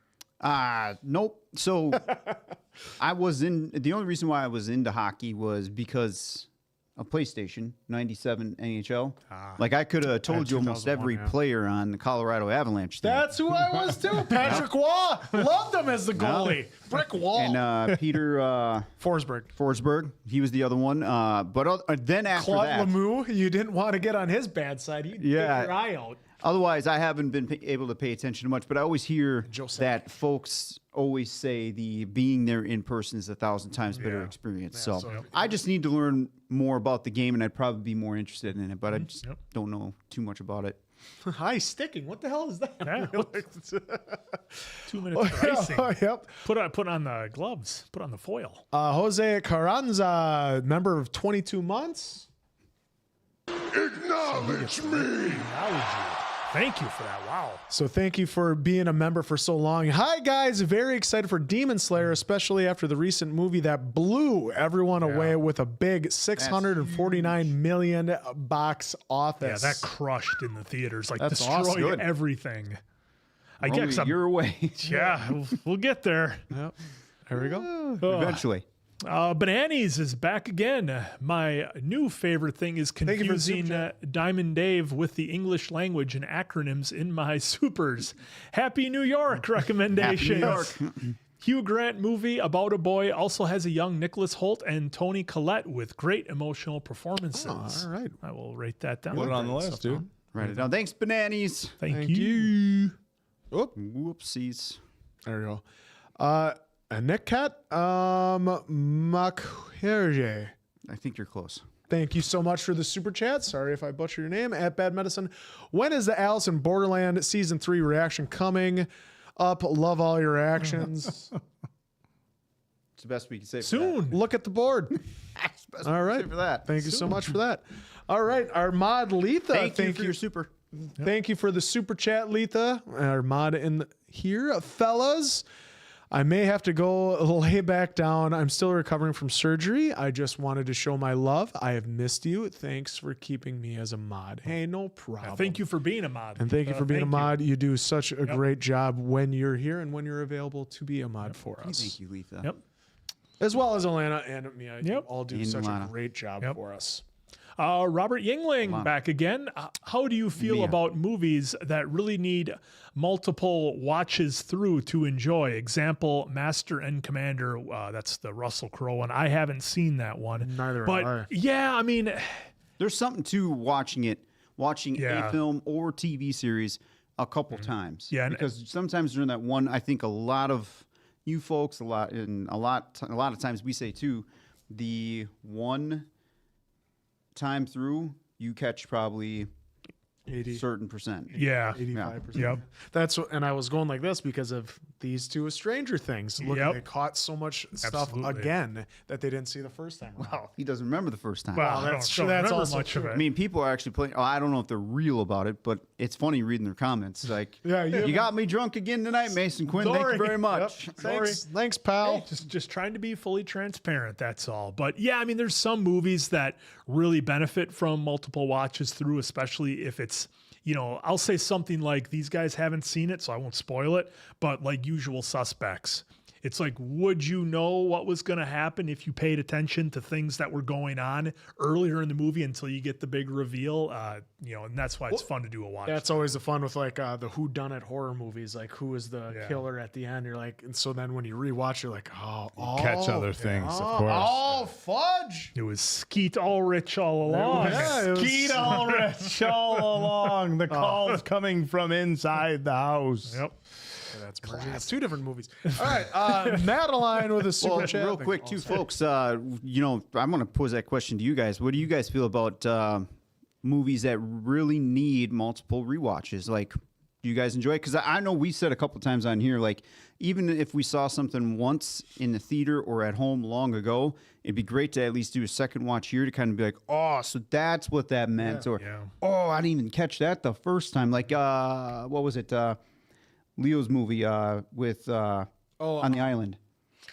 Nope. So the only reason why I was into hockey was because of PlayStation 97 NHL. Like I could have told you almost every player on the Colorado Avalanche team. That's who I was too. Patrick Waugh. Loved him as the goalie. Brick Wall. And Peter Forsberg. He was the other one. But then after Claude that, Lemieux, you didn't want to get on his bad side. You'd take your eye out. Otherwise, I haven't been able to pay attention to much, but I always hear that folks always say the being there in person is 1,000 times better experience. So I just need to learn more about the game, and I'd probably be more interested in it, but I just don't know too much about it. High sticking. What the hell is that? Yeah. 2 minutes for icing. Yep. Put on the gloves. Put on the foil. Jose Carranza, member of 22 months. Acknowledge me. Thank you for that. Wow. So thank you for being a member for so long. Hi, guys. Very excited for Demon Slayer, especially after the recent movie that blew everyone away with a big $649 million box office. Yeah, that crushed in the theaters. Like, That's destroyed awesome. everything. I Only guess a year away. Yeah, we'll get there. Yep. There we go. Eventually. Bananas is back again. My new favorite thing is confusing Diamond Dave with the English language and acronyms in my supers. Happy New York recommendations. Happy New York. Hugh Grant movie about a boy also has a young Nicholas Hoult and Toni Collette with great emotional performances. Oh, all right. I will rate that down. Put it on the list, dude. Write it down. Thanks, Bananas. Thank you. Whoopsies. There we go. Anikat Makherje. I think you're close. Thank you so much for the super chat. Sorry if I butcher your name. At Bad Medicine. When is the Alice in Borderland season 3 reaction coming up? Love all your actions. It's the best we can say. Soon. Look at the board. All right. For that. Thank you so much for that. All right. Our mod Letha. Thank you for your super. Thank you for the super chat, Letha. Our mod in here, fellas. I may have to go lay back down. I'm still recovering from surgery. I just wanted to show my love. I have missed you. Thanks for keeping me as a mod. Hey, no problem. Thank you for being a mod. And thank you for being a mod. You do such a great job when you're here and when you're available to be a mod for us. Thank you, Letha. Yep. As well as Alana and me. All do And such Alana. a great job for us. Robert Yingling back again. How do you feel about movies that really need multiple watches through to enjoy? Example, Master and Commander. That's the Russell Crowe one. I haven't seen that one. Neither but have I. yeah, I mean, There's something to watching a film or TV series a couple times. Yeah, because sometimes during that one, I think a lot of you folks, a lot of times we say too, the one time through, you catch probably 80. certain percent. yeah, 85%. Yep. That's what, and I was going like this because of these two Stranger Things. Look, Yep. they caught so much stuff Absolutely. again that they didn't see the first time. Well, he doesn't remember the first time. Well, that's I true. don't That's remember also much true. of it. I mean, people are actually playing. Oh, I don't know if they're real about it, but it's funny reading their comments. Like, Yeah, you got me drunk again tonight, Mason Quinn. Thank you very much. Thanks, pal. Just trying to be fully transparent, that's all. But yeah, I mean, there's some movies that really benefit from multiple watches through, especially if it's, I'll say something like, these guys haven't seen it, so I won't spoil it, but like Usual Suspects. It's like, would you know what was going to happen if you paid attention to things that were going on earlier in the movie until you get the big reveal? And that's why it's fun to do a watch. That's always the fun with like the whodunit horror movies. Like, who is the killer at the end? You're like, and so then when you rewatch, you're like, Catch other things, of course. Oh, fudge! It was Skeet Ulrich all along. Skeet Ulrich all along. The call's coming from inside the house. Yep. that's merging. It's two different movies. All right, Madeline with a super chat. Real quick, too, folks. I'm going to pose that question to you guys. What do you guys feel about movies that really need multiple rewatches? Like, do you guys enjoy it? Because I know we said a couple times on here, like, even if we saw something once in the theater or at home long ago, it'd be great to at least do a second watch here to kind of be like, oh, so that's what that meant. Or, oh, I didn't even catch that the first time. Like, what was it? Leo's movie with On the Island.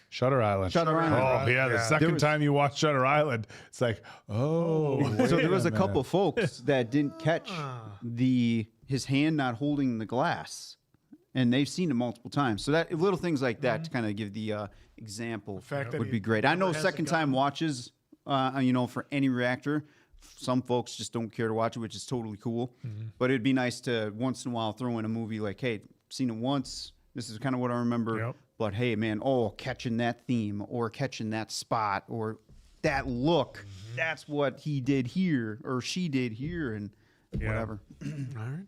Shutter Island. Shutter Island. Oh, yeah. The second time you watch Shutter Island, it's like, oh. So there was a couple folks that didn't catch his hand not holding the glass. And they've seen it multiple times. So that little things like that to kind of give the example would be great. I know second time watches, for any reactor, some folks just don't care to watch it, which is totally cool. But it'd be nice to once in a while throw in a movie like, hey, seen it once. This is kind of what I remember. Yep. But hey, man, catching that theme or catching that spot or that look. That's what he did here or she did here and whatever. All right.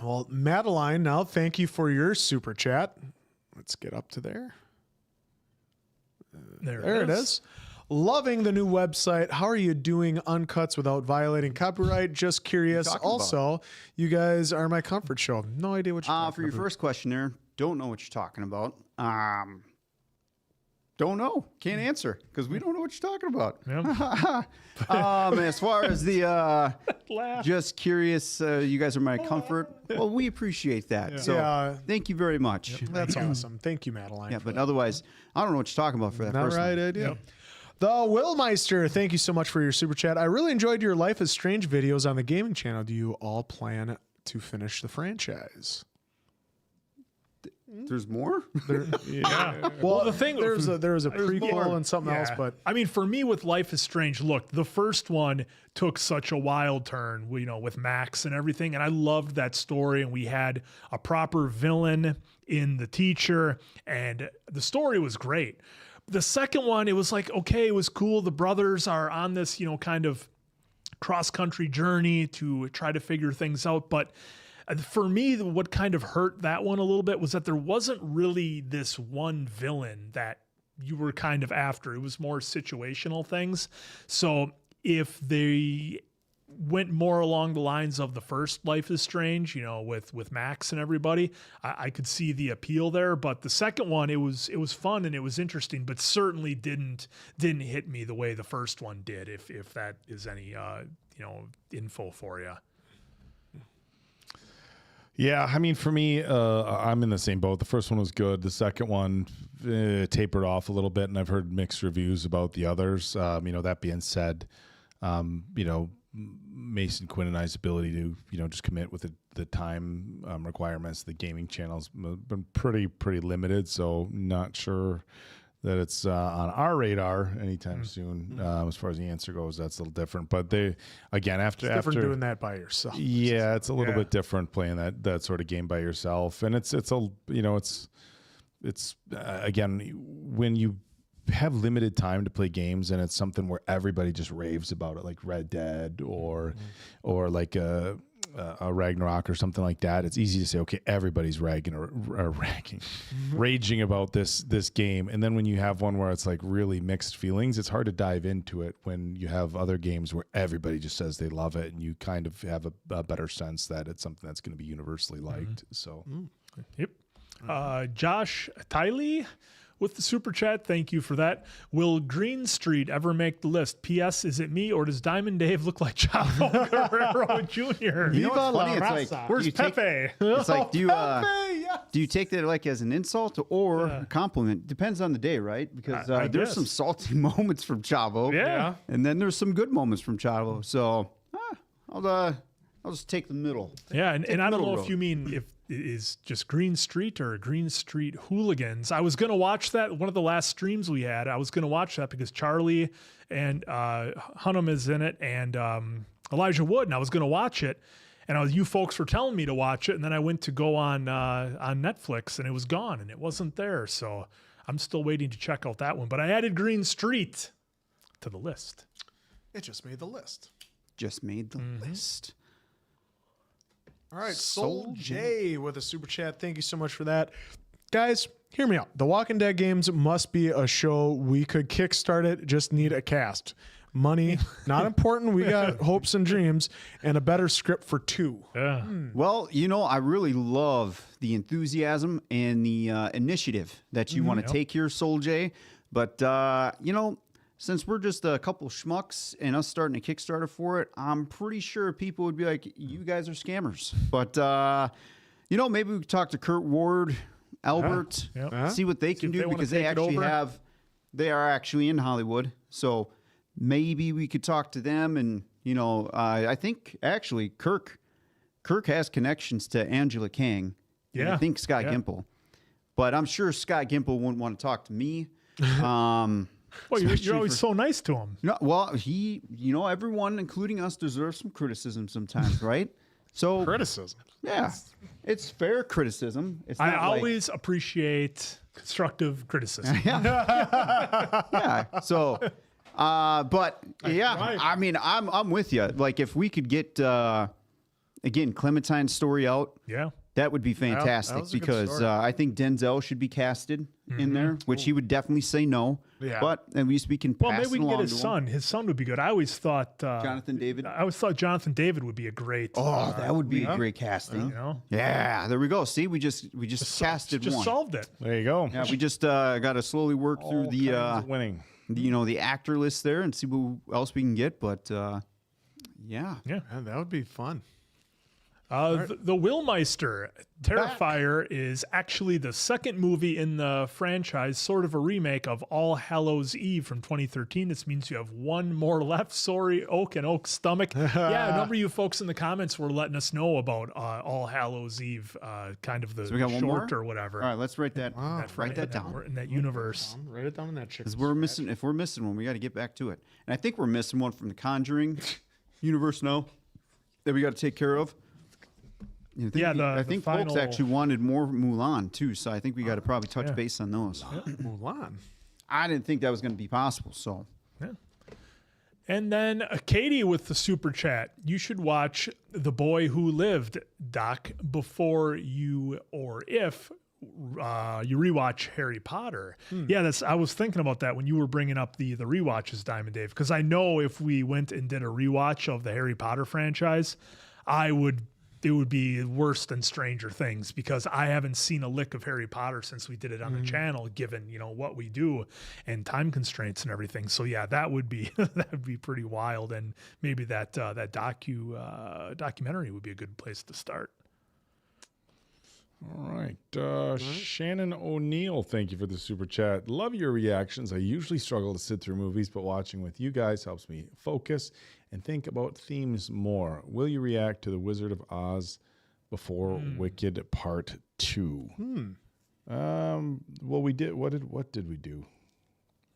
Well, Madeline, now thank you for your super chat. Let's get up to there. There it is. Loving the new website. How are you doing uncuts without violating copyright? Just curious. Also, you guys are my comfort show. No idea what you're talking about. For your first question there, don't know what you're talking about. Don't know. Can't answer because we don't know what you're talking about. Yep. As far as the just curious, you guys are my comfort. Well, we appreciate that. So thank you very much. Yep. That's awesome. Thank you, Madeline. Yeah, but otherwise, I don't know what you're talking about for that first right idea. Yep. The Willmeister, thank you so much for your super chat. I really enjoyed your Life is Strange videos on the gaming channel. Do you all plan to finish the franchise? There's more? Well, the thing there was a prequel and something else, but I mean, for me with Life is Strange, look, the first one took such a wild turn, with Max and everything, and I loved that story. And we had a proper villain in the teacher, and the story was great. The second one, it was like, okay, it was cool. The brothers are on this, kind of cross-country journey to try to figure things out, but for me, what kind of hurt that one a little bit was that there wasn't really this one villain that you were kind of after. It was more situational things. So if they went more along the lines of the first Life is Strange, with Max and everybody, I could see the appeal there. But the second one, it was fun and it was interesting, but certainly didn't hit me the way the first one did. If that is any info for you. Yeah, I mean, for me, I'm in the same boat. The first one was good. The second one tapered off a little bit, and I've heard mixed reviews about the others. That being said, Mason Quinn and I's ability to, just commit with the time requirements, the gaming channel's been pretty limited, so not sure that it's on our radar anytime soon. As far as the answer goes, that's a little different. But they, again, after doing that by yourself. Yeah, it's a little bit different playing that sort of game by yourself, and it's again, when you have limited time to play games and it's something where everybody just raves about it, like Red Dead or like a Ragnarok or something like that. It's easy to say, okay, everybody's raging about this game. And then when you have one where it's like really mixed feelings, it's hard to dive into it when you have other games where everybody just says they love it and you kind of have a better sense that it's something that's going to be universally liked. So, Yep. Josh Tiley with the super chat, thank you for that. Will Green Street ever make the list? P.S. Is it me or does Diamond Dave look like Chavo Guerrero Jr.? You know what's funny? It's like, where's Pepe? It's like, do you take that like as an insult or a compliment? Depends on the day, right? Because there's some salty moments from Chavo, and then there's some good moments from Chavo. So I'll just take the middle. Yeah, and I don't know if you mean if it is just Green Street or Green Street Hooligans. I was going to watch that, one of the last streams we had. I was going to watch that because Charlie and Hunnam is in it and Elijah Wood, and I was going to watch it. And you folks were telling me to watch it, and then I went to go on Netflix, and it was gone, and it wasn't there. So I'm still waiting to check out that one. But I added Green Street to the list. It just made the list. Just made the list. All right, Soul J with a super chat. Thank you so much for that. Guys, hear me out. The Walking Dead games must be a show. We could kickstart it, just need a cast. Money, not important. We got hopes and dreams and a better script for 2. Yeah. Well, I really love the enthusiasm and the initiative that you want to take here, Soul J. But, since we're just a couple schmucks and us starting a Kickstarter for it, I'm pretty sure people would be like, you guys are scammers. But, maybe we could talk to Kurt Ward, Albert, see what they can do because they are actually in Hollywood. So maybe we could talk to them. And, I think actually Kirk has connections to Angela Kang. Yeah. I think Scott Gimple. But I'm sure Scott Gimple wouldn't want to talk to me. Well, you're always so nice to him. No, well, everyone, including us, deserves some criticism sometimes, right? So Criticism. yeah, it's fair criticism. It's I not always appreciate constructive criticism. yeah. So, but yeah, right. I mean, I'm with you. Like, if we could get again Clementine's story out, that would be fantastic was a good because story. I think Denzel should be casted in there, which he would definitely say no. Yeah. But at least we can pass Well, maybe we it can get along his to him. son. His son would be good. I always thought Jonathan David. I always thought Jonathan David would be a great. Oh, that would be a great casting. Yeah, there we go. See, we just casted just one. solved it. There you go. Yeah, we just got to slowly work through All the kinds of winning. the actor list there and see what else we can get. But yeah, Man, that would be fun. The Willmeister Terrifier is actually the second movie in the franchise, sort of a remake of All Hallows Eve from 2013. This means you have one more left. Sorry, Oak and Oak's stomach. Yeah, a number of you folks in the comments were letting us know about All Hallows Eve, kind of the we got one short more? or whatever. all right, let's write that. Write that down. In that universe. Write it down in that chicken. Because we're missing. If we're missing one, we got to get back to it. And I think we're missing one from the Conjuring universe now that we got to take care of. I think folks final- actually wanted more Mulan too, so I think we got to probably touch base on those. Mulan. I didn't think that was going to be possible, so And then Katie with the super chat. You should watch The Boy Who Lived, Doc, before you or if you rewatch Harry Potter. Yeah, I was thinking about that when you were bringing up the rewatches, Diamond Dave, because I know if we went and did a rewatch of the Harry Potter franchise, it would be worse than Stranger Things because I haven't seen a lick of Harry Potter since we did it on the channel, given what we do and time constraints and everything. So yeah, that would be pretty wild, and maybe that documentary would be a good place to start. All right. Shannon O'Neill, thank you for the super chat. Love your reactions. I usually struggle to sit through movies, but watching with you guys helps me focus and think about themes more. Will you react to The Wizard of Oz before Wicked Part 2? Well, we did. What did we do?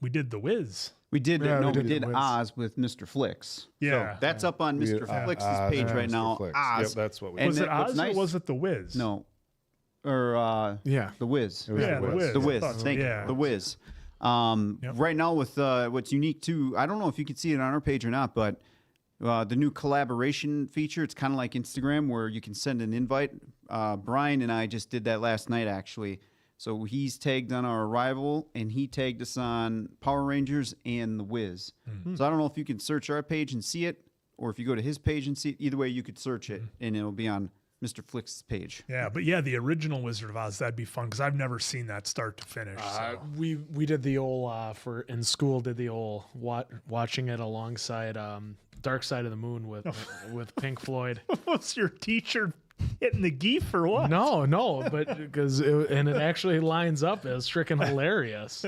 We did The Wiz. we did. Yeah, no, we we did did The Wiz. Oz with Mr. Flicks. Yeah. So that's up on Mr. Flicks's page right Mr. now. Flicks. Oz. Yep, that's what we And Was it what's Oz nice- or was it The Wiz? No. Or Yeah. The Wiz. was Yeah, The The Wiz. Wiz. The I Wiz. thought so. Thank Yeah. you. The Wiz. Right now with what's unique too, I don't know if you can see it on our page or not, but the new collaboration feature, it's kind of like Instagram where you can send an invite. Brian and I just did that last night, actually. So he's tagged on our arrival, and he tagged us on Power Rangers and The Wiz. So I don't know if you can search our page and see it, or if you go to his page and see it. Either way, you could search it, and it'll be on Mr. Flick's page. Yeah, but yeah, the original Wizard of Oz, that'd be fun because I've never seen that start to finish. So. We did the old in school did the old watching it alongside Dark Side of the Moon with Pink Floyd. Was your teacher hitting the geef or what? No, but because it actually lines up as freaking hilarious.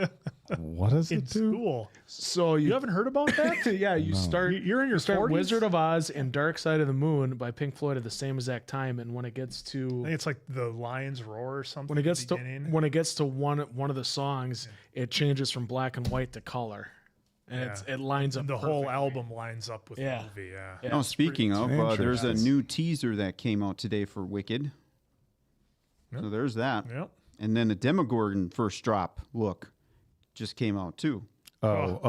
What does In it do? school. So You haven't heard about that? yeah, you start. You're in your start 40s? Wizard of Oz and Dark Side of the Moon by Pink Floyd at the same exact time, and when it gets I to think it's like the Lion's Roar or something. when it gets at the beginning. to one of the songs, it changes from black and white to color, and it lines up. the whole perfectly. album lines up with Yeah. the movie. Yeah. Yeah, Now, it's speaking of, there's a interesting. new teaser that came out today for Wicked. So there's that. Yep. And then the Demogorgon first drop look just came out too.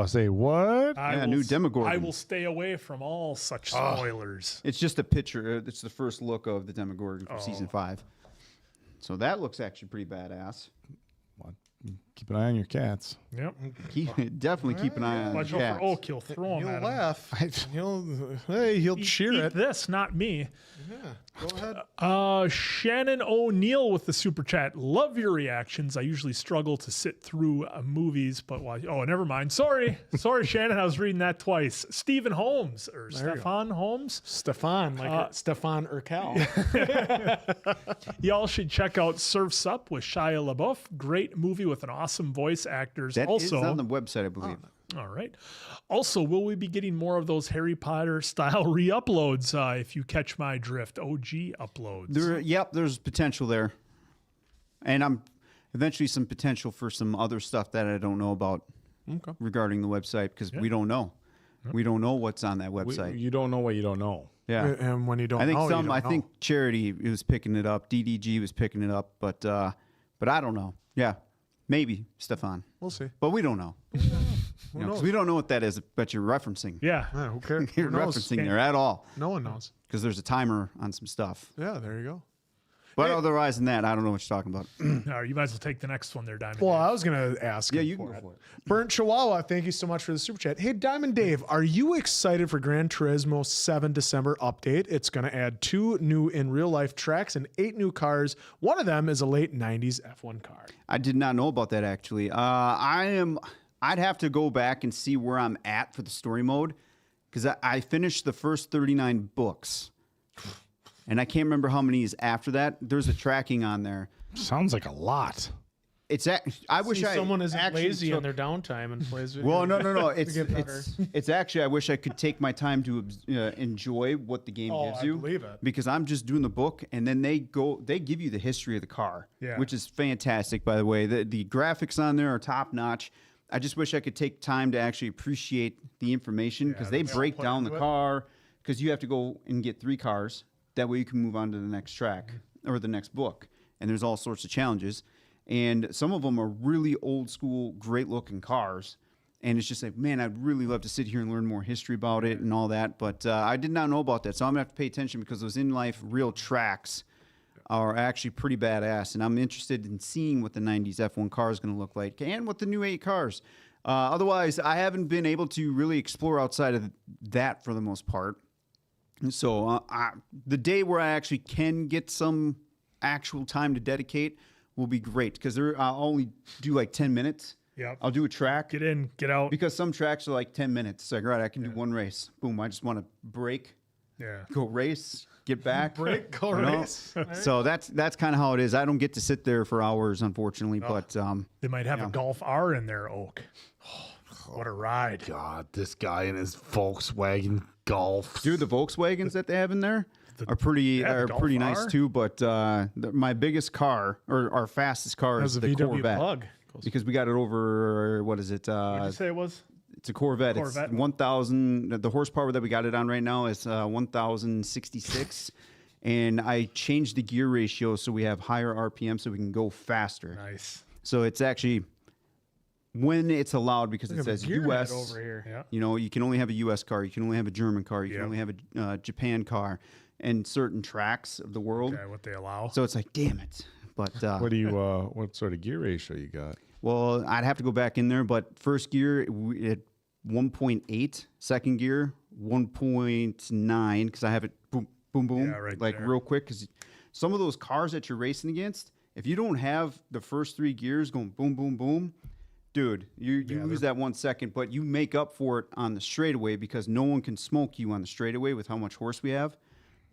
Say what? New Demogorgon. I will stay away from all such spoilers. It's just a picture. It's the first look of the Demogorgon for season 5. So that looks actually pretty badass. Keep an eye on your cats. Yep. Definitely keep an eye on Watch cats. out for Oak. He'll throw him He'll at him. laugh. He'll cheer Eat it. this, not me. Yeah, go ahead. Shannon O'Neill with the super chat. Love your reactions. I usually struggle to sit through movies, but watch. Oh, never mind. Sorry, Shannon. I was reading that twice. Stephen Holmes or Stefan Holmes. Stefan, like Stefan Urkel. Y'all should check out Surf's Up with Shia LaBeouf. Great movie with an awesome voice actors. That is also on the website, I believe. All right. Also, will we be getting more of those Harry Potter style re-uploads? If you catch my drift, OG uploads. There's potential there, and I'm eventually some potential for some other stuff that I don't know about regarding the website because we don't know. We don't know what's on that website. You don't know what you don't know. Yeah, And when you don't I think know, I think Charity was picking it up. DDG was picking it up, but I don't know. Yeah, maybe Stefan. We'll see. But we don't know. Because we don't know what that is, but you're referencing. Yeah. Who cares? You're Who knows? referencing there at all. No one knows. Because there's a timer on some stuff. Yeah, there you go. But otherwise than that, I don't know what you're talking about. No, you might as well take the next one there, Diamond. Well, Dave. I was going to ask. Yeah, him you can go for it. Burnt Chihuahua, thank you so much for the super chat. Hey, Diamond Dave, are you excited for Gran Turismo 7 December update? It's going to add 2 new in real life tracks and 8 new cars. One of them is a late 90s F1 car. I did not know about that actually. I'd have to go back and see where I'm at for the story mode because I finished the first 39 books. And I can't remember how many is after that. There's a tracking on there. Sounds like a lot. I wish someone isn't actually lazy took- on their downtime and plays video Well, games. no. get better. It's actually I wish I could take my time to enjoy what the game gives I you. believe it. Because I'm just doing the book, and then they give you the history of the car, which is fantastic. By the way, the graphics on there are top notch. I just wish I could take time to actually appreciate the information because they break down the car. Because you have to go and get 3 cars. That way you can move on to the next track or the next book. And there's all sorts of challenges. And some of them are really old school, great looking cars. And it's just like, man, I'd really love to sit here and learn more history about it and all that. But I did not know about that. So I'm going to have to pay attention because those in life real tracks are actually pretty badass. And I'm interested in seeing what the 90s F1 car is going to look like and what the new 8 cars. Otherwise, I haven't been able to really explore outside of that for the most part. So the day where I actually can get some actual time to dedicate will be great because I'll only do like 10 minutes. Yep. I'll do a track. Get in, get out. Because some tracks are like 10 minutes. It's like, right, I can do one race. Boom, I just want to break, go race, get back. Go race. So that's kind of how it is. I don't get to sit there for hours, unfortunately. But They might have a Golf R in there, Oak. What a ride. God, this guy in his Volkswagen Golf. dude, the Volkswagens that they have in there are pretty Golf nice R? too. But my biggest car or our fastest car is Has a the VW Corvette Bug. because we got it over. What is it? What did you say it was? It's a Corvette. Corvette. It's 1,000. The horsepower that we got it on right now is 1,066. And I changed the gear ratio so we have higher RPM so we can go faster. Nice. So it's actually when it's allowed because it Look at says the gearhead U.S. over here. Yeah. You know, you can only have a U.S. car. You can only have a German car. You can only have a Japan car and certain tracks of the world. Okay, what they allow. So it's like, damn it. But What sort of gear ratio you got? well, I'd have to go back in there. But first gear at 1.8, second gear 1.9 because I have it boom, boom, boom, Yeah, right like there. real quick. Because some of those cars that you're racing against, if you don't have the first 3 gears going boom, boom, boom, dude, you lose that 1 second, but you make up for it on the straightaway because no one can smoke you on the straightaway with how much horse we have.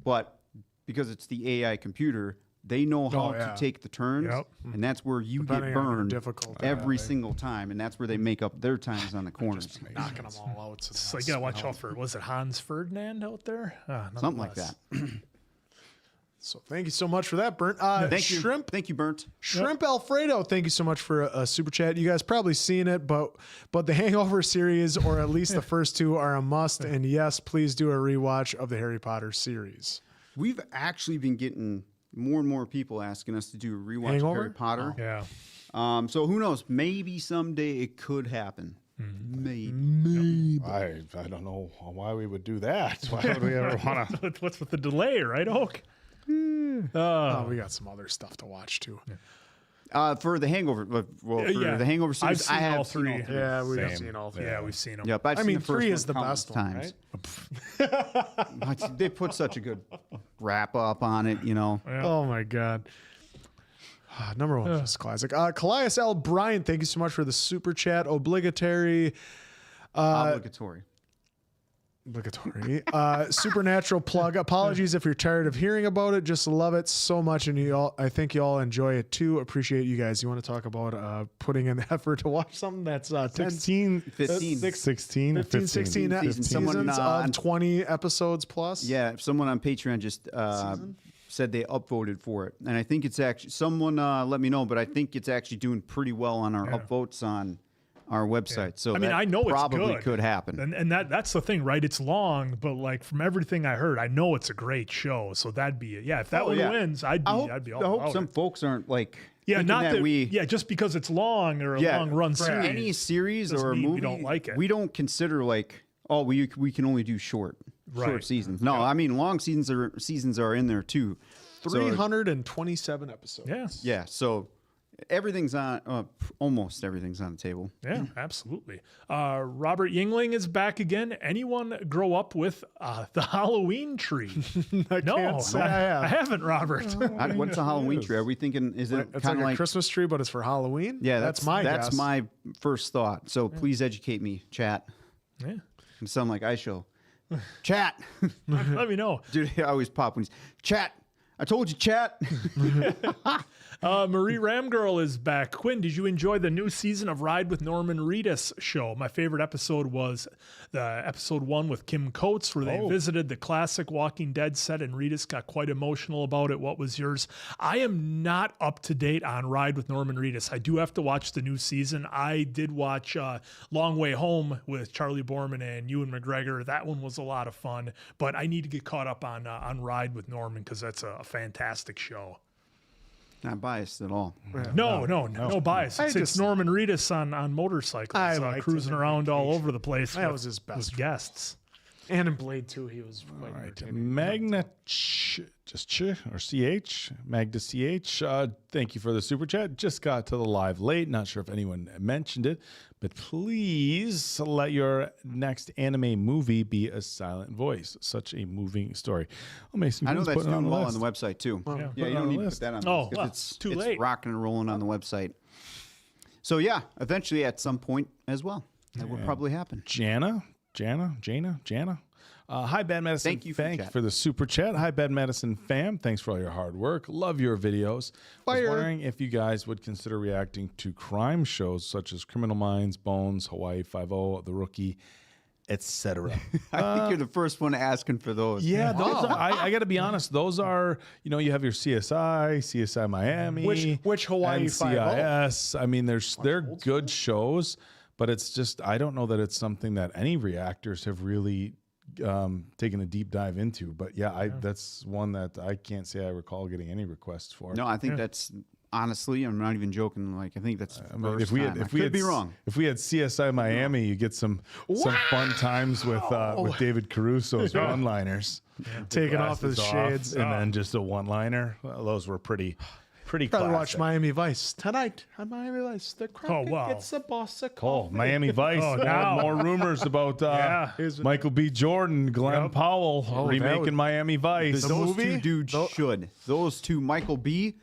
But because it's the AI computer, they know how to take the turns, and that's where you Depending get on your burned difficulty. every single time, and that's where they make up their times on the corners. Knocking them all out. So you gotta watch out for, was it Hans Ferdinand out there? Something like that. So thank you so much for that, Burnt. Thank you. Shrimp. Thank you, Burnt. Shrimp Alfredo, thank you so much for a super chat. You guys probably seen it, but the Hangover series, or at least the first 2, are a must. And yes, please do a rewatch of the Harry Potter series. We've actually been getting more and more people asking us to do a rewatch Hangover? of Harry Potter. Yeah. So who knows? Maybe someday it could happen. Maybe. I don't know why we would do that. Why would we ever want to? What's with the delay, right, Oak? Oh, we got some other stuff to watch too. For the Hangover, the Hangover series, I've seen I have all three. Yeah, we've Same. seen all three. Yeah, we've seen them. Yep, I've I seen mean, the first 3 one is the countless best one, times. right? They put such a good wrap up on it, you know. Oh my god. Number one, just classic. Callias L. Bryan, thank you so much for the super chat. Obligatory. Obligatory. Supernatural plug. Apologies if you're tired of hearing about it. Just love it so much, and I think you all enjoy it too. Appreciate you guys. You want to talk about putting in the effort to watch something that's 16, 15. 16, 15, 16 seasons. Someone, seasons of 20 episodes plus. Yeah, someone on Patreon just said they upvoted for it, and I think it's actually someone let me know, but I think it's actually doing pretty well on our upvotes on our website. So I mean, I know it's probably good. could happen. And that's the thing, right? It's long, but like from everything I heard, I know it's a great show. So that'd be it. Yeah, if that one wins, I'd be all I about hope some it. folks aren't like Yeah, thinking not that we just because it's long or a long run for series. any series doesn't or a mean movie we don't like it. We don't consider like we can only do short Right. seasons. No, I mean long seasons are in there too. So, 327 episodes. Yeah. So everything's on almost everything's on the table. Yeah, absolutely. Robert Yingling is back again. Anyone grow up with the Halloween tree? Can't say I have. I haven't, Robert. What's a Halloween tree? Are we thinking is it It's kind like of a Christmas tree, but it's for Halloween. Yeah, that's my that's guess. my first thought. So please educate me, chat. Yeah. You sound like I show. Chat. Let me know. Dude, I always pop when he's chat. I told you, chat. Marie Ramgirl is back. Quinn, did you enjoy the new season of Ride with Norman Reedus show? My favorite episode was the episode 1 with Kim Coates, where they visited the classic Walking Dead set, and Reedus got quite emotional about it. What was yours? I am not up to date on Ride with Norman Reedus. I do have to watch the new season. I did watch Long Way Home with Charlie Borman and Ewan McGregor. That one was a lot of fun, but I need to get caught up on Ride with Norman because that's a fantastic show. Not biased at all. No bias. It's Norman Reedus on motorcycles, cruising around all over the place. That was his best with guests. And in Blade 2, he was quite entertaining. Magna or CH, Magda CH. Thank you for the super chat. Just got to the live late. Not sure if anyone mentioned it, but please let your next anime movie be a silent voice. Such a moving story. I know that's doing well on the website too. Yeah, you don't need to put that on. Oh, the list. it's too late. It's rocking and rolling on the website. So yeah, eventually at some point as well, that will probably happen. Jana. Hi, Bad Medicine. Thank you for the super chat. Hi, Bad Medicine fam. Thanks for all your hard work. Love your videos. I was wondering if you guys would consider reacting to crime shows such as Criminal Minds, Bones, Hawaii Five-0, The Rookie, etc. I think you're the first one asking for those. Yeah, those are, I got to be honest. Those are, you have your CSI Miami, which Hawaii NCIS. I mean, they're good shows, but it's just I don't know that it's something that any reactors have really taken a deep dive into. But that's one that I can't say I recall getting any requests for. No, I think that's honestly, I'm not even joking. Like I think that's if we could be wrong. If we had CSI Miami, you get some fun times with David Caruso's one-liners, taking off his shades, and then just a one-liner. Well, those were pretty Probably classic. watch Miami Vice tonight on Miami Vice. The Kraken gets the boss a call. Miami Vice. Now more rumors about Michael B. Jordan, Glenn Powell remaking Miami Vice. Those two dudes should. Those two, Michael B.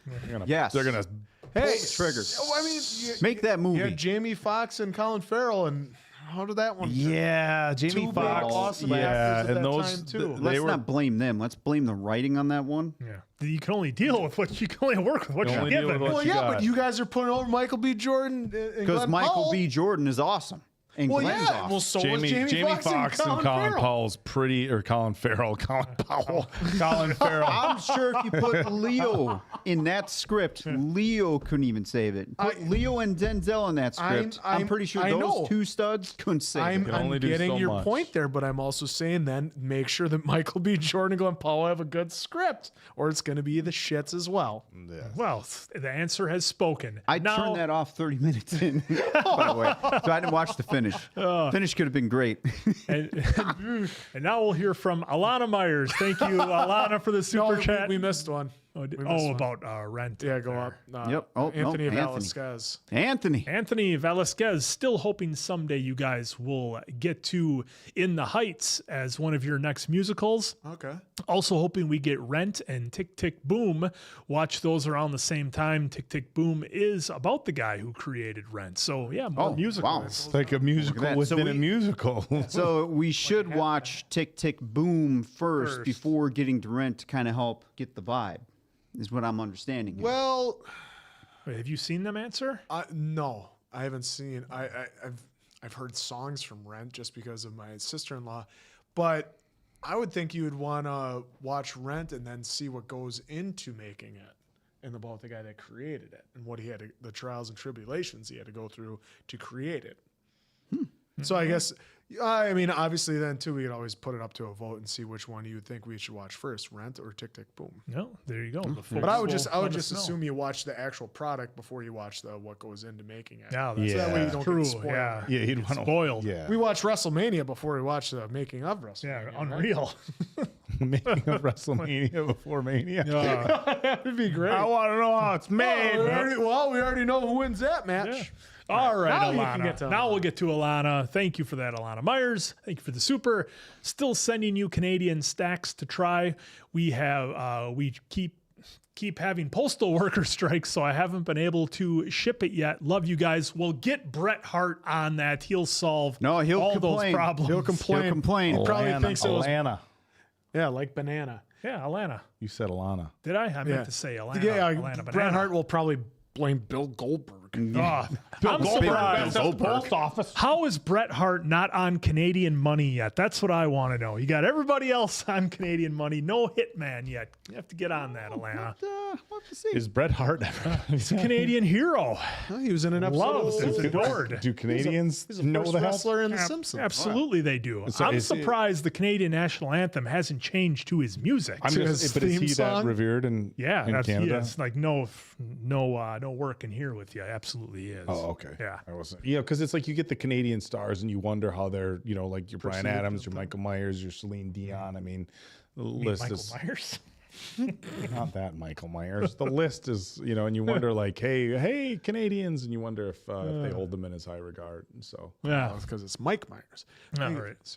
Yes, they're gonna. Hey, trigger. I mean, make that movie. You had Jamie Foxx and Colin Farrell, and how did that one? Yeah, Jamie Foxx. Awesome actors at that time too. Let's not blame them. Let's blame the writing on that one. Yeah, you can only deal with what you can only work with what you're given. But you guys are putting over Michael B. Jordan because Michael B. Jordan is awesome. And Glenn's awesome. Well, so was Jamie Foxx and Colin Powell's Colin Farrell. I'm sure if you put Leo in that script, Leo couldn't even save it. Put Leo and Denzel in that script. I'm pretty sure those two studs couldn't save it. I'm getting your point there, but I'm also saying then make sure that Michael B. Jordan and Glenn Powell have a good script, or it's going to be the shits as well. Yeah. Well, the answer has spoken. I turned that off 30 minutes in, by the way, so I didn't watch the finish. finish. Finish could have been great. And now we'll hear from Alana Myers. Thank you, Alana, for the super chat. We missed one. About rent. Yeah, go up. Yep. Anthony Anthony. Velasquez. Anthony Velasquez, still hoping someday you guys will get to In the Heights as one of your next musicals. Okay. Also hoping we get Rent and Tick Tick Boom. Watch those around the same time. Tick Tick Boom is about the guy who created Rent. So yeah, more musicals. Wow. It's like a musical within a musical. So we should watch Tick Tick Boom first before getting to Rent to kind of help get the vibe, is what I'm understanding here. Well, Wait, have you seen them answer? no, I haven't seen. I've heard songs from Rent just because of my sister-in-law, but I would think you would want to watch Rent and then see what goes into making it, and about the guy that created it and what he had the trials and tribulations he had to go through to create it. So I guess, I mean, obviously then too, we could always put it up to a vote and see which one you would think we should watch first, Rent or Tick Tick Boom. No, there you go. But I would just assume you watch the actual product before you watch what goes into making it. Yeah, So that way you don't true. get spoiled. Yeah, You'd want to spoiled. Yeah, We watch WrestleMania before we watch the making of WrestleMania. Yeah, unreal. making a WrestleMania before Mania. That would be great. I want to know how it's made. we already know who wins that match. All right, Now you Alana. can get to Now Alana. we'll get to Alana. Thank you for that, Alana Myers. Thank you for the super. Still sending you Canadian stacks to try. We have we keep having postal worker strikes, so I haven't been able to ship it yet. Love you guys. We'll get Bret Hart on that. He'll solve he'll all complain. those problems. He'll complain. He probably thinks it was Alana. Yeah, like banana. Yeah, Alana. You said Alana. Did I? I meant to say Alana. Yeah, Alana Banana. Bret Hart will probably blame Bill Goldberg. Oh, I'm surprised. Post office. How is Bret Hart not on Canadian money yet? That's what I want to know. You got everybody else on Canadian money. No Hitman yet. You have to get on that, Alana. We'll have to see. Is Bret Hart? He's a Canadian hero. He was in an episode. Loved and adored. Do Canadians He's a know first the wrestler in The Simpsons. Absolutely, they do. So I'm is it- surprised the Canadian national anthem hasn't changed to his music. But is theme he song? that revered in that's Canada? It's like no working here with you. Absolutely is. Oh, okay. Yeah. I wasn't. Yeah, because it's like you get the Canadian stars and you wonder how they're, like your Bryan Adams, your Michael Myers, your Celine Dion. I mean, the list Michael is Myers. not that Michael Myers. The list is, and you wonder like, hey, Canadians, and you wonder if they hold them in as high regard. And so, Yeah. It's because it's Mike Myers. All right.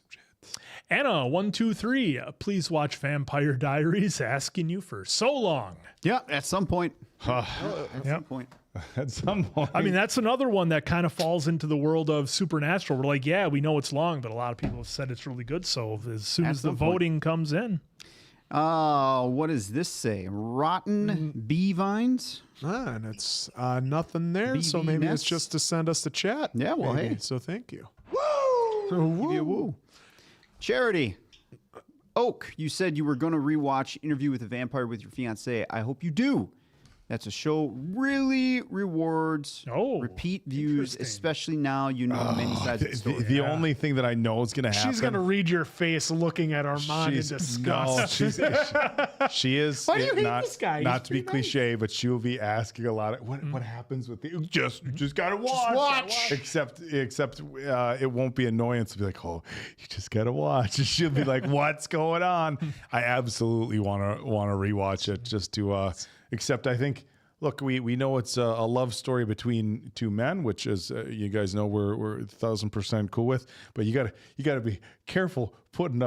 Anna 123, please watch Vampire Diaries. Asking you for so long. Yeah, at some point. At some point. at some point, I mean, that's another one that kind of falls into the world of Supernatural. We're like, yeah, we know it's long, but a lot of people have said it's really good. So as soon At as the some point. voting comes in, What does this say? Rotten bee vines? And it's nothing there, so BB maybe Ness? it's just to send us to chat. Yeah, well, maybe. hey. So thank you. Give you a woo. Charity. Oak, you said you were going to rewatch Interview with a Vampire with your fiance. I hope you do. That's a show really rewards repeat views, especially now you know many sides of the story. the only thing that I know is going to happen. She's going to read your face looking at Armand in disgust. She is. Why do you hate not, this guy? Not He's to be pretty nice. cliche, but she will be asking a lot of what happens with you. Just gotta watch. Except it won't be annoyance. It'll be like, oh, you just gotta watch. And she'll be like, what's going on? I absolutely want to rewatch it just to. Except I think. Look, we know it's a love story between two men, which is you guys know we're 1,000% cool with. But you gotta be careful putting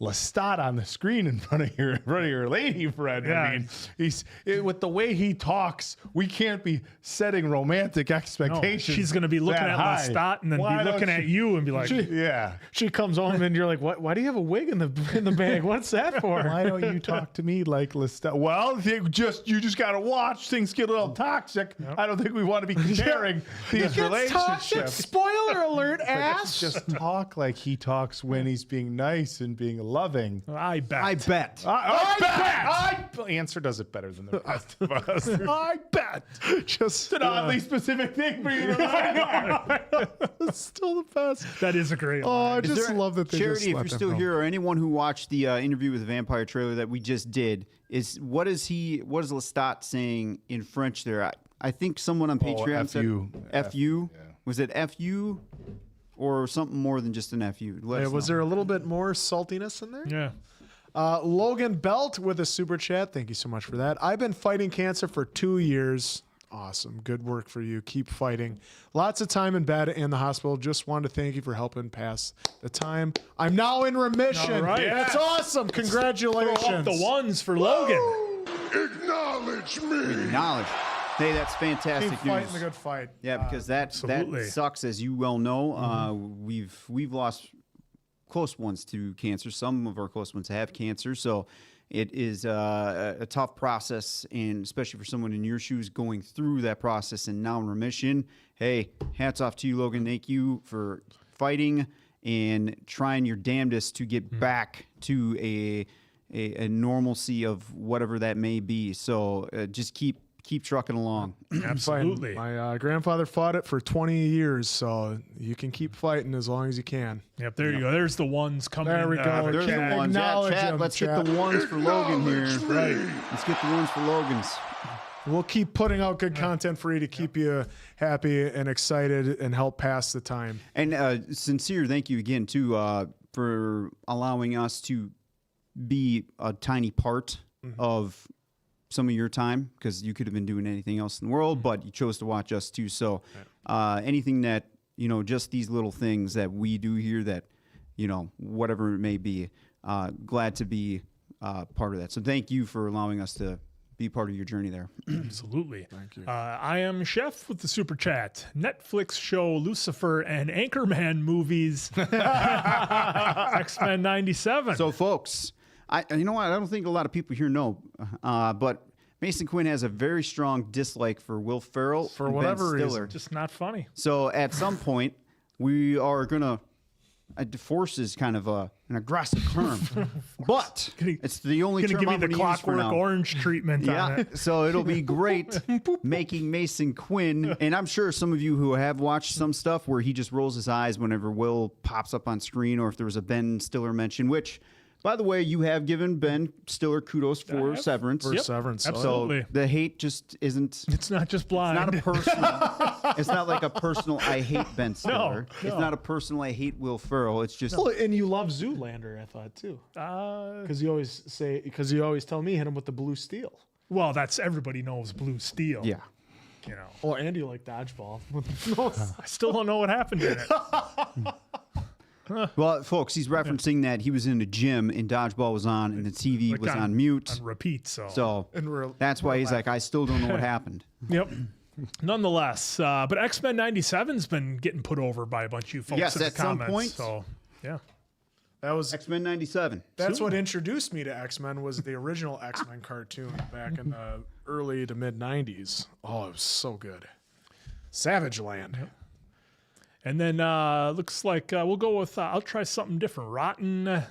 Lestat on the screen in front of your lady friend. Yeah. I mean, with the way he talks, we can't be setting romantic expectations. she's going to be looking that at high. Lestat and then Why be don't looking at you and be like, yeah. She comes home and you're like, "What? Why do you have a wig in the bag? What's that for?" Why don't you talk to me like Lestat? Well, you just gotta watch. Things get a little toxic. I don't think we want to be comparing these relationships. Spoiler alert, ass. Just talk like he talks when he's being nice and being loving. I bet. I bet. Answer does it better than the rest of us. I bet. Just an oddly specific thing for you to remind. It's still the best. That is a great Oh, line. I just there- love that they Charity, just if let you're them still know. here, or anyone who watched the Interview with the Vampire trailer that we just did, what is Lestat saying in French there? I think someone on Patreon said F-U. F-U. Was it F-U? or something more than just an FU. Was there a little bit more saltiness in there? Yeah. Logan Belt with a super chat. Thank you so much for that. I've been fighting cancer for 2 years. Awesome. Good work for you. Keep fighting. Lots of time in bed and the hospital. Just wanted to thank you for helping pass the time. I'm now in remission. All right. That's awesome. Congratulations. Throw up the ones for Logan. Acknowledge me. Acknowledge. Hey, that's fantastic Keep news. fighting the good fight. Yeah, because that sucks, as you well know. We've lost close ones to cancer. Some of our close ones have cancer, so it is a tough process, and especially for someone in your shoes going through that process and now in remission. Hey, hats off to you, Logan. Thank you for fighting and trying your damnedest to get back to a normalcy of whatever that may be. So just keep trucking along. Absolutely. My grandfather fought it for 20 years, so you can keep fighting as long as you can. Yep, there you go. There's the ones coming. There we go. There's the ones. Chat, let's get the ones for Logan here. Right. Let's get the ones for Logan's. We'll keep putting out good content for you to keep you happy and excited and help pass the time. And sincere thank you again, too, for allowing us to be a tiny part of some of your time, because you could have been doing anything else in the world, but you chose to watch us too. So anything that, just these little things that we do here that, whatever it may be, glad to be part of that. So thank you for allowing us to be part of your journey there. Absolutely. Thank you. I am Chef with the super chat. Netflix show Lucifer and Anchorman movies. X-Men 97. So folks, you know what? I don't think a lot of people here know, but Mason Quinn has a very strong dislike for Will Ferrell for and whatever Ben Stiller. reason. Just not funny. So at some point, we are gonna. Force is kind of an aggressive term, but it's the only term Gonna give me I'm the gonna use for Clockwork now. Orange treatment on Yeah, it. so it'll be great making Mason Quinn, and I'm sure some of you who have watched some stuff where he just rolls his eyes whenever Will pops up on screen, or if there was a Ben Stiller mention, which, by the way, you have given Ben Stiller kudos for Severance. For Severance. Absolutely. So the hate just isn't. It's not just blind. It's not a personal. It's not like a personal. I hate Ben Stiller. No. It's not a personal. I hate Will Ferrell. It's just. Well, and you love Zoolander, I thought too, because you always tell me hit him with the blue steel. Well, that's everybody knows Blue Steel. Yeah. Oh, and you like dodgeball. I still don't know what happened in it. Well, folks, he's referencing that he was in a gym and dodgeball was on and the TV was on mute. On repeat. So And that's why he's like, I still don't know what happened. Yep. Nonetheless, but X-Men 97's been getting put over by a bunch of you folks Yes, in the at some comments. point. So, yeah. that was X-Men 97. that's what introduced me to X-Men was the original X-Men cartoon back in the early to mid 90s. Oh, it was so good. Savage Land. Yep. And then looks like we'll go with, I'll try something different. Rotten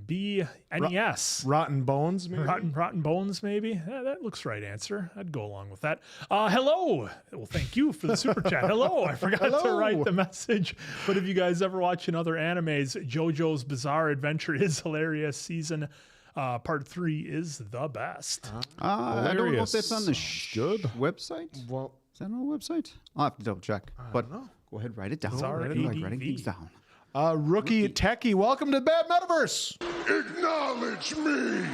BNES. Rotten Bones, maybe? Rotten Bones, maybe? Yeah, that looks right answer. I'd go along with that. Hello. Well, thank you for the super chat. Hello. I forgot to write the message. But if you guys ever watch another animes, JoJo's Bizarre Adventure is hilarious. Season part 3 is the best. I don't know if that's on the website. Well, is that on the website? I'll have to double check. But go ahead, write it down. Bizarre Writing ADV. things down. Rookie Techie, welcome to the Bad Metaverse. Acknowledge me.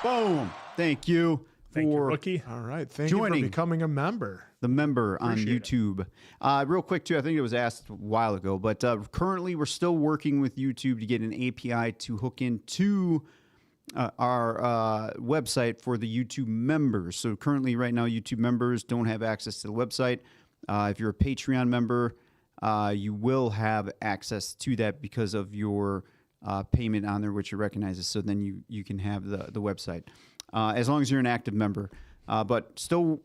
Boom. Thank you Thank you, for Rookie. All right, thank you Joining. for becoming a member. the member on Appreciate YouTube. Real quick, too, I think it was asked a while ago, but currently we're still working with YouTube to get an API to hook into our website for the YouTube members. So currently, right now, YouTube members don't have access to the website. If you're a Patreon member, you will have access to that because of your payment on there, which it recognizes. So then you can have the website as long as you're an active member. But still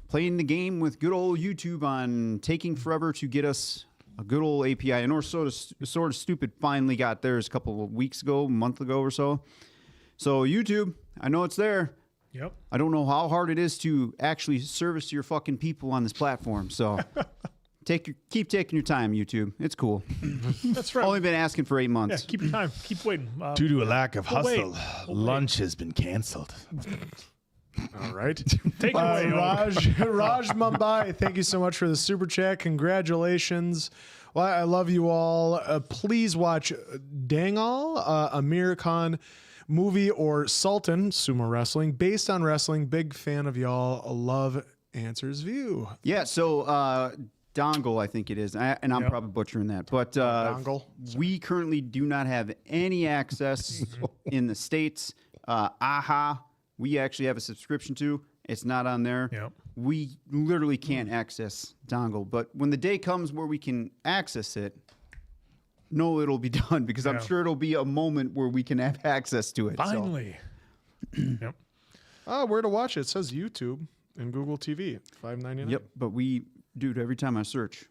playing the game with good old YouTube on taking forever to get us a good old API. And or sort of stupid finally got theirs a couple of weeks ago, a month ago or so. So YouTube, I know it's there. Yep. I don't know how hard it is to actually service your fucking people on this platform. So keep taking your time, YouTube. It's cool. That's right. Only been asking for 8 Yeah, months. keep your time. Keep waiting. Due to a lack of we'll hustle, wait. lunch has been canceled. All right. Take it away, Raj Mumbai, thank you so much for the super chat. Congratulations. Well, I love you all. Please watch Dangal, Amir Khan movie, or Sultan, sumo wrestling, based on wrestling. Big fan of y'all. Love Answers View. Yeah, so Dongle, I think it is, and I'm probably butchering that. But Dongle. We currently do not have any access in the States. AHA, we actually have a subscription to. It's not on there. Yep. We literally can't access Dongle. But when the day comes where we can access it, no, it'll be done because I'm sure it'll be a moment where we can have access to it. Finally. Yep. Where to watch it? It says YouTube and Google TV. $5.99. Yep, but we, dude, every time I search,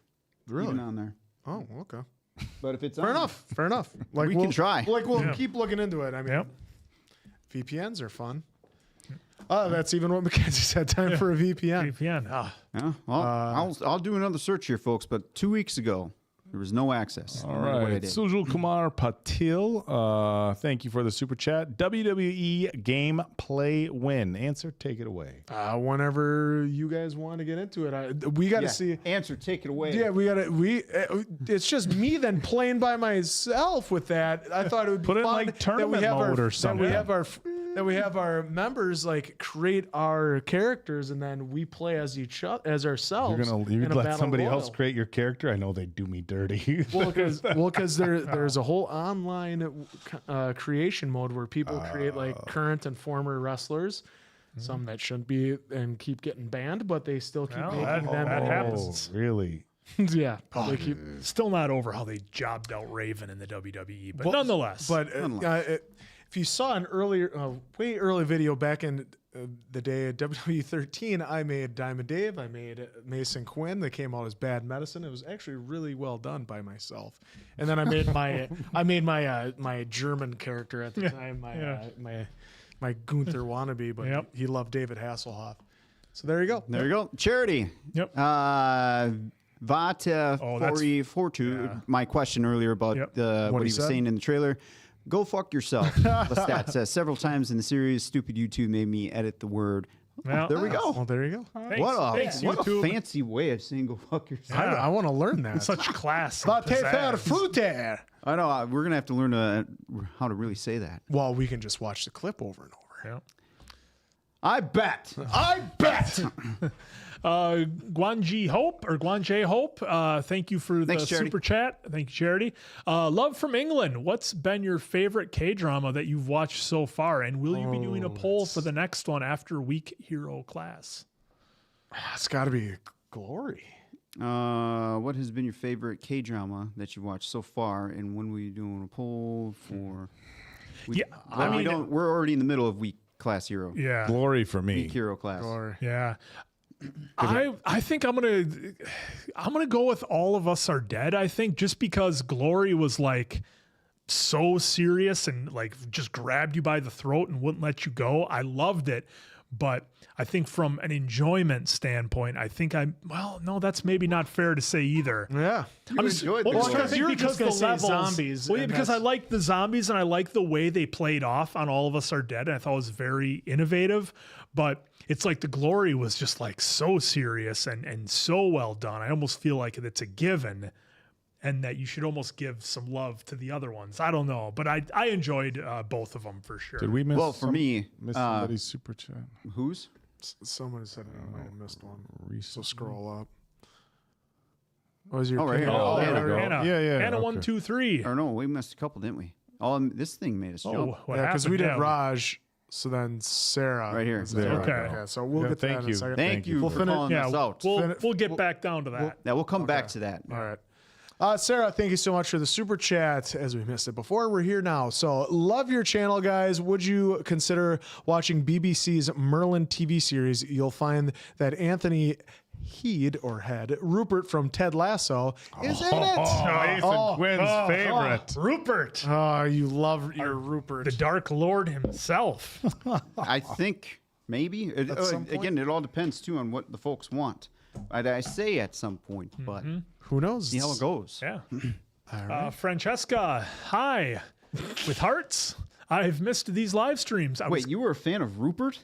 Really? even on there. Oh, okay. But if it's Fair enough. Fair enough. Like We can try. Like we'll keep looking into it. I mean, Yep. VPNs are fun. Oh, that's even what Mackenzie said. Time for a VPN. VPN. Yeah, well, I'll do another search here, folks. But 2 weeks ago, there was no access. All no matter what I right. did. Sujal Kumar Patil, thank you for the super chat. WWE game play win. Answer, take it away. Whenever you guys want to get into it, we got to Yeah, see. Answer, take it away. Yeah, we got to. It's just me then playing by myself with that. I thought it would Put be it in, fun like, tournament that we have mode our, or something. That we have our members like create our characters and then we play as ourselves. You'd in a let battle somebody royal. else create your character? I know they do me dirty. Well, because there's a whole online creation mode where people create like current and former wrestlers, some that shouldn't be and keep getting banned, but they still keep making them. that happens. Really? Yeah, they keep. Still not over how they jobbed out Raven in the WWE, but nonetheless. But if you saw an way early video back in the day of WWE 13, I made Diamond Dave, I made Mason Quinn. They came out as Bad Medicine. It was actually really well done by myself. And then I made my German character at the time, my Gunther wannabe, but he loved David Hasselhoff. So there you go. There you go. Charity. Yep. Vata 42. My question earlier about what he was saying in the trailer. Go fuck yourself. Lestat says several times in the series, stupid YouTube made me edit the word. Well, there we go. Well, there you go. Thanks, What a YouTube. fancy way of saying go fuck yourself. I want to learn that. Such class. and pizzazz. I know. We're going to have to learn how to really say that. Well, we can just watch the clip over and over. Yeah. I bet. Guanji Hope, thank you for the super chat. Thank you, Charity. Love from England. What's been your favorite K-drama that you've watched so far? And will you be doing a poll for the next one after Week Hero class? It's got to be Glory. What has been your favorite K-drama that you've watched so far? And when will you doing a poll for... We're already in the middle of Week Class Hero. Yeah. Glory for me. Week Hero class. Glory. Yeah. I think I'm gonna go with All of Us Are Dead. I think just because Glory was like so serious and like just grabbed you by the throat and wouldn't let you go. I loved it, but I think from an enjoyment standpoint, I think that's maybe not fair to say either. Yeah, I'm just enjoyed well, the you're just gonna say zombies. Well, yeah, because I like the zombies and I like the way they played off on All of Us Are Dead. And I thought it was very innovative, but it's like the Glory was just like so serious and so well done. I almost feel like it's a given and that you should almost give some love to the other ones. I don't know, but I enjoyed both of them for sure. Did we miss? Well, for me, miss somebody's super chat. whose? Someone said I might have missed one. So scroll up. What was your right here. Oh, there we go. Anna. Yeah. Anna, okay. 1, 2, 3. Or no, we missed a couple, didn't we? This thing made us jump. Oh, what Yeah, because we happened? did Yeah. Raj, so then Sarah. Right here. was there. Okay. Okay, so we'll Yeah, get to that thank in you. a second. Thank you We'll for calling us out. We'll get back down to that. We'll come back to that. All right. Sarah, thank you so much for the super chat. As we missed it before, we're here now. So love your channel, guys. Would you consider watching BBC's Merlin TV series? You'll find that Anthony Head Rupert from Ted Lasso is in it. Mason Quinn's favorite. Rupert, Oh, you love your Rupert. the Dark Lord himself. I think maybe. some point? Again, it all depends, too, on what the folks want. I say at some point, but Who knows? see how it goes. Yeah. Francesca, hi. With hearts, I've missed these live streams. Wait, you were a fan of Rupert?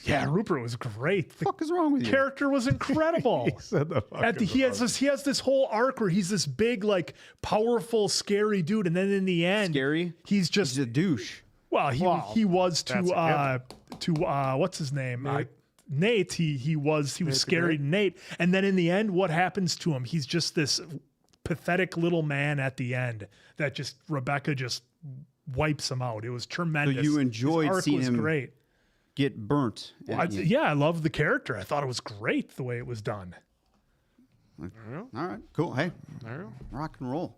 Yeah, Rupert was great. The fuck is wrong with you? Character was incredible. He said the fuck he has this whole arc where he's this big, like, powerful, scary dude, and then in the end, he's a douche. Well, he was to what's his name? Nate. He was scary to Nate, and then in the end, what happens to him? He's just this pathetic little man at the end that Rebecca just wipes him out. It was tremendous. So you enjoyed seeing him great. Get burnt. I love the character. I thought it was great the way it was done. All right, cool. Hey, rock and roll.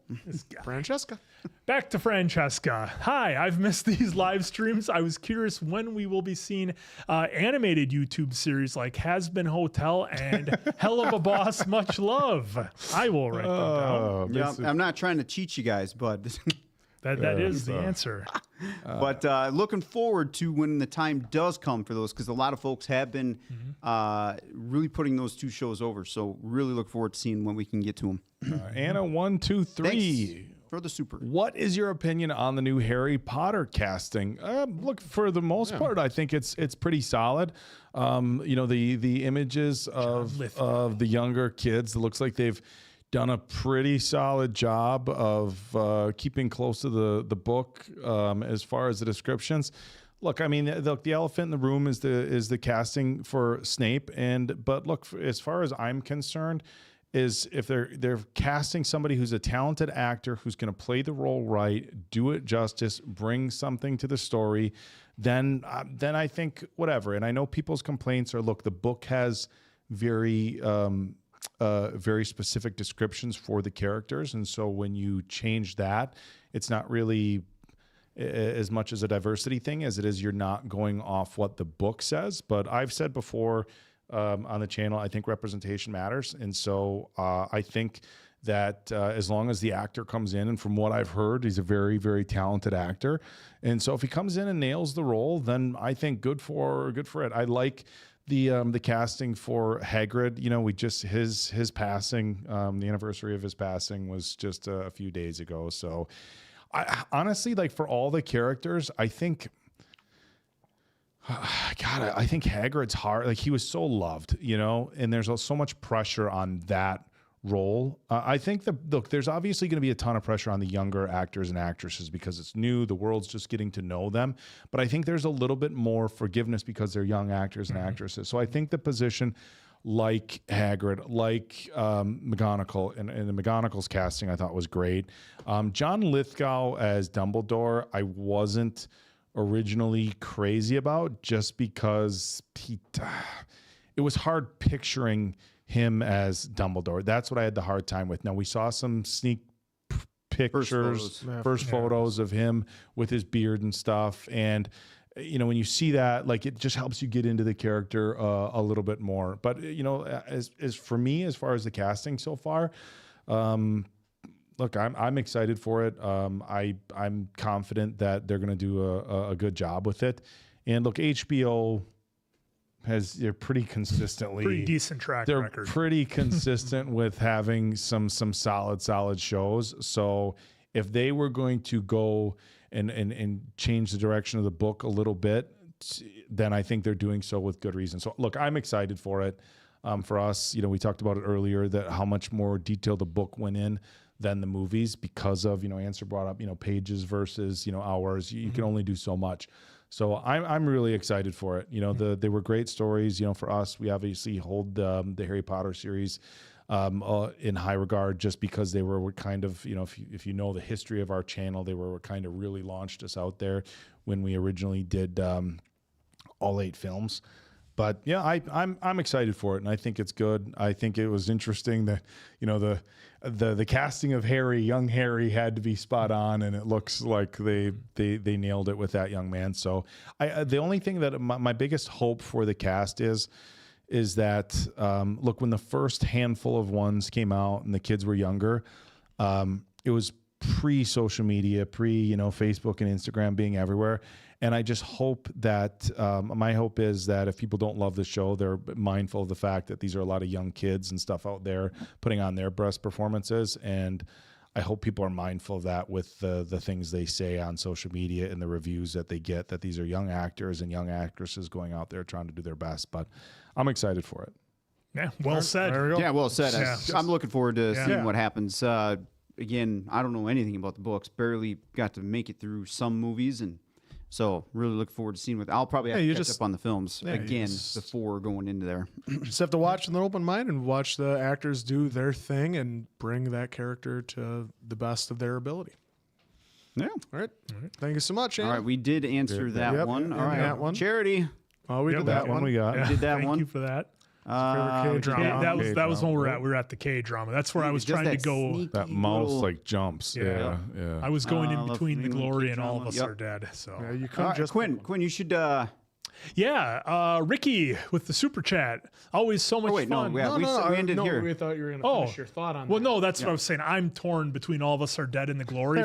Francesca. Back to Francesca. Hi, I've missed these live streams. I was curious when we will be seeing animated YouTube series like Has Been Hotel and Hell of a Boss. Much love. I will write them down. Yeah, I'm not trying to cheat you guys, but that is the answer. But looking forward to when the time does come for those, because a lot of folks have been really putting those two shows over. So really look forward to seeing when we can get to them. Anna, 1, 2, 3. Thanks for the super. What is your opinion on the new Harry Potter casting? Look, for the most part, I think it's pretty solid. The images of the younger kids, it looks like they've done a pretty solid job of keeping close to the book as far as the descriptions. Look, I mean, the elephant in the room is the casting for Snape, but look, as far as I'm concerned, is if they're casting somebody who's a talented actor who's going to play the role right, do it justice, bring something to the story, then I think whatever. And I know people's complaints are, look, the book has very specific descriptions for the characters, and so when you change that, it's not really as much as a diversity thing as it is you're not going off what the book says. But I've said before on the channel, I think representation matters, and so I think that as long as the actor comes in, and from what I've heard, he's a very, very talented actor, and so if he comes in and nails the role, then I think good for it. I like the casting for Hagrid. We just his passing, the anniversary of his passing was just a few days ago. So I honestly, like, for all the characters, I think I think Hagrid's hard. Like, he was so loved, and there's so much pressure on that role. I think there's obviously going to be a ton of pressure on the younger actors and actresses because it's new. The world's just getting to know them. But I think there's a little bit more forgiveness because they're young actors and actresses. So I think the position like Hagrid, like McGonagall, and the McGonagall's casting I thought was great. John Lithgow as Dumbledore, I wasn't originally crazy about, just because it was hard picturing him as Dumbledore. That's what I had the hard time with. Now, we saw some sneak pictures, first photos of him with his beard and stuff, and when you see that, like, it just helps you get into the character a little bit more. But as for me, as far as the casting so far, look, I'm excited for it. I'm confident that they're going to do a good job with it. And look, HBO they're pretty consistently pretty decent track record. They're pretty consistent with having some solid shows. So if they were going to go and change the direction of the book a little bit, then I think they're doing so with good reason. So look, I'm excited for it. For us, we talked about it earlier, that how much more detail the book went in than the movies because of, Answer brought up, pages versus, hours. You can only do so much. So I'm really excited for it. They were great stories. For us, we obviously hold the Harry Potter series in high regard, just because they were kind of, if you know the history of our channel, they were what kind of really launched us out there when we originally did all 8 films. But yeah, I'm excited for it, and I think it's good. I think it was interesting that the casting of Harry, young Harry, had to be spot on, and it looks like they nailed it with that young man. So the only thing that my biggest hope for the cast is that look, when the first handful of ones came out and the kids were younger, it was pre-social media, Facebook and Instagram being everywhere. And I just hope that my hope is that if people don't love the show, they're mindful of the fact that these are a lot of young kids and stuff out there putting on their best performances. And I hope people are mindful of that with the things they say on social media and the reviews that they get, that these are young actors and young actresses going out there trying to do their best. But I'm excited for it. Yeah, well said. Yeah, well said. I'm looking forward to seeing what happens. Again, I don't know anything about the books. Barely got to make it through some movies, and so really look forward to seeing what. I'll probably have to catch up on the films again before going into there. Just have to watch with an open mind and watch the actors do their thing and bring that character to the best of their ability. Yeah. All right. Thank you so much, Andy. All right, we did answer that one. All right, that one. Charity. Oh, we did that one. We got. Yeah, did that thank one. you for that. K-drama. That was when we're at the K-drama. That's where I was trying to go. That mouse like jumps. Yeah. I was going in between the glory and all of us are dead. So Yeah, you couldn't just Quinn, you should. Ricky with the super chat. Always so much fun. we ended here. We thought you were going to finish your thought on that. Well, no, that's what I was saying. I'm torn between All of Us Are Dead and The Glory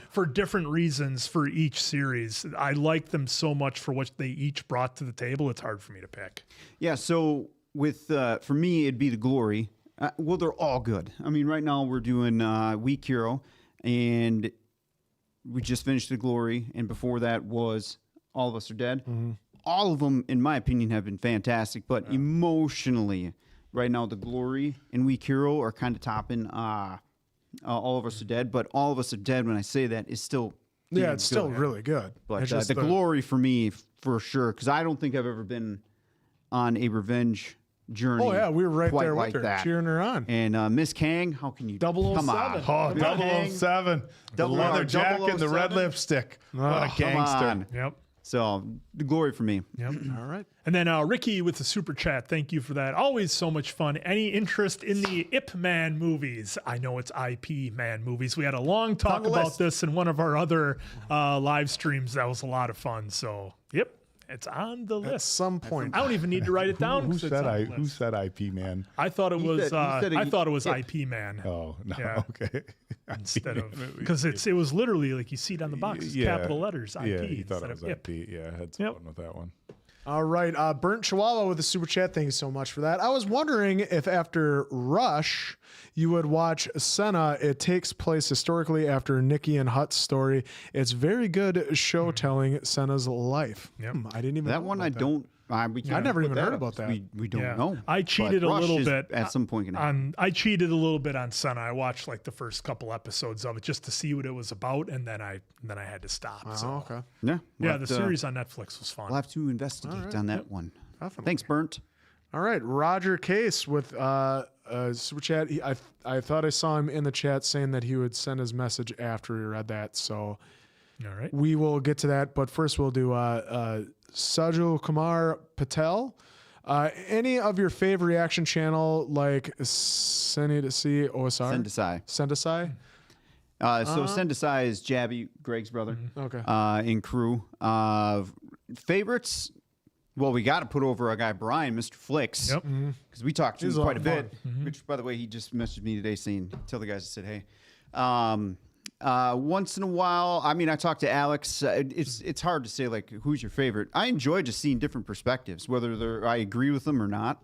for different reasons for each series. I like them so much for what they each brought to the table. It's hard for me to pick. Yeah, so with for me, it'd be The Glory. Well, they're all good. I mean, right now we're doing Week Hero, and we just finished The Glory, and before that was All of Us Are Dead. Mm-hmm. All of them, in my opinion, have been fantastic, but emotionally, right now, The Glory and Week Hero are kind of topping All of Us Are Dead, but All of Us Are Dead, when I say that, is still it's still really good. But The Glory for me, for sure, because I don't think I've ever been on a revenge journey. Oh, yeah, we were right there like with her, that. cheering her on. And Miss Kang, how can you... 007. Come on. Oh, 007. The leather jacket and the red 007. lipstick. What a gangster. Come on. Yep. So, The Glory for me. Yep. All right. And then Ricky with the super chat. Thank you for that. Always so much fun. Any interest in the Ip Man movies? I know it's IP Man movies. We had a long talk about this in one of our other live streams. That was a lot of fun. So, yep. It's on the list. At some point. I don't even need to write it down. Who said IP Man? I thought it was. I thought it was Ip. IP Man. Oh no. Yeah. Okay. Instead of because it was literally like you see it on the box, capital letters IP. Yeah, he thought instead it was of Ip. IP. Yeah, I had some fun with that one. All right. Burnt Chihuahua with a super chat. Thank you so much for that. I was wondering if after Rush, you would watch Senna. It takes place historically after Nicky and Hut's story. It's very good show telling Senna's life. Yep. I didn't even That know one about I that. don't... I never even heard about that. We don't know. I cheated But a Rush little is bit at some point. I cheated a little bit on Senna. I watched like the first couple episodes of it just to see what it was about, and then I had to stop. Oh, okay. Yeah. The series on Netflix was fun. We'll have to investigate on that one. Definitely. Thanks, Burnt. All right, Roger Case with super chat. I thought I saw him in the chat saying that he would send his message after he read that. So, all right, we will get to that. But first, we'll do Sajul Kumar Patel. Any of your favorite reaction channel like Sendasai OSR? Sendasai. So Sendasai is Jabby, Greg's brother. Okay. In crew. Favorites. Well, we got to put over our guy Brian, Mr. Flicks. Yep. Because we talked to him quite a bit. Which, by the way, he just messaged me today saying, tell the guys I said, hey. Once in a while, I mean, I talked to Alex. It's hard to say, like, who's your favorite. I enjoy just seeing different perspectives, whether I agree with them or not.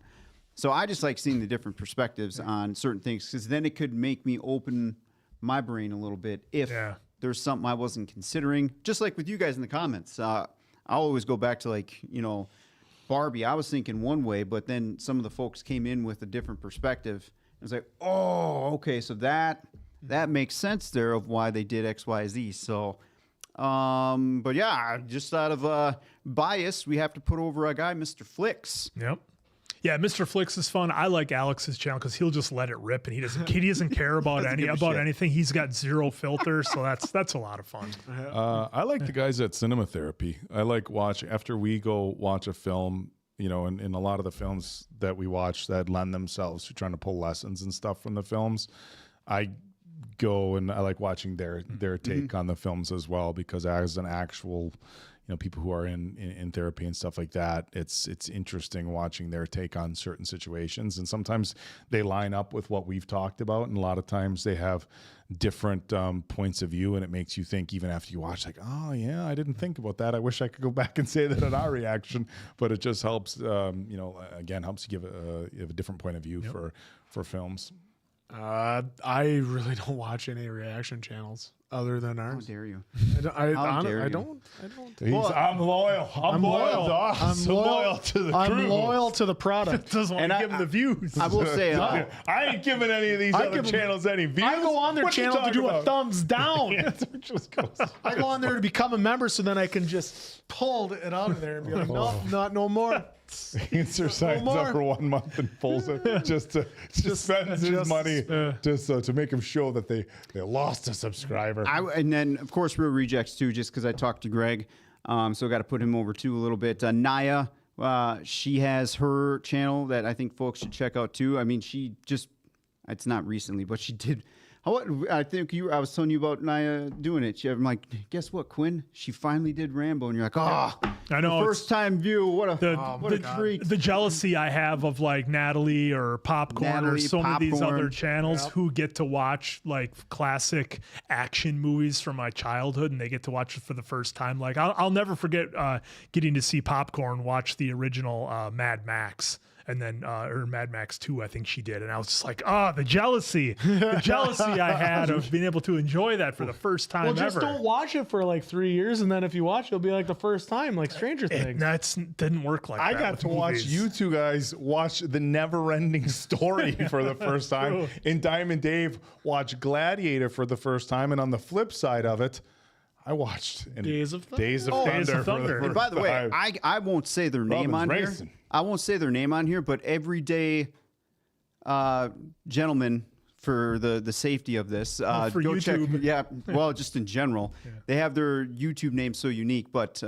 So I just like seeing the different perspectives on certain things because then it could make me open my brain a little bit if there's something I wasn't considering. Just like with you guys in the comments. I always go back to, like, Barbie. I was thinking one way, but then some of the folks came in with a different perspective. I was like, oh, okay, so that makes sense there of why they did X, Y, Z. So, but yeah, just out of bias, we have to put over a guy, Mr. Flicks. Yep. Yeah, Mr. Flicks is fun. I like Alex's channel because he'll just let it rip, and he doesn't care about anything. He's got zero filter, so that's a lot of fun. I like the guys at Cinema Therapy. I like after we go watch a film, in a lot of the films that we watch that lend themselves to trying to pull lessons and stuff from the films. I go and I like watching their take on the films as well, because as an actual, people who are in therapy and stuff like that, it's interesting watching their take on certain situations. And sometimes they line up with what we've talked about, and a lot of times they have different points of view, and it makes you think even after you watch, like, oh yeah, I didn't think about that. I wish I could go back and say that in our reaction, but it just helps, again, helps you give a different point of view for films. I really don't watch any reaction channels other than How ours. dare you? I don't. I'm loyal. I'm loyal. I'm loyal to the crew. I'm loyal to the product. Doesn't want to give them the views. I will say, I ain't giving any of these other channels any views. I go on their What you channel to talking do a about? thumbs down. Just goes. I go on there to become a member, so then I can just pull it out of there and be like, no, not no more. Answer signs more. up for 1 month and pulls it just spends his money just to make him show that they lost a subscriber. And then, of course, Real Rejects, too, just because I talked to Greg. So got to put him over, too, a little bit. Naya, she has her channel that I think folks should check out, too. I mean, it's not recently, but she did. I think I was telling you about Naya doing it. I'm like, guess what, Quinn? She finally did Rambo, and you're like, I know, first time view. What a treat! The jealousy I have of like Natalie or Popcorn or so many of these other channels who get to watch like classic action movies from my childhood, and they get to watch it for the first time. Like I'll never forget getting to see Popcorn watch the original Mad Max. And then, or Mad Max 2, I think she did. And I was just like, the jealousy I had of being able to enjoy that for the first time ever. Well, just don't watch it for like 3 years. And then if you watch it, it'll be like the first time, like Stranger Things. That didn't work like I that. got to watch you two guys watch The Never-Ending Story for the first time. And Diamond Dave watch Gladiator for the first time. And on the flip side of it, I watched Days of Thunder. Days of Thunder. And by the way, I won't say their name on here. I won't say their name on here, but everyday gentlemen, for the safety of this, for go YouTube. check. Yeah, well, just in general, they have their YouTube name so unique. But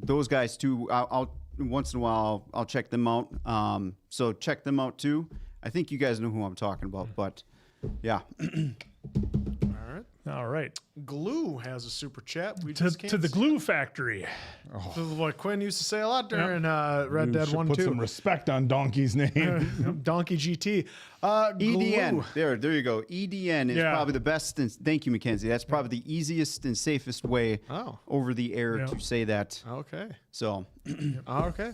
those guys too. I'll once in a while I'll check them out. So check them out too. I think you guys know who I'm talking about. But yeah. All right. Glue has a super chat. We To the Glue Factory. This is what Quinn used to say a lot during Red Dead 1 put 2. some respect on Donkey's name. Donkey GT. EDN. Glue. There you go. EDN is probably the best. Thank you, Mackenzie. That's probably the easiest and safest way over the air to say that. Okay. So. Okay.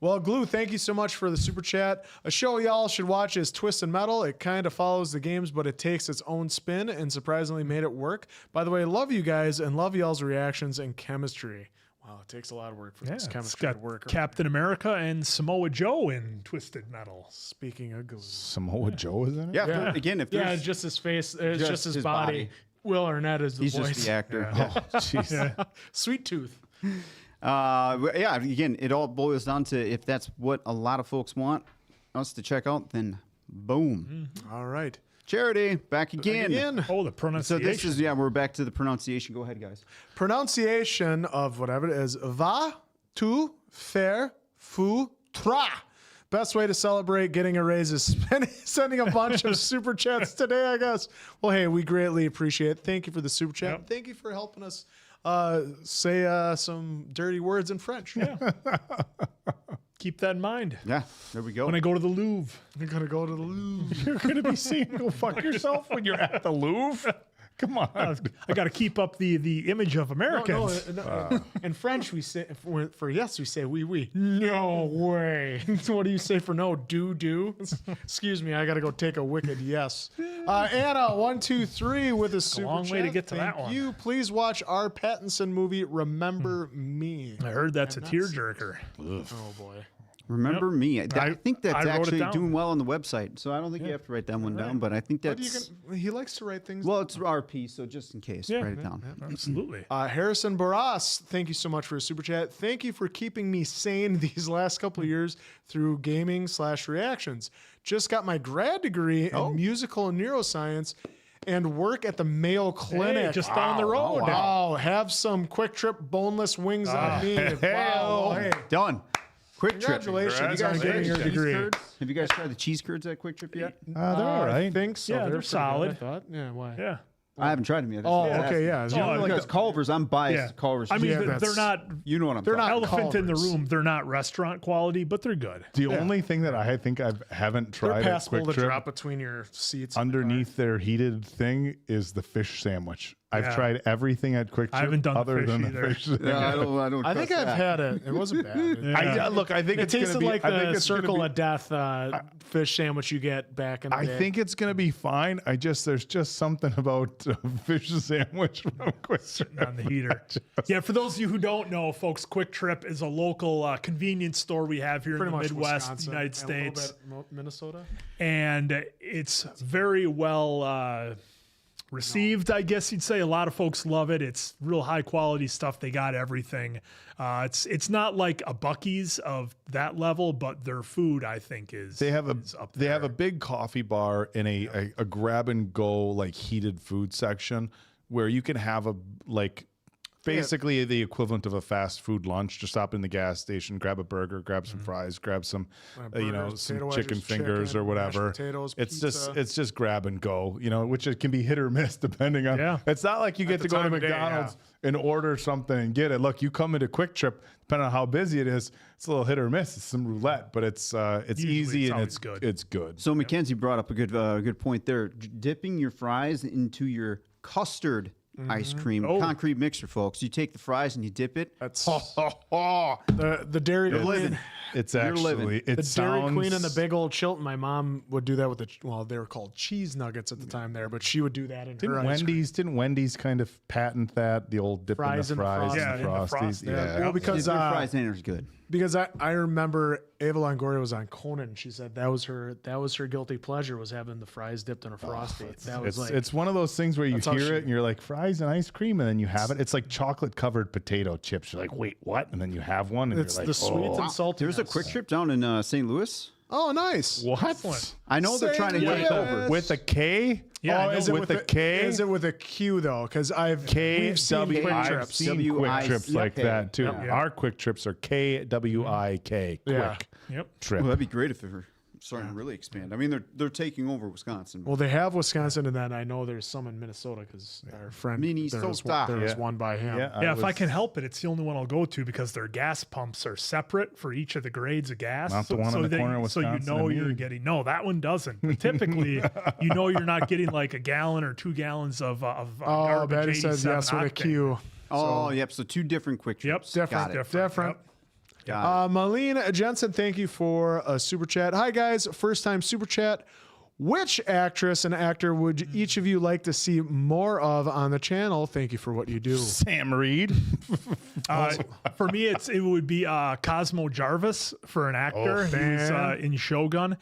Well, Glue, thank you so much for the super chat. A show y'all should watch is Twisted Metal. It kind of follows the games, but it takes its own spin and surprisingly made it work. By the way, love you guys and love y'all's reactions and chemistry. Wow, it takes a lot of work for this chemistry to work. Captain America and Samoa Joe in Twisted Metal. Speaking of Glue. Samoa Joe is in it? Yeah. Again, if there's just his face, it's just his body. Will Arnett is the he's voice. just the actor. Oh, jeez. Sweet Tooth. Again, it all boils down to if that's what a lot of folks want us to check out, then boom. All right. Charity, back again. Oh, the pronunciation. So this is, we're back to the pronunciation. Go ahead, guys. Pronunciation of whatever it is, va, tu, faire, fu, tra. Best way to celebrate getting a raise is sending a bunch of super chats today, I guess. Well, hey, we greatly appreciate it. Thank you for the super chat. Yep. Thank you for helping us say some dirty words in French. Yeah. Keep that in mind. Yeah, there we go. When I go to the Louvre. You're going to go to the Louvre. You're going to be seeing go fuck yourself when you're at the Louvre? Come on. I got to keep up the image of Americans. No. In French, we say for yes, we say oui, oui. No way. What do you say for no? Do. Excuse me, I got to go take a wicked yes. Anna, 1, 2, 3 with a super long way to chat. get to that one. Thank you. Please watch our Pattinson movie, Remember Me. I heard that's a tearjerker. Oh boy. Remember me. I think that's I wrote it actually down. doing well on the website. So I don't think you have to write that one down, but I think But that's. he likes to write things. Well, it's RP, so just in case, write it down. Absolutely. Harrison Barras, thank you so much for a super chat. Thank you for keeping me sane these last couple of years through gaming/reactions. Just got my grad degree in musical neuroscience and work at the Mayo Clinic. Hey, just down the road. Wow. Have some Quick Trip boneless wings on me. Wow. Hey. Done. Quick Trip. Congratulations You on guys getting your tried cheese degree. curds? Have you guys tried the cheese curds at Quick Trip yet? They're all right. I think so. Yeah, they're pretty good, solid. I thought. Yeah, why? Yeah. I haven't tried them yet. Oh, okay, yeah. Because Culver's, I'm biased. Yeah. to Culver's. I mean, Yeah, they're not. you know what I'm they're talking not about. Elephant in the Culver's. room. They're not restaurant quality, but they're good. The only thing that I think I haven't They're tried at passable Quick to Trip drop between your seats. underneath their heated thing is the fish sandwich. I've Yeah. tried everything at Quick Trip I haven't done the other fish than either. the fish. Yeah, I don't I think trust I've that. had it. It wasn't bad. Look, I think It it's gonna tasted be, like I think the it's gonna circle be- of death fish sandwich you get back in the I day. think it's gonna be fine. There's just something about fish sandwich from Quick Trip On the heater. Yeah, for those of you who don't know, folks, Quick Trip is a local convenience store we have here pretty in the much Midwest, Wisconsin United and a little States. bit Minnesota. And it's very well received, I guess you'd say. A lot of folks love it. It's real high quality stuff. They got everything. It's not like a Buc-ee's of that level, but their food, I think, is They have is up they have there. a big coffee bar and a grab and go like heated food section where you can have basically the equivalent of a fast food lunch. Just stop in the gas station, grab a burger, grab some fries, grab some burgers, some potato chicken wedges, fingers or chicken, whatever. mashed potatoes, it's pizza. just grab and go, which it can be hit or miss depending on. Yeah. It's not like you get the to go to time of day, McDonald's and order something and get it. Look, you come into Quick Trip, depending on how busy it is, it's a little hit or miss. It's some roulette, but it's Usually easy it's and always it's good. It's good. So Mackenzie brought up a good point there. Dipping your fries into your custard ice cream concrete mixer, folks. You take the fries and you dip it. That's the Dairy Queen. It's You're actually living. it The Dairy Queen and the sounds- big old Chilton. My mom would do that with they were called cheese nuggets at the time there, but she would do that in her ice cream. Didn't Wendy's kind of patent that, the old dip Fries in and the fries the and the Frosties. frosties? Yeah, in the Yeah. Well, because Dip your fries in is good. because I remember Ava Longoria was on Conan and she said that was her guilty pleasure was having the fries dipped in a frosty. That was It's one of those things where you That's how hear she- it and you're like, fries and ice cream, and then you have it. It's like chocolate covered potato chips. You're like, wait, what? And then you have one, and it's you're like, the sweet and salty. There's a Quick Trip down in St. Louis. Oh, nice. what? I know they're trying to get over. With a K? Yeah, I know. is it with a K? Is it with a Q though? Because K we've seen W Quick I've Trips. seen Quick W-I-C-K. Trips like that too. Yep. Our Quick Trips are KWIK. Quick Yeah. Yep. Trip. Well, that'd be great if they're starting to really expand. I mean, they're taking over Wisconsin. Well, they have Wisconsin, and then I know there's some in Minnesota because our friend Minnesota. there was Yeah. one by him. Yeah, if I can help it, it's the only one I'll go to because their gas pumps are separate for each of the grades of gas. Not the one in the corner of so you Wisconsin know and you're me. getting that one doesn't. But typically, you know you're not getting like a gallon or 2 gallons of Oh, garbage Betty says 87 yes with a octane. Q. Oh, yep. So two different Quick Yep, Trips. different, Got it. Different. Yep. Got it. Marlene Jensen, thank you for a super chat. Hi guys, first time super chat. Which actress and actor would each of you like to see more of on the channel? Thank you for what you do. Sam Reed. For me, it would be Cosmo Jarvis for an actor who's in Shogun,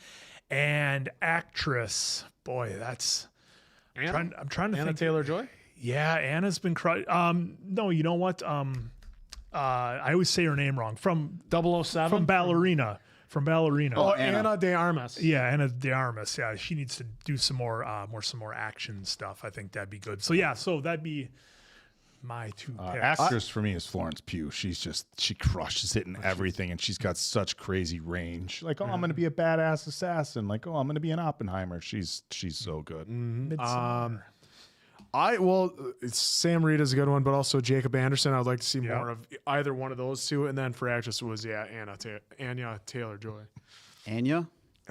and actress. Boy, that's. I'm trying to Anna think. Taylor-Joy? Yeah, Anna's been no, you know what? I always say her name wrong. From 007? From Ballerina. Oh, Anna de Armas. Yeah, Anna de Armas. Yeah, she needs to do some more action stuff. I think that'd be good. So yeah, that'd be my two picks. Actress for me is Florence Pugh. She crushes it in everything, and she's got such crazy range. Like, I'm going to be a badass assassin. Like, I'm going to be an Oppenheimer. She's so good. Midsommar. Sam Reed is a good one, but also Jacob Anderson. I'd like to see more of either one of those two. And then for actress was Anya Taylor-Joy. Anya?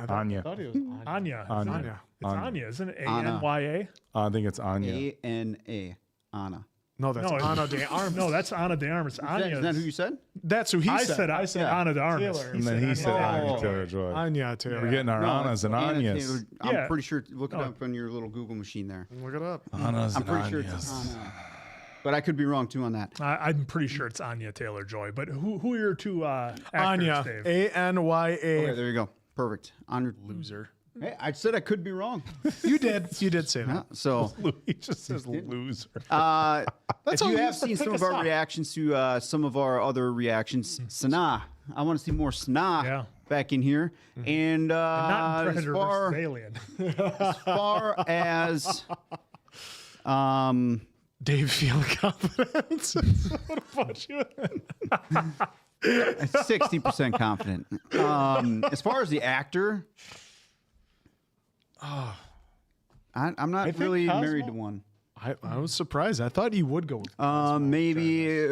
Anya. I thought he was Anya. Anya. It's Anya. Anya, isn't it? Anna. Anya. I think it's Anya. A-N-A. Anna. No, that's No, Anna de Armas. No, that's Anna de Armas. Is that who you said? That's who he I said. said Anna de Armas. Taylor. And then he said Anya Oh. Taylor-Joy. Anya Taylor. We're getting our Annas and Anna Anyas. Taylor- Yeah. I'm pretty sure. Look it up on your little Google machine there. Look it up. Annas I'm and pretty sure Anyas. it's Anna. But I could be wrong too on that. I'm pretty sure it's Anya Taylor-Joy. But who are your two actors, Anya. Dave? Anya. Okay, there you go. Perfect. Honor. Loser. Hey, I said I could be wrong. You did. You did say that. Yeah, so, He just says loser. if all you you have have to seen some pick of a our song. reactions to some of our other reactions, Sanaa. I want to see more Sanaa Yeah. back in here. And Not in as Predator far versus Alien. as Dave feeling confident. What about you? 60% confident. As far as the actor, I'm not think really Cosmo- married to one. I was surprised. I thought you would go with maybe.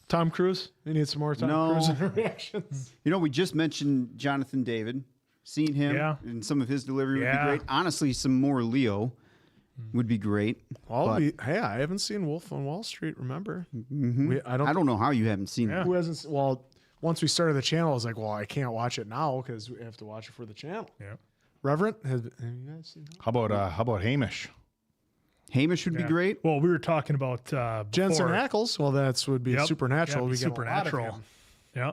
Tom Cruise. You need some more Tom Cruise reactions. You know, we just mentioned Jonathan David. Seen him and some of his delivery would be great. Honestly, some more Leo would be great. Hey, I haven't seen Wolf on Wall Street. Remember? I don't know how you haven't seen it. Who hasn't? Well, once we started the channel, I was like, well, I can't watch it now because we have to watch it for the channel. Yeah. Reverend, have you guys seen that? How about Hamish? Hamish would be great. Well, we were talking about Jensen before. Ackles. Well, would be Supernatural. Yeah, we Supernatural. Get a lot of him. Yeah.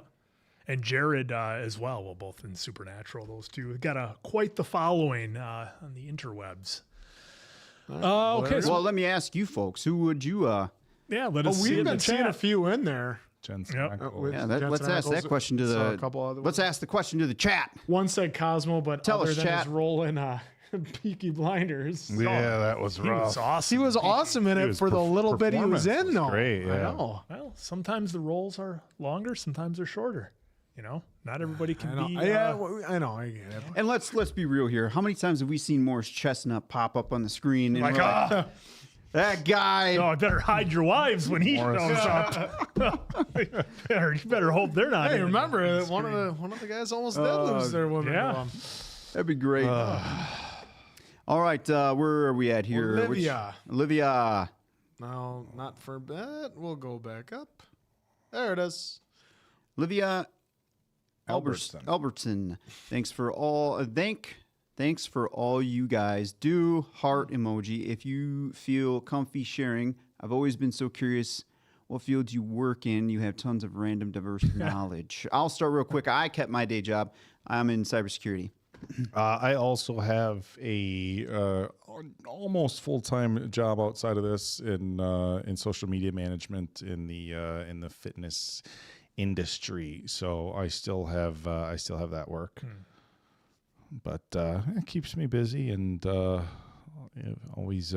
And Jared as well. Well, both in Supernatural. Those two got quite the following on the interwebs. Okay. Well, let me ask you folks. Who would you? Let us see we've in the been seeing chat. a few in there. Jensen. Yep. Ackles. Let's ask that question to Saw a couple the. other Let's ask the question to the chat. One said Cosmo, but Tell other us, than chat. his role in Peaky Blinders. Yeah, that was He rough. was awesome. He was awesome in He it was for the little bit he was performance in, was though. great, I yeah. know. Well, sometimes the roles are longer, sometimes they're shorter. You know, not everybody can be. I know. I get it. And let's be real here. How many times have we seen Morris Chestnut pop up on the screen? And Like, we're like, that guy. I better hide your wives when he shows up. you better hope they're not. Hey, in remember one of the guys almost did lose their woman. yeah. to him. That'd be great. All right, where are we at here? Olivia. No, not for that. We'll go back up. There it is. Olivia Albertson. Albertson. Thanks for all you guys do. Heart emoji if you feel comfy sharing. I've always been so curious what fields you work in. You have tons of random diverse knowledge. I'll start real quick. I kept my day job. I'm in cybersecurity. I also have a almost full-time job outside of this in social media management in the fitness industry. So I still have that work, but it keeps me busy and always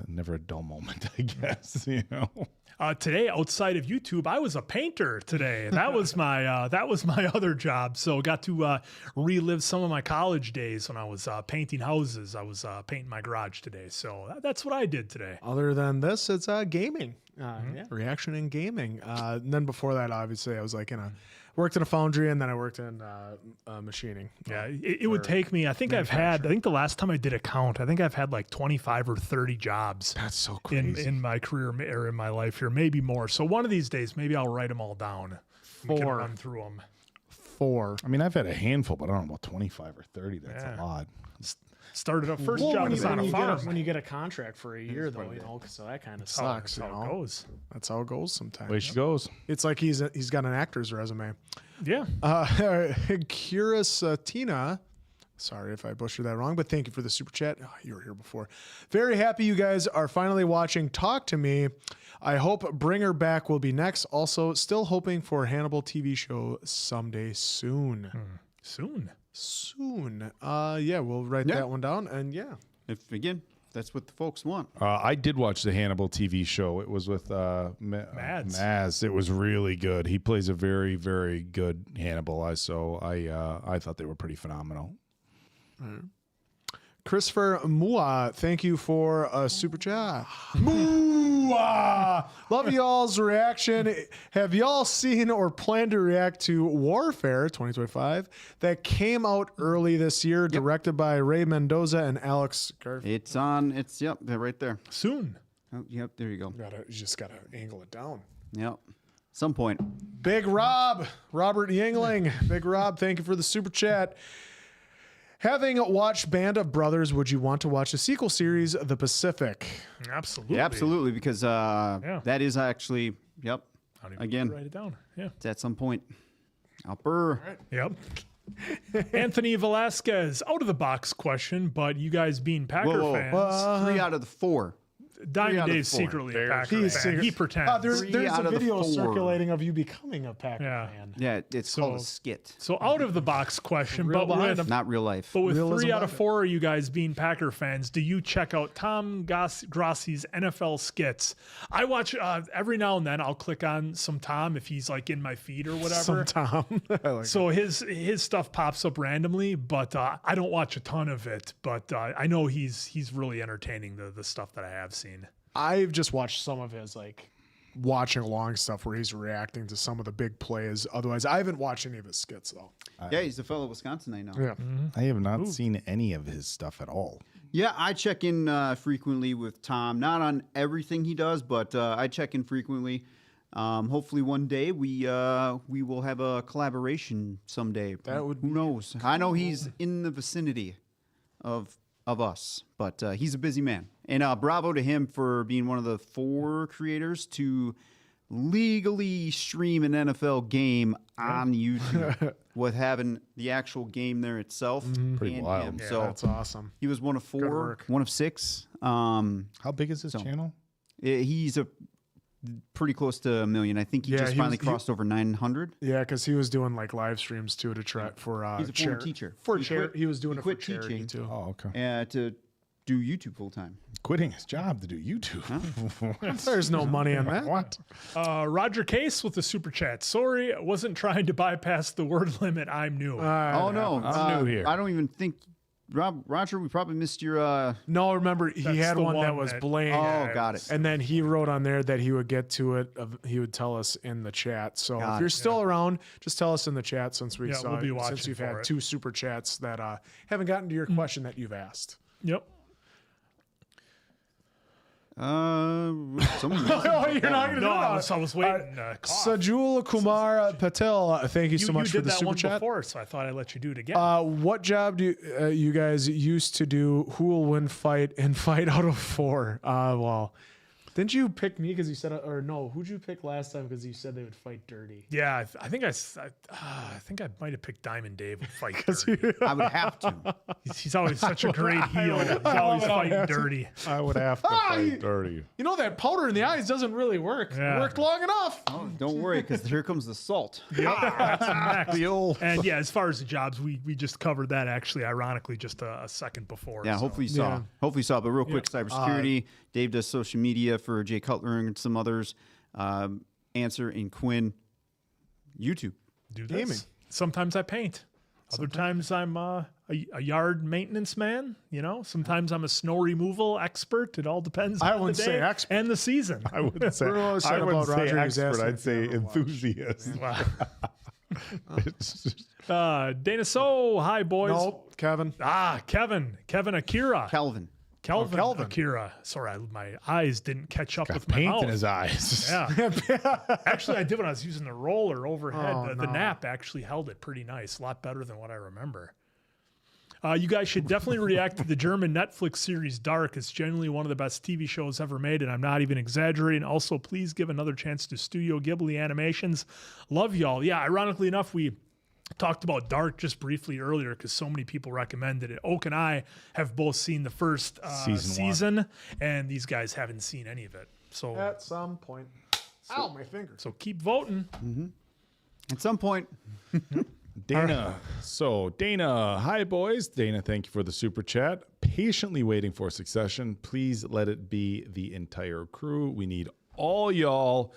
never a dull moment, I guess. Today, outside of YouTube, I was a painter today. That was my other job. So got to relive some of my college days when I was painting houses. I was painting my garage today. So that's what I did today. Other than this, it's gaming. Reaction in gaming. And then before that, obviously, I was worked in a foundry and then I worked in machining. Yeah, it would take me. I think the last time I did a count, I think I've had like 25 or 30 jobs. That's so crazy in my career or in my life here, maybe more. So one of these days, maybe I'll write them all down. We can run through them. 4. I mean, I've had a handful, but I don't know about 25 or 30. That's a lot. Started a first job was on a farm. When you get a contract for a year, though, so that kind of sucks. That's how it goes. That's how it goes sometimes. Way she goes. It's like he's got an actor's resume. Yeah. Curious Tina. Sorry if I butchered that wrong, but thank you for the super chat. Oh, you were here before. Very happy you guys are finally watching Talk to Me. I hope Bring Her Back will be next. Also, still hoping for a Hannibal TV show someday soon. Soon. We'll write that one down. And If that's what the folks want. I did watch the Hannibal TV show. It was with Mads. Maz. It was really good. He plays a very, very good Hannibal. I thought they were pretty phenomenal. Christopher Mua, thank you for a super chat. Mua! Love y'all's reaction. Have y'all seen or plan to react to Warfare 2025 that came out early this year, directed by Ray Mendoza and Alex Garfield? It's they're right there. Soon. Oh, yep, there you go. You just gotta angle it down. Yep. Some point. Big Rob, Robert Yingling. Big Rob, thank you for the super chat. Having watched Band of Brothers, would you want to watch the sequel series, The Pacific? Absolutely. Yeah, absolutely, because that is actually, I don't even write it down. Yeah. It's at some point. Alper. Right. Yep. Anthony Velasquez, out of the box question, but you guys being Packer fans. 3 out of the 4. Diamond out of Dave's 4. secretly a Packer He's fan. secret- He pretends. There's Three out a of the video 4. circulating of you becoming a Packer fan. Yeah, it's called a skit. So out of the box question, Real but behind with, him. Not real life. but with Realism 3 out of behind it. 4 of you guys being Packer fans, do you check out Tom Grossi's NFL skits? I watch every now and then. I'll click on some Tom if he's like in my feed or whatever. Some Tom. I like So his stuff pops up randomly, but I don't watch a ton of it. But I know he's really entertaining the stuff that I have seen. I've just watched some of his like watching along stuff where he's reacting to some of the big plays. Otherwise, I haven't watched any of his skits though. Yeah, he's a fellow Wisconsinite now. Yeah. I have not seen any of his stuff at all. Yeah, I check in frequently with Tom. Not on everything he does, but I check in frequently. Hopefully one day we will have a collaboration someday. That would Who knows? I know he's in the vicinity of us, but he's a busy man. And bravo to him for being one of the 4 creators to legally stream an NFL game on YouTube with having the actual game there itself. Pretty and wild. him. Yeah, So That's awesome. he was one of 4, work. one of 6. How big is his channel? He's a pretty close to 1 million. I think he Yeah, just he finally was- crossed over 900. Yeah, because he was doing like live streams too to try for He's a former teacher. For He charity, quit- he was doing he it for quit charity teaching. too. Oh, okay. To do YouTube full time. Quitting his job to do YouTube. There's no money on that. What? Roger Case with the super chat. Sorry, I wasn't trying to bypass the word limit. I'm new. Oh no, I'm new here. I don't even think Roger. We probably missed your. No, remember he That's had the one that one was that- blank. Oh, got it. And then he wrote on there that he would get to it. He would tell us in the chat. So Got if you're it. still around, just tell us in the chat since we Yeah, saw we'll be it, watching since you've for had it. 2 super chats that haven't gotten to your question that you've asked. Yep. Someone. Oh, you're not gonna No, do I that. was waiting. Cough. Sajul Kumar Patel, thank you so much you for did the that super one chat. before, so I thought I'd let you do it again. What job do you guys used to do? Who will win fight and fight out of 4? Well, didn't you pick me because you said, or no? Who'd you pick last time because you said they would fight dirty? Yeah, I think I might have picked Diamond Dave with fight dirty. I would have to. He's always such a great heel. He's always fighting dirty. I would have to fight dirty. You know that powder in the eyes doesn't really work. Yeah. It worked long enough. Don't worry, because here comes the salt. That's next. The old. And yeah, as far as the jobs, we just covered that actually, ironically, just a second before. Yeah, so. hopefully you saw. Yeah. Hopefully you saw. But real quick, cybersecurity. Dave does social media for Jay Cutler and some others. Answer and Quinn. YouTube. Do this. Gaming. Sometimes I paint. Other times I'm a yard maintenance man. You know, sometimes I'm a snow removal expert. It all depends. I on wouldn't the say day expert. and the season. I would say, We're always I talking wouldn't about say Roger, who's expert. asking I'd if say you ever watch. enthusiast. It's just- Dana So, hi boys. Nope, Kevin. Kevin Akira. Calvin. Kelvin Kelvin. Akira. Sorry, my eyes didn't catch up got with my paint mouth. in his eyes. Yeah. Actually, I did when I was using the roller overhead. Oh, The no. nap actually held it pretty nice, a lot better than what I remember. You guys should definitely react to the German Netflix series Dark. It's genuinely one of the best TV shows ever made, and I'm not even exaggerating. Also, please give another chance to Studio Ghibli Animations. Love y'all. Yeah, ironically enough, we talked about Dark just briefly earlier because so many people recommended it. Oak and I have both seen the first season, and these guys haven't seen any of it. So, At some point. Ow, my finger. so keep voting. At some point. Dana. So, Dana, hi, boys. Dana, thank you for the super chat. Patiently waiting for Succession. Please let it be the entire crew. We need all y'all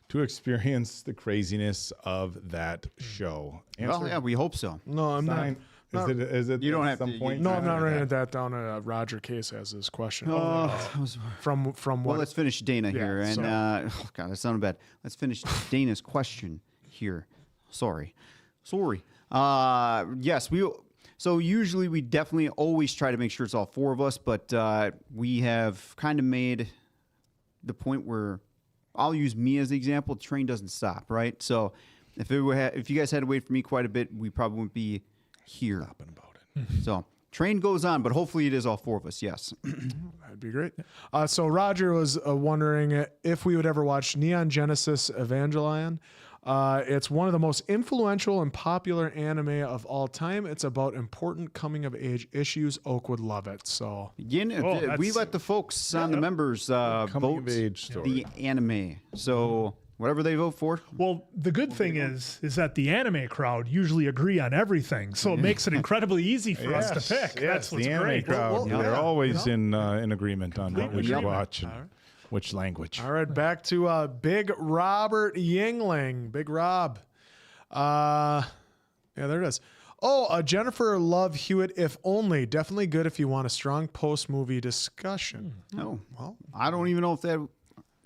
to experience the craziness of that show. Well, yeah, we hope so. No, I'm not. Sign. Is it You don't at have some to- point? No, I'm not writing that down. Roger Case has this question. From Well, what? let's finish Dana here. And, so- oh, God, that sounded bad. Let's finish Dana's question here. Sorry. Yes, so usually we definitely always try to make sure it's all 4 of us, but we have kind of made the point where I'll use me as the example. The train doesn't stop, right? So if you guys had to wait for me quite a bit, we probably wouldn't be here. About it. So train goes on, but hopefully it is all 4 of us. Yes. That'd be great. So Roger was wondering if we would ever watch Neon Genesis Evangelion. It's one of the most influential and popular anime of all time. It's about important coming of age issues. Oak would love it. So Again, we let the folks on the members Coming vote of age story. the anime. So whatever they vote for. Well, the good thing is that the anime crowd usually agree on everything, so it makes it incredibly easy for us to pick. That's what's the anime great. crowd. Well, they're yeah, always in agreement on what we should agreement. watch and which language. all right, back to Big Robert Yingling. Big Rob. Yeah, there it is. Oh, Jennifer Love Hewitt, if only. Definitely good if you want a strong post-movie discussion. No, well, I don't even know if that.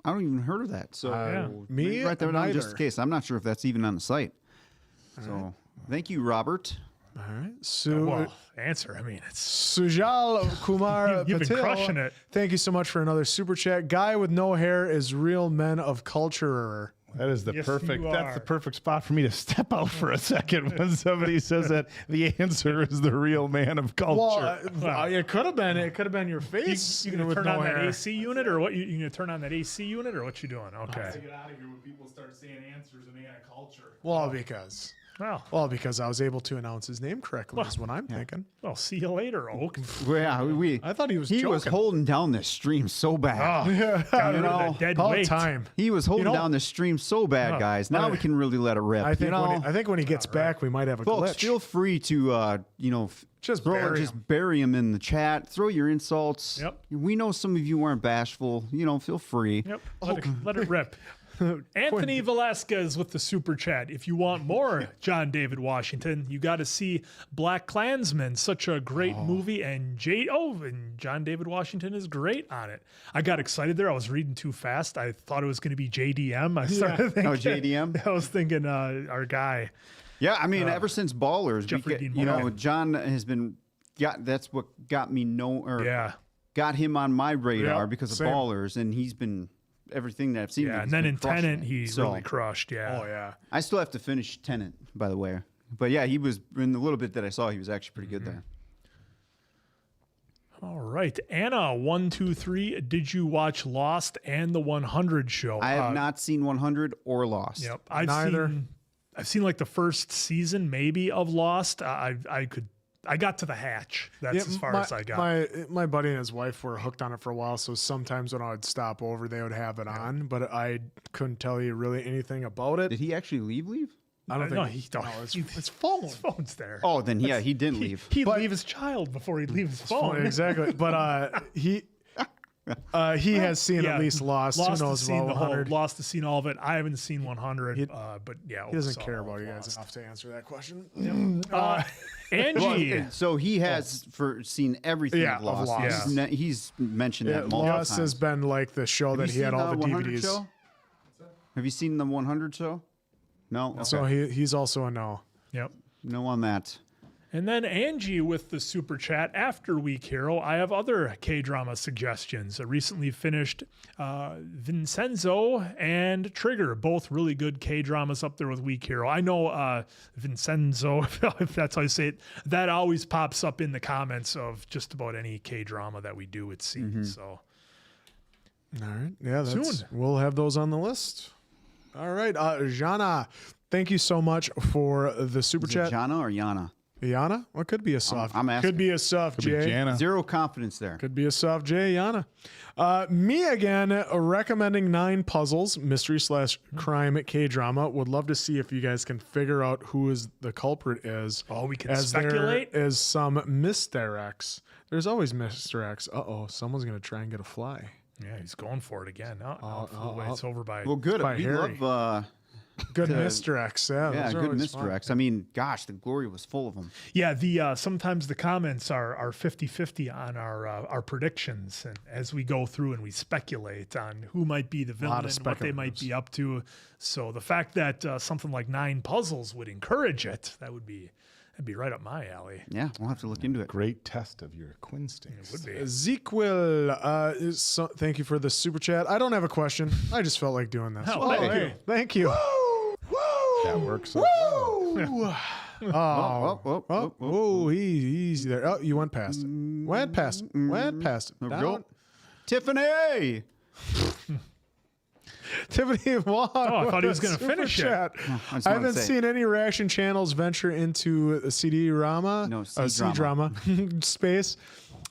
I don't even heard of that. So Me right there down neither. just in case. I'm not sure if that's even on the site. So thank you, Robert. All right. Well, answer. I mean, it's Sujal Kumar You've been Patel, crushing it. Thank you so much for another super chat. Guy with no hair is real men of culture. That is the Yes, perfect. you That's are. the perfect spot for me to step out for a second when somebody says that the answer is the real man of culture. Well, it could have been. It could have been your face. you gonna with turn no on that hair. AC unit or what? You gonna turn on that AC unit or what you doing? Okay. Get out of here when people start saying answers in AI culture. Well, because I was able to announce his name correctly is what I'm thinking. Well, see you later, Oak. Well, yeah, I thought he was was joking. holding down this stream so bad. Got rid of know, that dead About weight. time. He was holding You know- down this stream so bad, guys. Now we can really let it rip. I think. you know? I think when he gets back, we might have a Folks, glitch. feel free to Just bury him in the chat. Throw your insults. Yep. We know some of you aren't bashful. Feel free. Yep. Let it rip. Anthony Velasquez with the super chat. If you want more John David Washington, you got to see Black Klansman. Such a great movie, and John David Washington is great on it. I got excited there. I was reading too fast. I thought it was going to be JDM. I started thinking. Oh, JDM? I was thinking our guy. Yeah, I mean, ever since Ballers, Jeffrey Dean Morgan. John has been. That's what got me got him on my radar Yep, because of same. Ballers, and he's been everything that I've seen. Yeah, he's and then been in crushing Tenet, it. he So, really crushed. Yeah. Oh yeah. I still have to finish Tenet, by the way. But yeah, he was in the little bit that I saw. He was actually pretty good there. All right, Anna, 123. Did you watch Lost and the 100 show? I have not seen 100 or Lost. Yep, Neither. I've seen like the first season maybe of Lost. I got to the hatch. That's as far as I got. My buddy and his wife were hooked on it for a while, so sometimes when I would stop over, they would have it on, but I couldn't tell you really anything about it. Did he actually leave? I don't think. No, he don't. His phone. His phone's there. Oh, then yeah, he didn't leave. He'd leave his child before he'd leave his phone. Exactly, but he has seen at least Lost. Who Lost knows has seen about the whole. 100? Lost has seen all of it. I haven't seen 100. But yeah, He doesn't saw care all about of you guys Lost. enough to answer that question. Angie. So he has seen everything Yeah, of Lost. of Lost. He's mentioned that multiple Lost times. has been like the show Have that you he had seen all the 100 DVDs. show? Have you seen the 100 show? No. So he's also a no. Yep. No on that. And then Angie with the super chat. After Week Hero, I have other K-drama suggestions. I recently finished Vincenzo and Trigger, both really good K-dramas up there with Week Hero. I know Vincenzo, if that's how you say it, that always pops up in the comments of just about any K-drama that we do, it seems. So All right. Yeah, Soon. We'll have those on the list. All right. Jana, thank you so much for the super Is chat. it Jana or Yana? Yana? What could be a soft? I'm asking. Could be a soft Could be J. Jana. Zero confidence there. Could be a soft J, Yana. Me again, recommending 9 puzzles, mystery / crime K-drama. Would love to see if you guys can figure out who is the culprit is. Oh, we can as speculate? There is some misdirects. There's always misdirects. Someone's going to try and get a fly. yeah, he's going for it again. It's over by. Well, good. by We Harry. love Good misdirects. Yeah, those are good always fun. misdirects. I mean, gosh, the glory was full of them. Yeah, the sometimes the comments are 50-50 on our predictions, and as we go through and we speculate on who might be the villain of and what they might be up to. So the fact that something like 9 puzzles would encourage it, that'd be right up my alley. Yeah, we'll have to look into it. Great test of your instincts. Would be. Zequil, thank you for the super chat. I don't have a question. I just felt like doing this. Oh, thank you. Thank you. That works. Oh, he's there. Oh, you went past it. Went past it. Went past it. There we Down. go. Tiffany! Tiffany Wong. Oh, I thought he was going to Super finish chat. just I wanted to haven't say. seen any reaction channels venture into the CD-rama. No, C-drama space.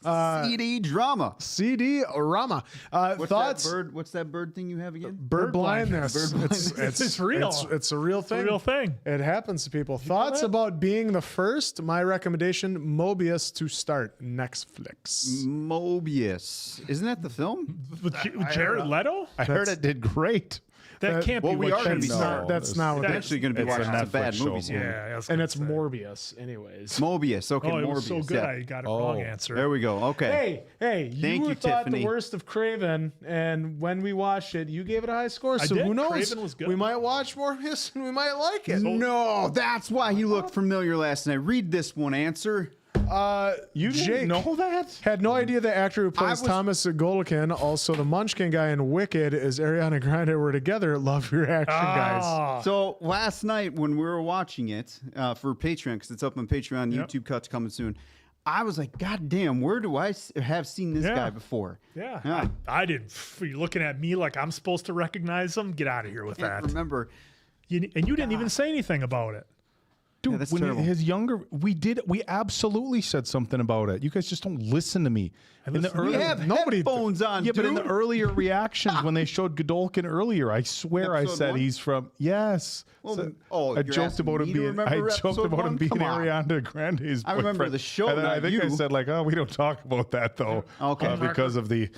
CD drama. CD-rama. What's Thoughts? that bird? What's that bird thing you have again? Bird blindness. Bird blindness. It's real. It's a real thing. Real thing. It happens to people. Thoughts about being the first? My recommendation: Mobius to start Netflix. Mobius. Isn't that the film? With Jared Leto? I heard it did great. That can't be well, we what are gonna you be said. starting. That's not what That's that Actually, going to be It's a watching some bad Netflix show. movies here. Yeah, I was and gonna it's say. Morbius, anyways. Mobius. Okay, Oh, it Morbius. was so good. yeah. I got a wrong answer. There we go. Okay. Hey, you Thank you, thought Tiffany. the worst of Craven, and when we watched it, you gave it a high score. So did. who knows? Craven was good. We might watch Morbius and we might like it. No, that's why he looked familiar last night. Read this one answer. You Jake didn't know that? had no idea the actor who plays was- Thomas Golikin, also the Munchkin guy in Wicked, is Ariana Grande. Were together. Love your action, guys. Ah, So last night when we were watching it for Patreon, because it's up on Patreon, YouTube cuts coming soon, I was like, God damn, where do I have seen this Yeah. guy before? yeah. I didn't. You're looking at me like I'm supposed to recognize him. Get out of here with I can't that. remember. And you didn't even say anything about it. Dude, that's when terrible. his younger, we absolutely said something about it. You guys just don't listen to me. In the We early, have nobody- headphones on, yeah, dude. but in the earlier reactions when they showed Godolkin earlier, I swear I Episode said one? he's from I you're joked asking about him me to being. remember I joked episode about him one? being Come on. Ariana Grande's I remember boyfriend. the show, and then I not think I you. said like, oh, we don't talk about that though, Okay. because of the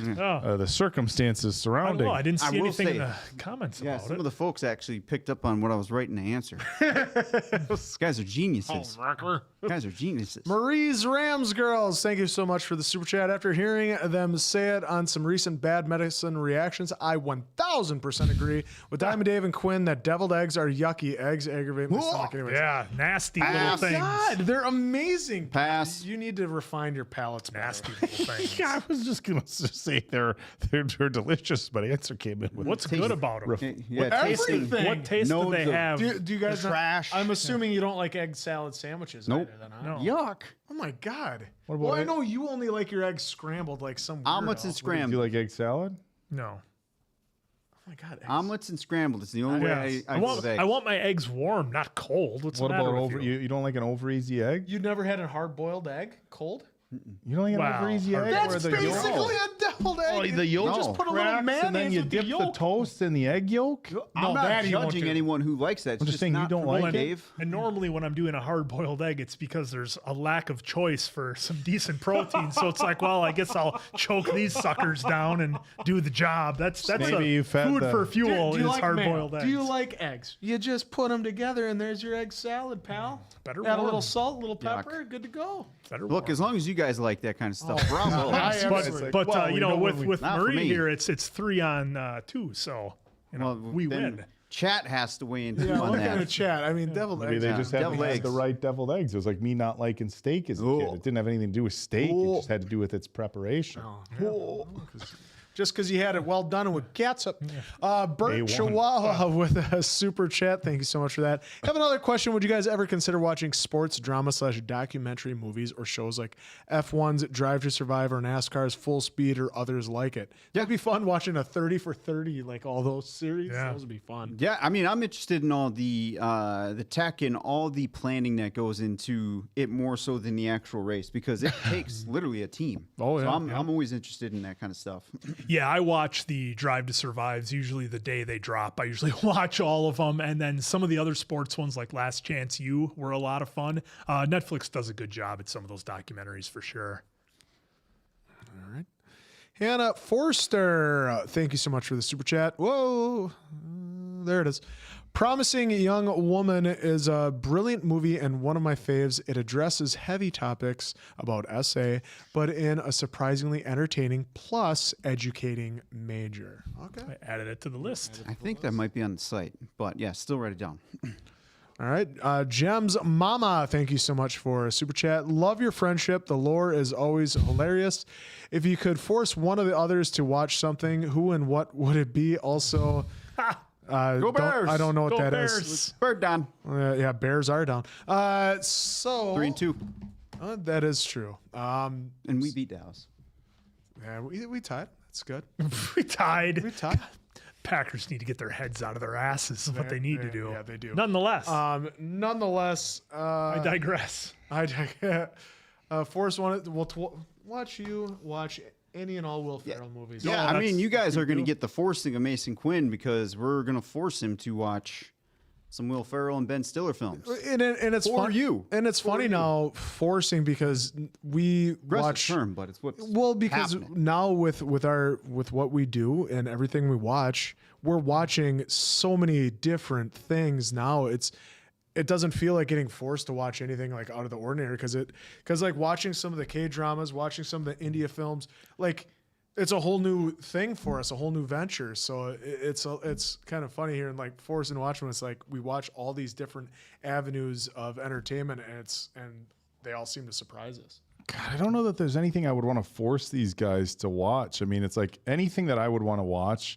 circumstances I don't surrounding. know. I didn't I see will anything in say- the comments Yeah, about some it. of the folks actually picked up on what I was writing the answer. These guys are geniuses. Guys are geniuses. Marie's Rams girls, thank you so much for the super chat. After hearing them say it on some recent bad medicine reactions, I 1000% agree with Diamond Dave and Quinn that deviled eggs are yucky. Eggs aggravate my stomach anyways. Yeah, nasty little Pass. things. God, they're amazing. Pass. You need to refine your palates. Nasty little things. Yeah, I was just gonna say they're delicious, but answer came in with What's good about them? Yeah, tasting. Everything. What taste do Nodes they of- have? Do you guys The trash. I'm assuming you don't like egg salad sandwiches. Nope. Either, then, huh? No. Yuck. Oh my God. about Well, I egg- know you only like your eggs scrambled like some Omelets weirdo. and Do you scrambled. like egg salad? No. Oh my God. Eggs. Omelets and scrambled. It's the only way I go want, with eggs. I want my eggs warm, not cold. What's What the matter about with over? you? You don't like an over easy egg? You never had a hard boiled egg cold? You don't like an Wow. over easy egg That's where the basically yolk, a deviled egg. the yolk No. just put a little cracks and then mayonnaise you with the dip the yolk. toast in the egg yolk. I'm not that he won't judging do. anyone who likes that. It's I'm just saying you not don't for me, like it. Dave. And normally when I'm doing a hard-boiled egg, it's because there's a lack of choice for some decent protein. So it's like, well, I guess I'll choke these suckers down and do the job. That's Maybe a you've had food the- for fuel Do you is like hard-boiled mayo? eggs. Do you like eggs? You just put them together and there's your egg salad, pal. Better Add a warm. little salt, a little pepper, good to go. Better Look, warm. as long as you guys like that kind of stuff, bravo. I but absolutely- but we you know, know when with Not for Marie me. here, it's 3-on-2, so you know we then win. Chat has to weigh in Yeah, on look at the that. chat. I mean, deviled Maybe eggs. they Yeah. just had Deviled the eggs. right deviled eggs. It was like me not liking steak as a kid. It didn't have anything to do with steak. It just had to do with its preparation. Just because you had it well done and with ketchup. Bert A1. Chihuahua with a super chat. Thank you so much for that. I have another question. Would you guys ever consider watching sports drama / documentary movies or shows like F1's Drive to Survive or NASCAR's Full Speed or others like it? That'd be fun watching a 30 for 30, like all those series. Yeah. Those would be fun. Yeah, I mean, I'm interested in all the tech and all the planning that goes into it more so than the actual race because it takes literally a team. Oh, yeah. So I'm always interested in that kind of stuff. Yeah, I watch the Drive to Survives usually the day they drop. I usually watch all of them, and then some of the other sports ones like Last Chance U were a lot of fun. Netflix does a good job at some of those documentaries for sure. Hannah Forster, thank you so much for the super chat. Whoa, there it is. Promising Young Woman is a brilliant movie and one of my faves. It addresses heavy topics about SA, but in a surprisingly entertaining plus educating major. Okay. I added it to the list. I think that might be on the site, but yeah, still write it down. All right. Gems Mama, thank you so much for a super chat. Love your friendship. The lore is always hilarious. If you could force one of the others to watch something, who and what would it be? Also, Go Bears! I don't know what Go that is. Bears! Bird down. Yeah, Bears are down. So 3-2, that is true. and we beat Dallas. Yeah, we tied. That's good. We tied. We tied. Packers need to get their heads out of their asses. Is what they need to do. Yeah, they do. Nonetheless, Nonetheless, I digress. Forrest wanted watch any and all Will Ferrell movies. Yeah, I mean, you guys are going to get the forcing of Mason Quinn because we're going to force him to watch some Will Ferrell and Ben Stiller films. And it's For fun, you. And it's funny now forcing because we watch term, but it's what's because happening. now with what we do and everything we watch, we're watching so many different things now. It doesn't feel like getting forced to watch anything like out of the ordinary because like watching some of the K-dramas, watching some of the India films, like it's a whole new thing for us, a whole new venture. So it's kind of funny here and like forcing to watch when it's like we watch all these different avenues of entertainment and they all seem to surprise us. God, I don't know that there's anything I would want to force these guys to watch. I mean, it's like anything that I would want to watch.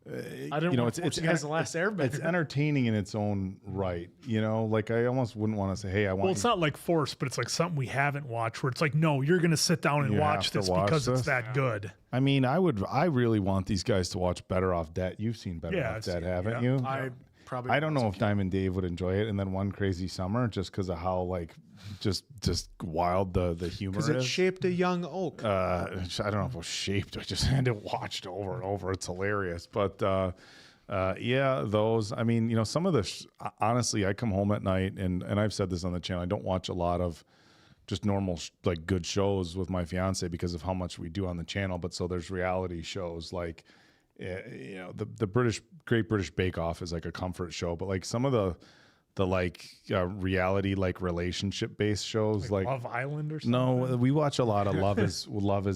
I didn't want to force you guys The Last Airbender. It's entertaining in its own right, Like I almost wouldn't want to say, "Hey, I want." Well, it's not like force, but it's like something we haven't watched. Where it's like, no, you're going to sit down and watch this because it's that good. I mean, I really want these guys to watch Better Off Dead. You've seen Better Off Dead, haven't you? I don't know if Diamond Dave would enjoy it, and then One Crazy Summer, just because of how like just wild the humor is. Because it shaped a young oak. I don't know if it was shaped. I just had to watch it over and over. It's hilarious, but yeah, those. I mean, some of the. Honestly, I come home at night, and I've said this on the channel. I don't watch a lot of just normal like good shows with my fiance because of how much we do on the channel. But so there's reality shows like. The Great British Bake Off is like a comfort show, but like some of the like reality like relationship based shows like Love Island or something. No, we watch a lot of Love is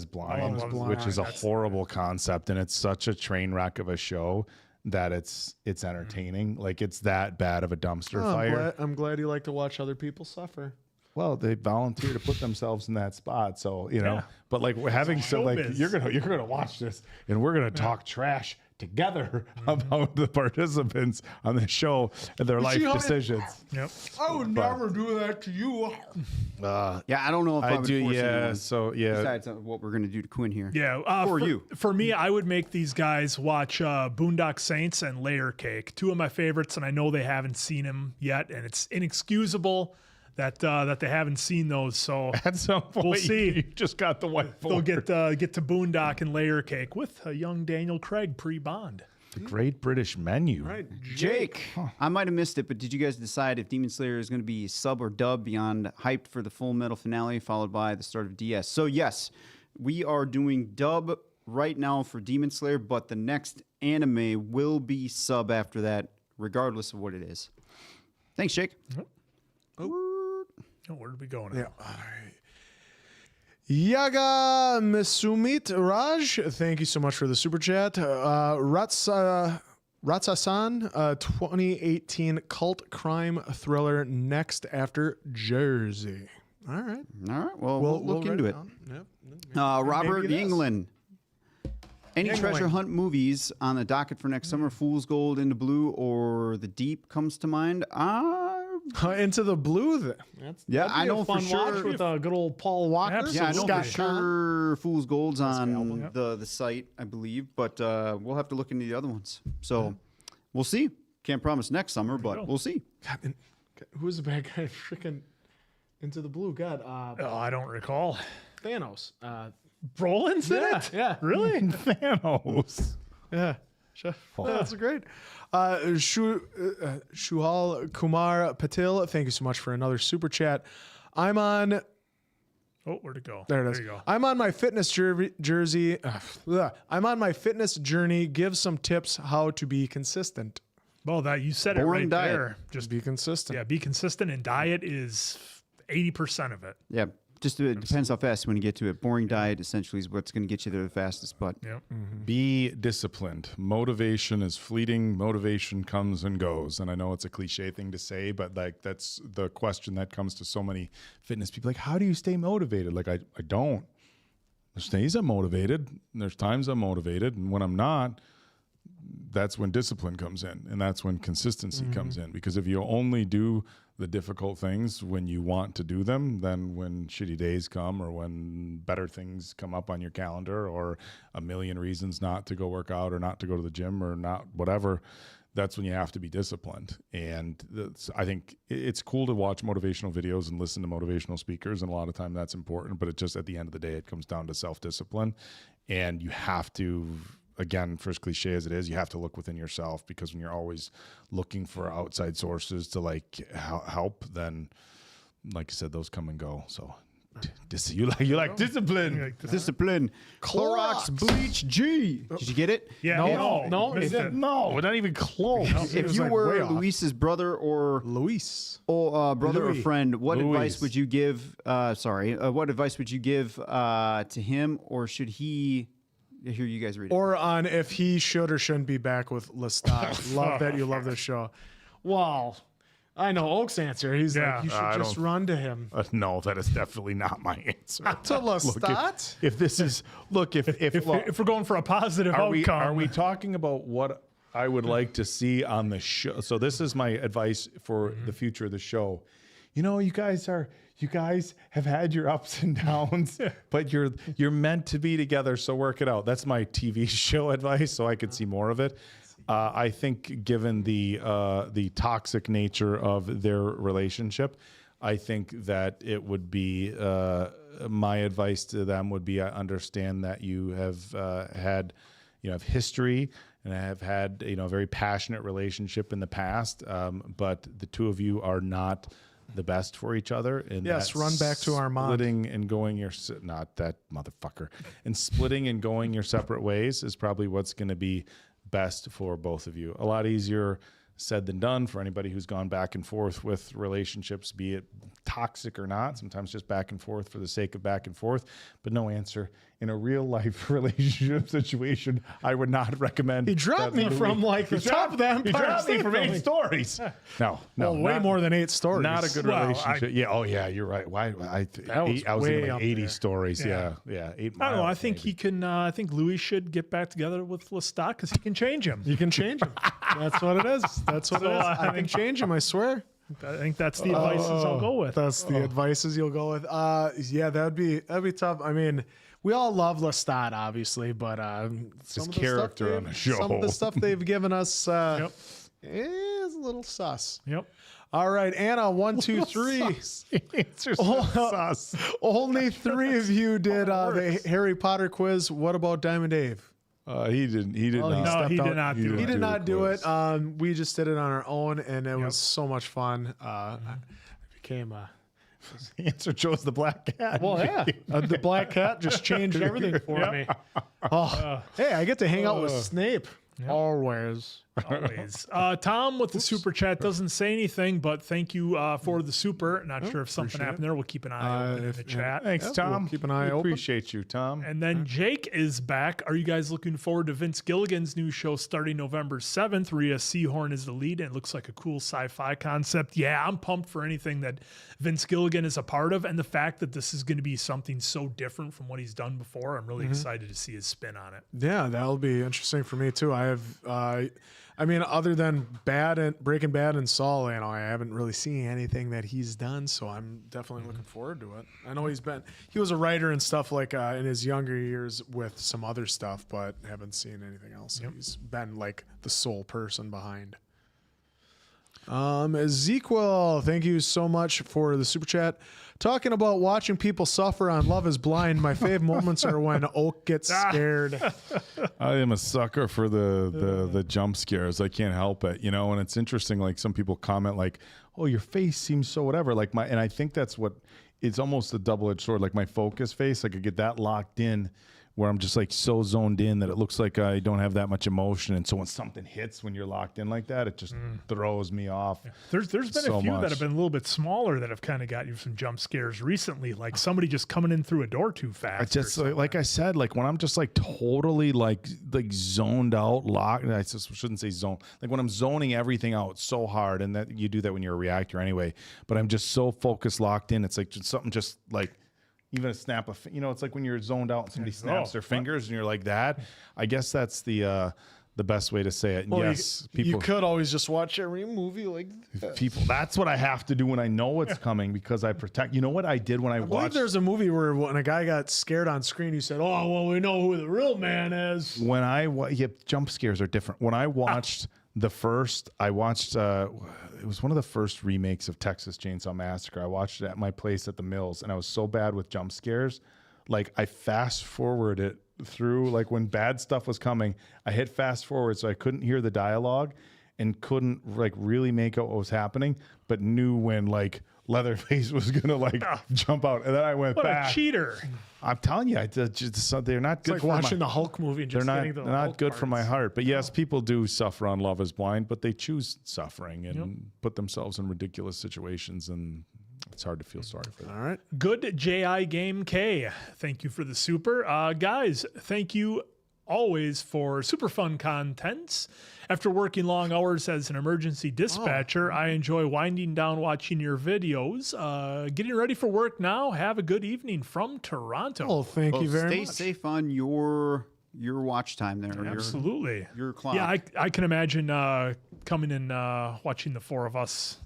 Blind, which is a horrible concept, and it's such a train wreck of a show that it's entertaining. Like it's that bad of a dumpster fire. I'm glad you like to watch other people suffer. Well, they volunteer to put themselves in that spot, so But like we're having so like you're gonna watch this, and we're gonna talk trash together about the participants on the show and their life decisions. Yep. I would never do that to you. Yeah, I don't know if I would do. force Yeah, anyone so yeah. Besides what we're gonna do to Quinn here. Yeah, for me, I would make these guys watch Boondock Saints and Layer Cake, two of my favorites, and I know they haven't seen them yet, and it's inexcusable that they haven't seen those. So at some point, we'll see. You just got the white. They'll get to Boondock and Layer Cake with a young Daniel Craig pre-Bond. The Great British Menu. Right, Jake, I might have missed it, but did you guys decide if Demon Slayer is going to be sub or dub beyond hyped for the Full Metal finale, followed by the start of DS? So yes, we are doing dub right now for Demon Slayer, but the next anime will be sub after that, regardless of what it is. Thanks, Jake. Oh, where did we go now? Yeah. All right. Yaga Misumit Raj, thank you so much for the super chat. Ratsasan, 2018 cult crime thriller next after Jersey. All right. All right. Well, we'll look into it. Yep. Robert Maybe it is. England. Any treasure hunt movies on the docket for next summer? Fool's Gold, Into Blue, or The Deep comes to mind. Into the Blue. Yeah, I know fun for sure. watch with good old Paul Walker. Absolutely. Yeah, I know Scott for sure Fool's Gold's on album, the site, I believe, but we'll have to look into the other ones. So we'll see. Can't promise next summer, but we'll see. God, and who's the bad guy? Freaking Into the Blue. God, I don't recall. Thanos. Brolin's in Yeah, it? yeah. Really? Thanos. Yeah. That's great. Shuhal Kumar Patil, thank you so much for another super chat. I'm on. Oh, where'd it go? There it is. you go. I'm on my fitness jersey. I'm on my fitness journey. Give some tips how to be consistent. Well, that you said Boring it right diet. there. Just be consistent. Yeah, be consistent, and diet is 80% of it. Yeah, just it depends how fast when you get to it. Boring diet essentially is what's going to get you there the fastest. But Yep. Be disciplined. Motivation is fleeting. Motivation comes and goes. And I know it's a cliche thing to say, but like that's the question that comes to so many fitness people. Like, how do you stay motivated? Like, I don't. There's days I'm motivated. And there's times I'm motivated. And when I'm not, that's when discipline comes in, and that's when consistency comes in. Because if you only do the difficult things when you want to do them, then when shitty days come or when better things come up on your calendar or a million reasons not to go work out or not to go to the gym or not whatever, that's when you have to be disciplined. And I think it's cool to watch motivational videos and listen to motivational speakers, and a lot of time that's important, but it just, at the end of the day, it comes down to self-discipline. And you have to, again, for as cliche as it is, you have to look within yourself, because when you're always looking for outside sources to like help, then like I said, those come and go. So you like discipline. Discipline. Clorox Bleach G. Did you get it? Yeah. No, No, not even close. If you were Luis's brother or brother or friend, what advice would you give? What advice would you give to him, or should he? Here, you guys read it. Or on if he should or shouldn't be back with Lestat. Love that you love this show. Well, I know Oak's answer. He's like, you should just run to him. No, that is definitely not my answer. To Lestat? If this is, If we're going for a positive outcome, are we talking about what I would like to see on the show? So this is my advice for the future of the show. You know, you guys have had your ups and downs, but you're meant to be together. So work it out. That's my TV show advice, so I could see more of it. I think, given the toxic nature of their relationship, I think that it would be my advice to them would be, I understand that you have had, have history and have had, a very passionate relationship in the past, but the two of you are not the best for each other. And yes, run back to Armand. Splitting and going not that motherfucker. And splitting and going your separate ways is probably what's going to be best for both of you. A lot easier said than done for anybody who's gone back and forth with relationships, be it toxic or not. Sometimes just back and forth for the sake of back and forth, but no answer. In a real life relationship situation, I would not recommend. He dropped me from like the top of the Empire. He dropped me from 8 stories. No, way more than 8 stories. Not a good relationship. You're right. Why? I was thinking like 80 stories. Yeah. 8 miles. I don't know. I think he can. I think Louis should get back together with Lestat because he can change him. You can change him. That's what it is. That's what it is. I can change him. I swear. I think that's the advices I'll go with. That's the advices you'll go with. That'd be tough. I mean, we all love Lestat, obviously, but his character on the show, some of the stuff they've given us is a little sus. Yep. All right, Anna, 1, 2, 3. Sus. Only 3 of you did the Harry Potter quiz. What about Diamond Dave? He did not. He did not do it. He did not do it. We just did it on our own, and it was so much fun. I became the answer chose the black cat. Well, yeah, the black cat just changed everything for me. Hey, I get to hang out with Snape. Always. Tom with the super chat doesn't say anything, but thank you for the super. Not sure if something happened there. We'll keep an eye open in the chat. Thanks, Tom. We'll keep an eye open. Appreciate you, Tom. And then Jake is back. Are you guys looking forward to Vince Gilligan's new show starting November 7th? Rhea Seehorn is the lead, and it looks like a cool sci-fi concept. Yeah, I'm pumped for anything that Vince Gilligan is a part of, and the fact that this is going to be something so different from what he's done before, I'm really excited to see his spin on it. Yeah, that'll be interesting for me too. I have, other than Breaking Bad and Saul, I haven't really seen anything that he's done, so I'm definitely looking forward to it. I know he was a writer and stuff like in his younger years with some other stuff, but haven't seen anything else. Yep. He's been like the sole person behind. Ezekiel, thank you so much for the super chat. Talking about watching people suffer on Love is Blind, my fave moments are when Oak gets scared. I am a sucker for the jump scares. I can't help it, and it's interesting, like some people comment like, oh, your face seems so whatever, and I think that's what, it's almost a double-edged sword, like my focus face, I could get that locked in where I'm just like so zoned in that it looks like I don't have that much emotion. And so when something hits when you're locked in like that, it just throws me off. Yeah. There's been so a few much. that have been a little bit smaller that have kind of got you some jump scares recently, like somebody just coming in through a door too fast. I just like I said, like when I'm just like totally like zoned out, locked. I just shouldn't say zone. Like when I'm zoning everything out so hard, and that you do that when you're a reactor anyway. But I'm just so focused, locked in. It's like just something just like. Even a snap of, it's like when you're zoned out and somebody snaps their fingers and you're like that. I guess that's the the best way to say it. And Well, yes, you could always just watch every movie like this. people. That's what I have to do when I know it's coming because I protect. You know what I did when I I believe watched? there's a movie where when a guy got scared on screen, you said, "Oh, well, we know who the real man is." When jump scares are different. When I watched it was one of the first remakes of Texas Chainsaw Massacre. I watched it at my place at the Mills, and I was so bad with jump scares, like I fast forward it through, like when bad stuff was coming, I hit fast forward so I couldn't hear the dialogue and couldn't like really make out what was happening, but knew when like Leatherface was gonna like jump out, and then I went What back. a cheater. I'm telling you, they're not good. It's like for watching my, the Hulk movie and they're just not getting the they're not Hulk good for my parts. heart. But yes, people do suffer on Love Is Blind, but they choose suffering and put themselves in ridiculous situations, and it's hard to feel sorry for them. All right. Good JI Game K. Thank you for the super. Guys, thank you always for super fun contents. After working long hours as an emergency dispatcher, I enjoy winding down watching your videos. Getting ready for work now. Have a good evening from Toronto. Well, thank you very Stay much. safe on your watch time there. Absolutely. Your clock. Yeah, I can imagine coming and watching the four of us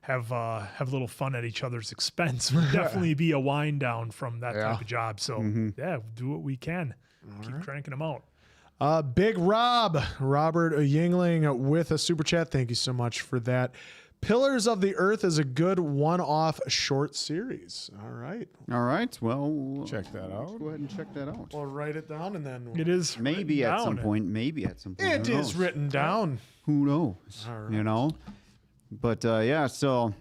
have a little fun at each other's expense. Would definitely be a wind down from that type of job. So yeah, do what we can. Keep cranking them out. Big Robert Yingling with a super chat. Thank you so much for that. Pillars of the Earth is a good one-off short series. All right. All right. Well, Check that out. go ahead and check that out. We'll write it down and then It is Maybe written at some down. point. Maybe at some point. it Who is knows? written down. Who knows? You know. But yeah. So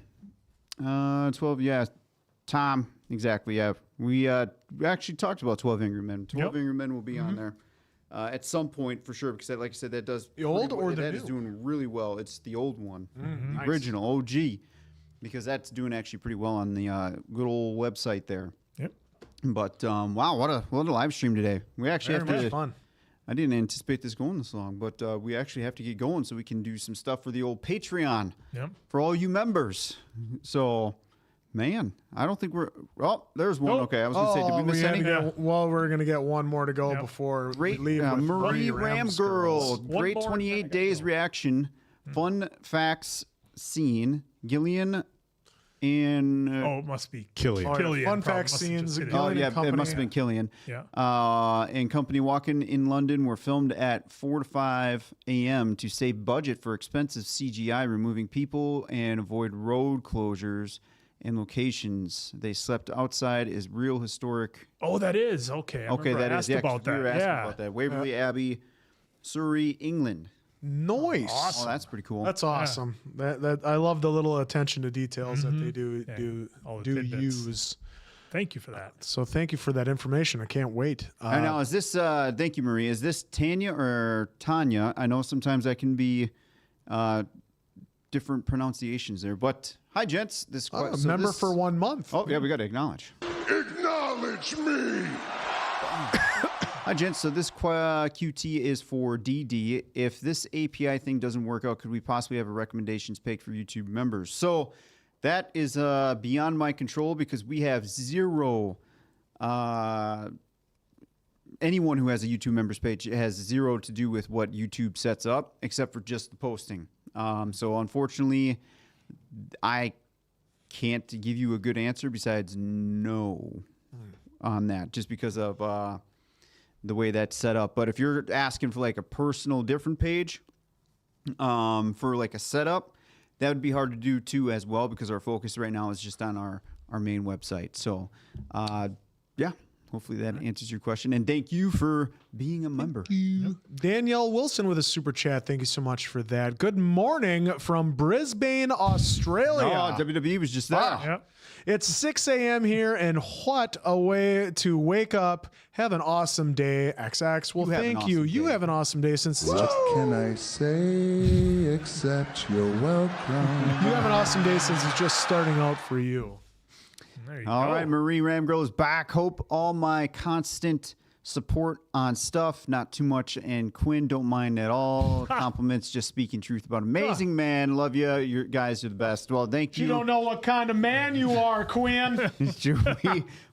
12. Yeah. Tom. Exactly. Yeah. We actually talked about 12 Angry Men. 12 Angry Men will be on there. At some point for sure, because like I said, that does The old pretty- or the that is new? doing really well. It's the old one, the Nice. original OG, because that's doing actually pretty well on the good old website there. Yep. But wow, what a live stream today. We actually Very have much to. fun. I didn't anticipate this going this long, but we actually have to get going so we can do some stuff for the old Patreon Yep. for all you members. So, man, I don't think we're. Oh, there's one. Nope. Okay, I was going to say, did we miss any? We're going to get one more to go Yep. before Great, we leave. With Marie Ram Girl. One Great more 28 second. days reaction. Fun facts scene. Gillian and. Oh, it must be Killian. Oh, yeah. Killian. Fun Probably fact must have scenes, just hit it. Gillian Oh and yeah, it Company. must have been Killian. Yeah. And Company Walking in London were filmed at 4 to 5 a.m. to save budget for expensive CGI, removing people and avoid road closures and locations. They slept outside is real historic. Oh, that is okay. I Okay, remember that I is asked about we were that. asking Yeah. about that. Waverley Abbey, Surrey, England. Nice. Oh, that's pretty cool. That's awesome. That I love the little attention to details that they do All the do tidbits. use. Thank you for that. So thank you for that information. I can't wait. And now, is this? Thank you, Marie. Is this Tanya or Tanya? I know sometimes that can be different pronunciations there. But hi, gents. This a so member this- for 1 month. Oh yeah, we got to acknowledge. Acknowledge me! Hi, gents. So this QT is for DD. If this API thing doesn't work out, could we possibly have a recommendations page for YouTube members? So that is beyond my control because we have zero. Anyone who has a YouTube members page has zero to do with what YouTube sets up, except for just the posting. So unfortunately, I can't give you a good answer besides no on that, just because of the way that's set up. But if you're asking for like a personal different page for like a setup, that would be hard to do too as well, because our focus right now is just on our main website. So yeah, hopefully that answers your question. And thank you for being a member. Danielle Wilson with a super chat. Thank you so much for that. Good morning from Brisbane, Australia. Oh, WWE was just there. Yep. It's 6 a.m. here, and what a way to wake up. Have an awesome day, XX. Well, You have an thank you. awesome You day. have an awesome day since it's What just, can I say except you're welcome? you have an awesome day since it's just starting out for you. There you All go. right, Marie Ramgirl is back. Hope all my constant support on stuff, not too much. And Quinn, don't mind at all. Compliments, just speaking truth about amazing man. Love you. You guys are the best. Well, thank you. You don't know what kind of man you are, Quinn.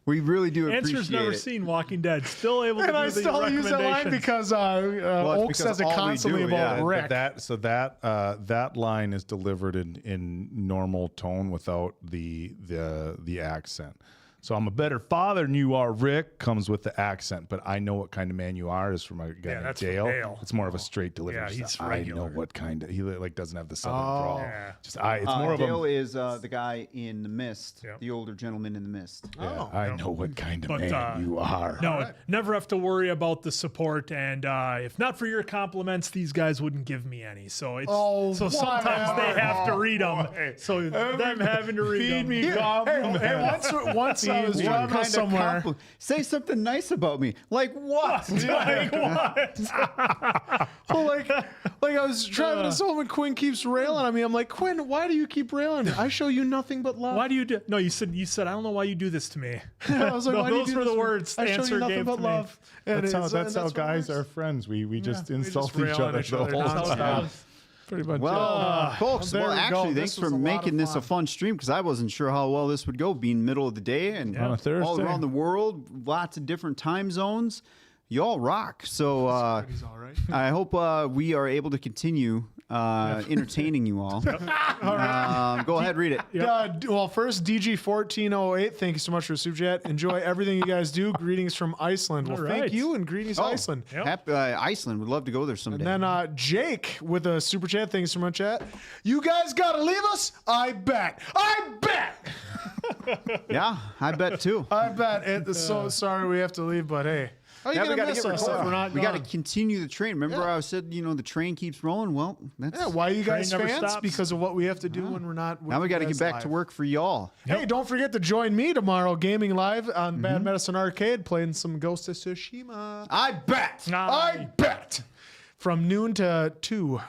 we really do appreciate Answer's never it. seen Walking Dead. Still able to And do I the still use that line recommendations. because Oak because says it all we constantly do, about yeah. Rick. That line is delivered in normal tone without the accent. So I'm a better father than you are, Rick, comes with the accent, but I know what kind of man you are is from a guy named that's from Dale. Dale. It's more of a straight delivery. Yeah, Just, he's I regular. know what kind of, he like doesn't have the southern drawl. Yeah. Just it's more of Dale a, is the guy in The Mist, Yep. the older gentleman in The Mist. yeah, I know what kind of But, man you are. No, never have to worry about the support. And if not for your compliments, these guys wouldn't give me any. So it's so sometimes they have to read them. So them having to read them. Hey, once I was driving somewhere. Say something nice about me. Like what? Like what? Well, like I was driving us home and Quinn keeps railing on me. I'm like, Quinn, why do you keep railing on me? I show you nothing but love. Why do you do? No, you said I don't know why you do this to me. I was like, No, why do you those do were this the for- words the I show answer you nothing gave but to me. love. And That's how what it guys is. are friends. We just insult rail each on other each the other whole nonstop. time. Pretty much. Well, folks, there well, we go. actually, This thanks was for a lot making of this a fun. fun stream because I wasn't sure how well this would go being middle of the day and On a Thursday. all around the world, lots of different time zones. Y'all rock. So He's all right. I hope we are able to continue entertaining you all. Go ahead, read it. Well, first, DG1408, thank you so much for the super chat. Enjoy everything you guys do. Greetings from Iceland. Well, All thank right. you and greetings, Iceland. Yep. Happy, Iceland. Would love to go there someday. And then Jake with a super chat. Thanks so much, chat. You guys got to leave us? I bet. I bet. Yeah, I bet too. I bet. It's so sorry we have to leave, but hey. How are you Yeah, we going to got to miss get us if we're not We got to gone? continue the train. Remember, Yeah. I said, the train keeps rolling. Well, that's Yeah, why are you guys never fans? stops. Because of what we have to do when we're not. now we got to get back to work for y'all. Hey, don't forget to join me tomorrow, gaming live on Mm-hmm. Bad Medicine Arcade, playing some Ghost of Tsushima. I bet. I bet. From noon to 2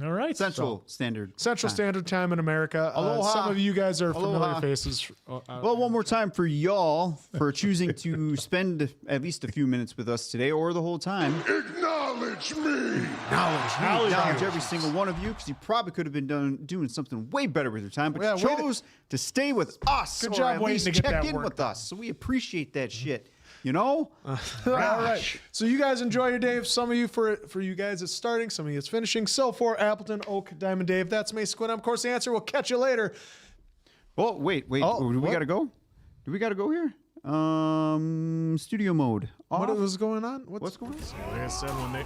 All right. Central Standard. Central Standard Time in America. Aloha. Some of you guys are familiar Aloha. faces. Well, one more time for y'all for choosing to spend at least a few minutes with us today or the whole time. Acknowledge me. Acknowledge every single one of you because you probably could have been doing something way better with your time, but Yeah, you way to- chose to stay with us. Good or job at waiting least to get check that in work with us. So we appreciate that shit. You know? All right. So you guys enjoy your day. Some of you, for you guys, it's starting. Some of you, it's finishing. So for Appleton, Oak, Diamond Dave, that's me, Squid. I'm, of course, the answer. We'll catch you later. Oh, wait. Oh, Do we what? got to go? Do we got to go here? Studio mode. Off. What was going on? What's going on? Like I said, when they...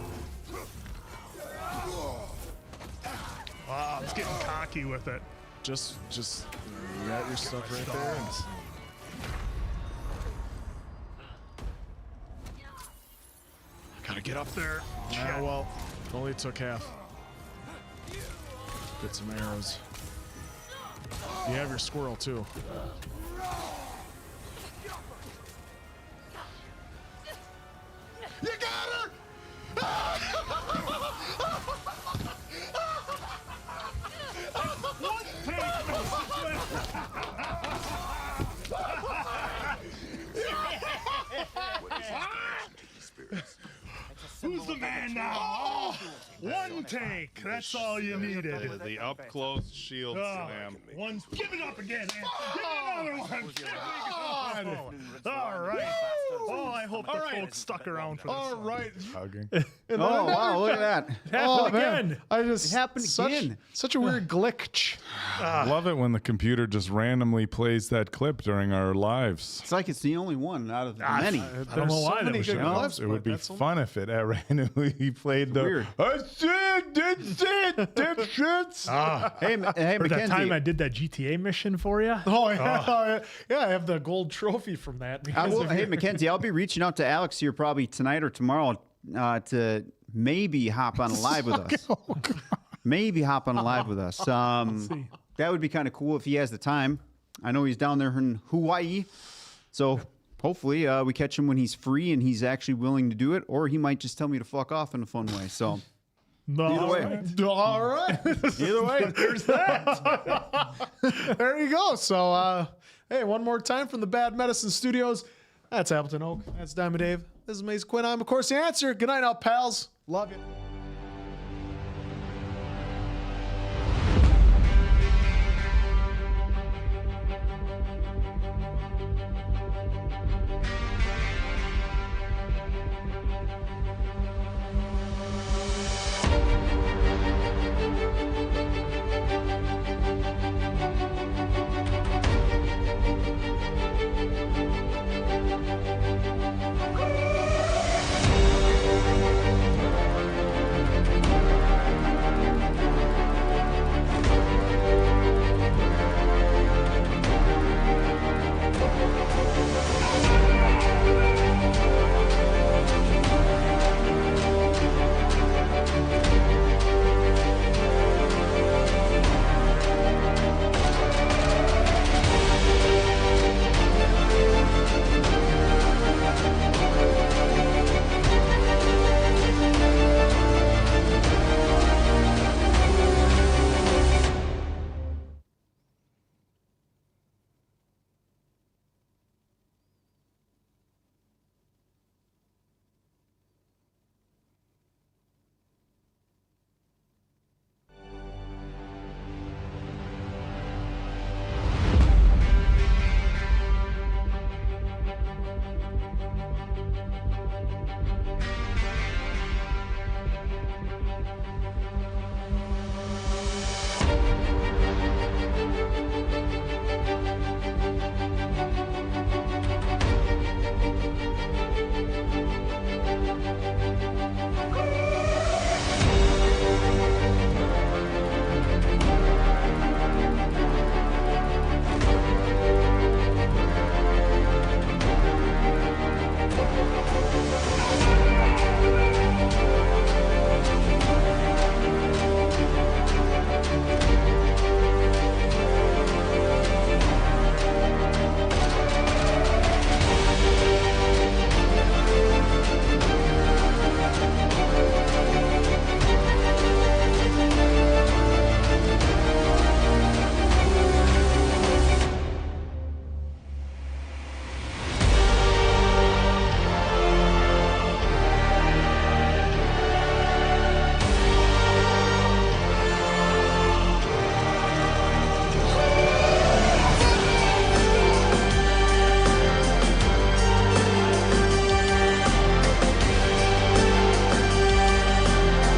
Wow, it's getting cocky with it. Just write your stuff right there. And... Gotta get up there. Yeah, well, only took half. Get some arrows. You have your squirrel too. You got her. Who's the man now? One take. That's all you needed. The up close shield slam. One. Give it up again. Anthony. Give me another one. Give me all right. Oh, I hope the folks stuck around for this. All right. Hugging. Oh, wow. Look at that. Happened again. I just It happened again. Such a weird glitch. Love it when the computer just randomly plays that clip during our lives. It's like it's the only one out of the many. I don't know why that was good showing up. clips, It would but be that's fun if it randomly played the weird. I said, dipshits. Hey, For that time I Mackenzie. did that GTA mission for you. Oh yeah, yeah. I have the gold trophy from that. Hey, Mackenzie, I'll be reaching out to Alex here probably tonight or tomorrow to maybe hop on a live with us. Maybe hop on a live with us. That would be kind of cool if he has the time. I know he's down there in Hawaii. So hopefully we catch him when he's free and he's actually willing to do it. Or he might just tell me to fuck off in a fun way. So No. either way. All right. Either way. There's that. There you go. So, hey, one more time from the Bad Medicine Studios. That's Appleton Oak. That's Diamond Dave. This is Mason Quinn. I'm, of course, the answer. Good night now, pals. Love you.